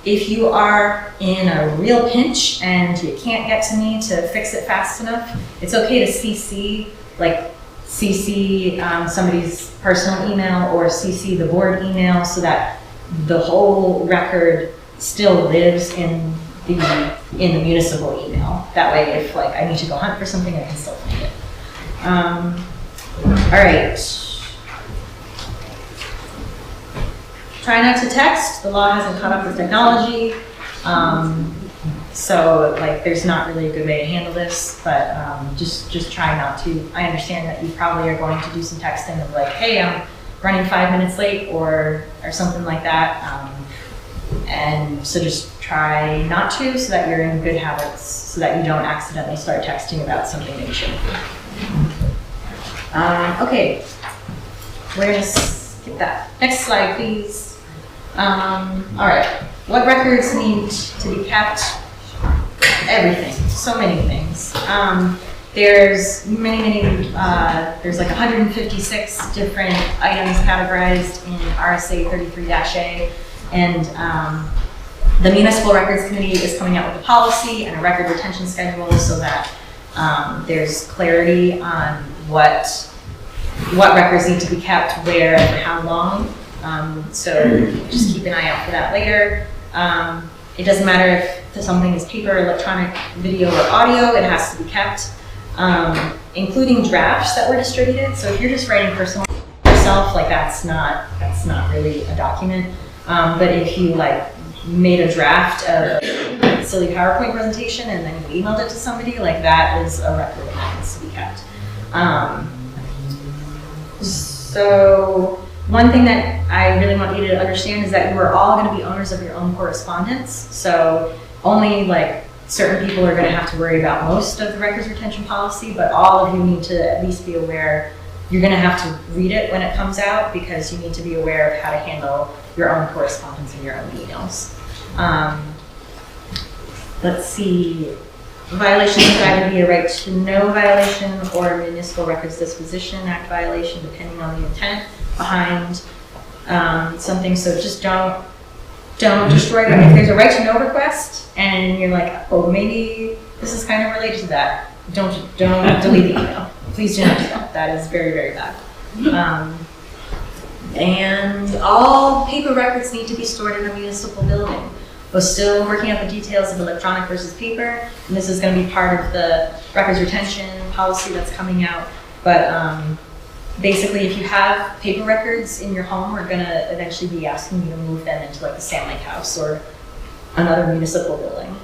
If you are in a real pinch and you can't get to me to fix it fast enough, it's okay to CC somebody's personal email or CC the board email so that the whole record still lives in the municipal email. That way, if like I need to go hunt for something, I can still find it. All right. Try not to text. The law hasn't caught up with technology. So like there's not really a good way to handle this, but just try not to. I understand that you probably are going to do some texting of like, hey, I'm running 5 minutes late or something like that. And so just try not to so that you're in good habits so that you don't accidentally start texting about something that you shouldn't do. Okay, we're gonna skip that. Next slide, please. All right, what records need to be kept? Everything, so many things. There's there's like 156 different items categorized in RSA 33-A, and the Municipal Records Committee is coming out with a policy and a record retention schedule so that there's clarity on what records need to be kept, where, and for how long. So just keep an eye out for that later. It doesn't matter if something is paper, electronic, video, or audio, it has to be kept, including drafts that were distributed. So if you're just writing personal yourself, like that's not really a document. But if you like made a draft of a silly PowerPoint presentation and then you emailed it to somebody, like that is a record that needs to be kept. So one thing that I really want you to understand is that you are all going to be owners of your own correspondence. So only like certain people are going to have to worry about most of the records retention policy, but all of you need to at least be aware. You're going to have to read it when it comes out because you need to be aware of how to handle your own correspondence and your own emails. Let's see. Violations could either be a right to know violation or a Municipal Records Disposition Act violation, depending on the intent behind something. So just don't destroy it. If there's a right to know request and you're like, oh, maybe this is kind of related to that, don't delete the email. Please do not do that. That is very, very bad. And all paper records need to be stored in a municipal building. We're still working out the details of electronic versus paper, and this is going to be part of the records retention policy that's coming out. But basically, if you have paper records in your home, we're going to eventually be asking you to move them into like the Sand Lake House or another municipal building.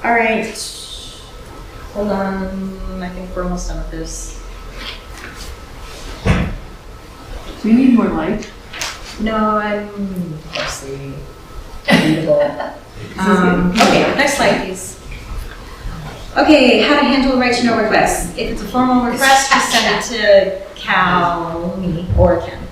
All right, hold on. I think we're almost done with this. Do you need more light? No, I'm mostly readable. Okay, next slide, please. Okay, how to handle right to know requests. If it's a formal request, just send it to Cal, me, or Ken.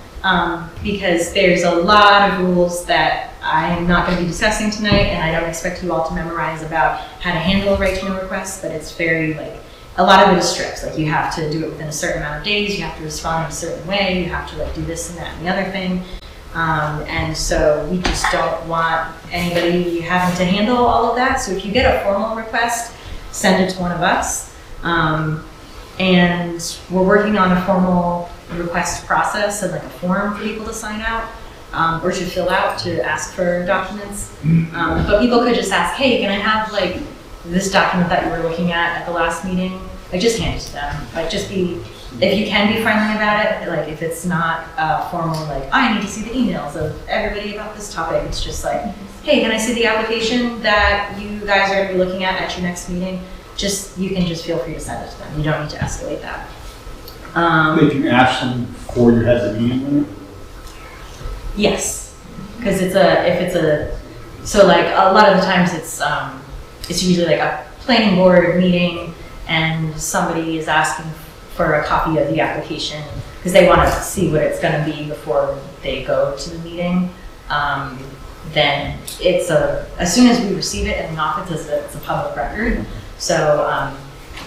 Because there's a lot of rules that I'm not going to be discussing tonight, and I don't expect you all to memorize about how to handle a right to know request, but it's very, like, a lot of it is strict. Like, you have to do it within a certain amount of days, you have to respond in a certain way, you have to, like, do this and that and the other thing. And so we just don't want anybody having to handle all of that. So if you get a formal request, send it to one of us. And we're working on a formal request process and like a form for people to sign out or to fill out to ask for documents. But people could just ask, hey, can I have like this document that you were looking at the last meeting? Like, just hand it to them. Like, just be, if you can be friendly about it, like if it's not formal, like I need to see the emails of everybody about this topic. It's just like, hey, can I see the application that you guys are going to be looking at your next meeting? You can just feel free to send it to them. You don't need to escalate that. Did you ask them before you had the meeting with them? Yes, because so like a lot of the times it's usually like a planning board meeting and somebody is asking for a copy of the application because they want to see what it's going to be before they go to the meeting. Then as soon as we receive it in the office, it's a public record. So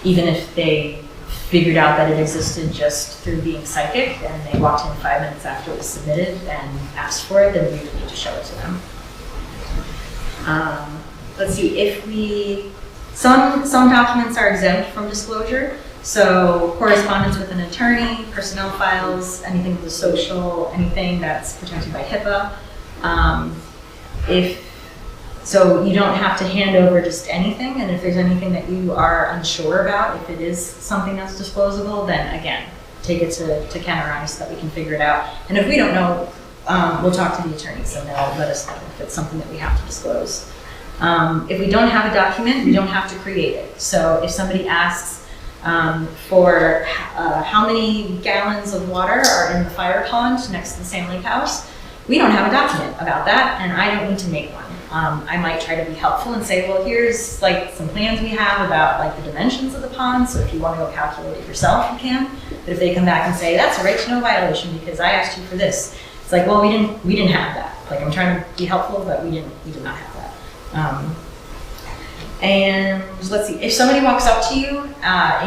even if they figured out that it existed just through being psychic and they walked in 5 minutes after it was submitted and asked for it, then we would need to show it to them. Let's see, some documents are exempt from disclosure. So correspondence with an attorney, personnel files, anything with the social, anything that's protected by HIPAA. So you don't have to hand over just anything, and if there's anything that you are unsure about, if it is something that's disclosable, then again, take it to Ken or I so that we can figure it out. And if we don't know, we'll talk to the attorneys and they'll let us know if it's something that we have to disclose. If we don't have a document, we don't have to create it. So if somebody asks for how many gallons of water are in the fire pond next to the Sand Lake House, we don't have a document about that, and I don't need to make one. I might try to be helpful and say, well, here's like some plans we have about like the dimensions of the pond, so if you want to go calculate it yourself, you can. But if they come back and say, that's a right to know violation because I asked you for this, it's like, well, we didn't have that. Like, I'm trying to be helpful, but we did not have that. And let's see, if somebody walks up to you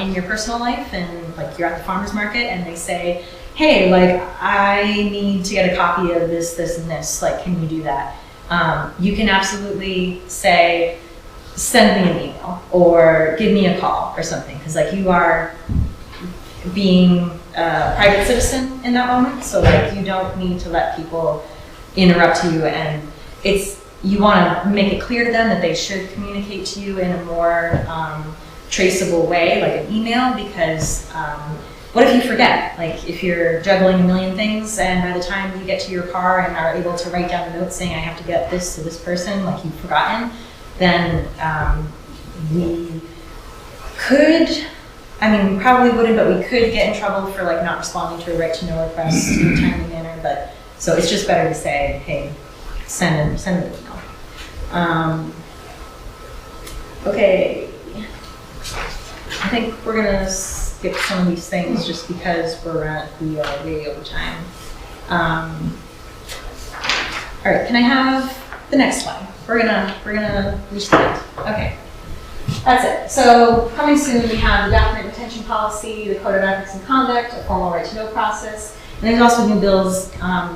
in your personal life and like you're at the farmer's market and they say, hey, like I need to get a copy of this, this, and this, like can you do that? You can absolutely say, send me an email or give me a call or something, because like you are being a private citizen in that moment, so like you don't need to let people interrupt you, and you want to make it clear to them that they should communicate to you in a more traceable way, like an email, because what if you forget? Like if you're juggling a million things and by the time you get to your car and are able to write down a note saying I have to get this to this person, like you've forgotten, then we could, I mean, we probably wouldn't, but we could get in trouble for like not responding to a right to know request in a timely manner. But so it's just better to say, hey, send an email. Okay, I think we're gonna skip some of these things just because we are way over time. All right, can I have the next slide? We're gonna reach the end. Okay, that's it. So coming soon, we have the document retention policy, the code of ethics and conduct, a formal right to know process, and there's also new bills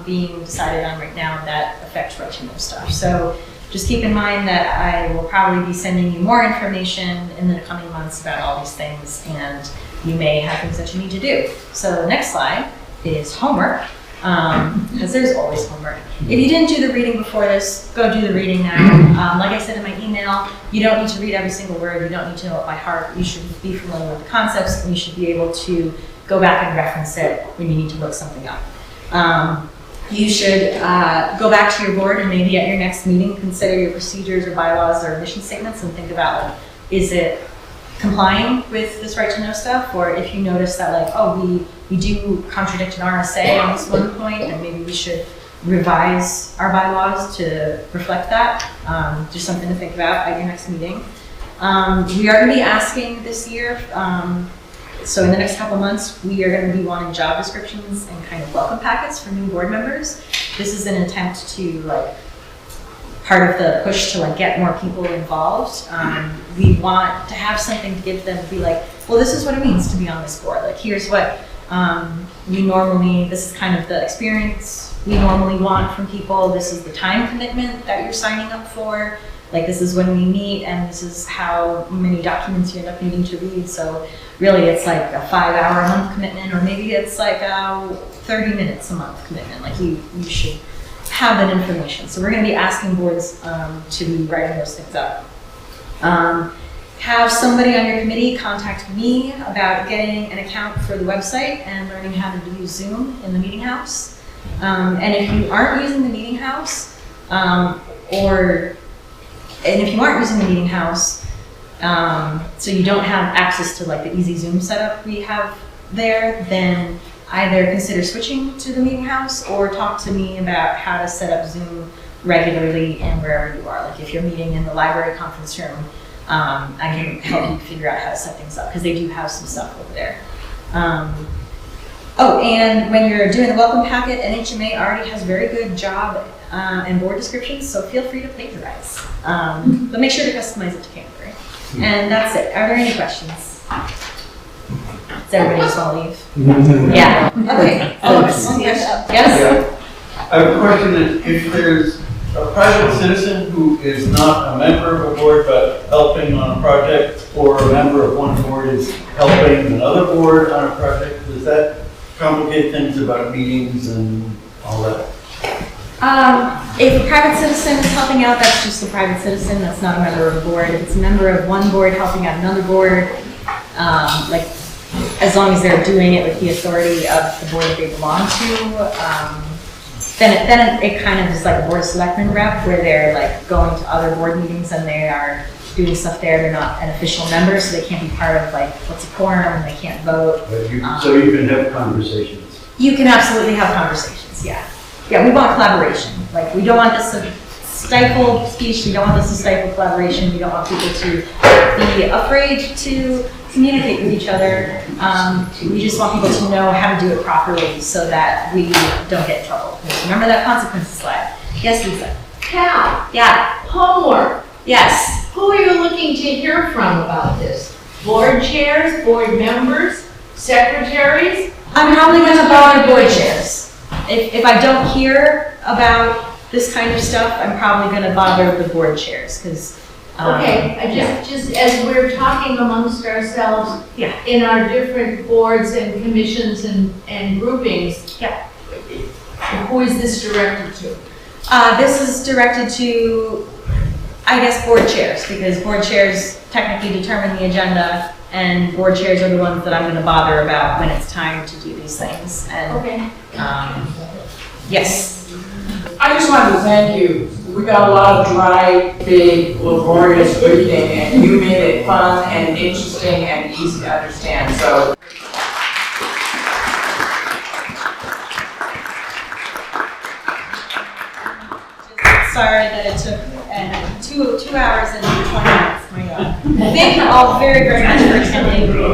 being decided on right now that affect right to know stuff. So just keep in mind that I will probably be sending you more information in the coming months about all these things, and you may have things that you need to do. So the next slide is homework. because there's always homework. If you didn't do the reading before this, go do the reading now. Like I said in my email, you don't need to read every single word, you don't need to know it by heart. You should be familiar with the concepts, and you should be able to go back and reference it when you need to look something up. You should go back to your board and maybe at your next meeting, consider your procedures or bylaws or mission statements and think about, like, is it complying with this right to know stuff? Or if you notice that, like, oh, we do contradict an RSA on this one point, then maybe we should revise our bylaws to reflect that. Just something to think about at your next meeting. We are going to be asking this year, so in the next couple months, we are going to be wanting job descriptions and kind of welcome packets for new board members. This is an attempt to, like, part of the push to, like, get more people involved. We want to have something to give them, to be like, well, this is what it means to be on this board. Like, here's what this is kind of the experience we normally want from people. This is the time commitment that you're signing up for. Like, this is when we meet, and this is how many documents you end up needing to read. So really, it's like a 5-hour a month commitment, or maybe it's like a 30 minutes a month commitment. Like, you should have that information. So we're going to be asking boards to be writing those things up. Have somebody on your committee contact me about getting an account for the website and learning how to use Zoom in the meeting house. And if you aren't using the meeting house, so you don't have access to, like, the easy Zoom setup we have there, then either consider switching to the meeting house or talk to me about how to set up Zoom regularly and wherever you are. Like, if you're meeting in the library conference room, I can help you figure out how to set things up, because they do have some stuff over there. And when you're doing the welcome packet, NHMA already has very good job and board descriptions, so feel free to plagiarize. But make sure to customize it to Canterbury. And that's it. Are there any questions? Does everybody just want to leave? Yeah. Okay. Yes? Yeah. I have a question that if there's a private citizen who is not a member of a board but helping on a project, or a member of one board is helping another board on a project, does that complicate things about meetings and all that? If a private citizen is helping out, that's just a private citizen. That's not a member of a board. If it's a member of one board helping out another board, like, as long as they're doing it with the authority of the board that they belong to, then it kind of is like a board of selectmen rep, where they're, like, going to other board meetings and they are doing stuff there. They're not an official member, so they can't be part of, like, what's a quorum, and they can't vote. So you can have conversations? You can absolutely have conversations, yeah. Yeah, we want collaboration. Like, we don't want this to stifle speech, we don't want this to stifle collaboration, we don't want people to be afraid to communicate with each other. We just want people to know how to do it properly so that we don't get in trouble. Remember that consequences slide. Yes, Lisa? Cal? Yeah. Homework. Yes. Who are you looking to hear from about this? Board chairs, board members, secretaries? I'm probably going to bother board chairs. If I don't hear about this kind of stuff, I'm probably going to bother the board chairs, because just as we're talking amongst ourselves, yeah, in our different boards and commissions and groupings, yeah, who is this directed to? This is directed to, I guess, board chairs, because board chairs technically determine the agenda, and board chairs are the ones that I'm going to bother about when it's time to do these things. And yes. I just wanted to thank you. We got a lot of dry, big, laborious reading, and you made it fun and interesting and easy to understand. So. Sorry that it took 2 hours and 20 minutes. My God. Thank you all very, very much for attending.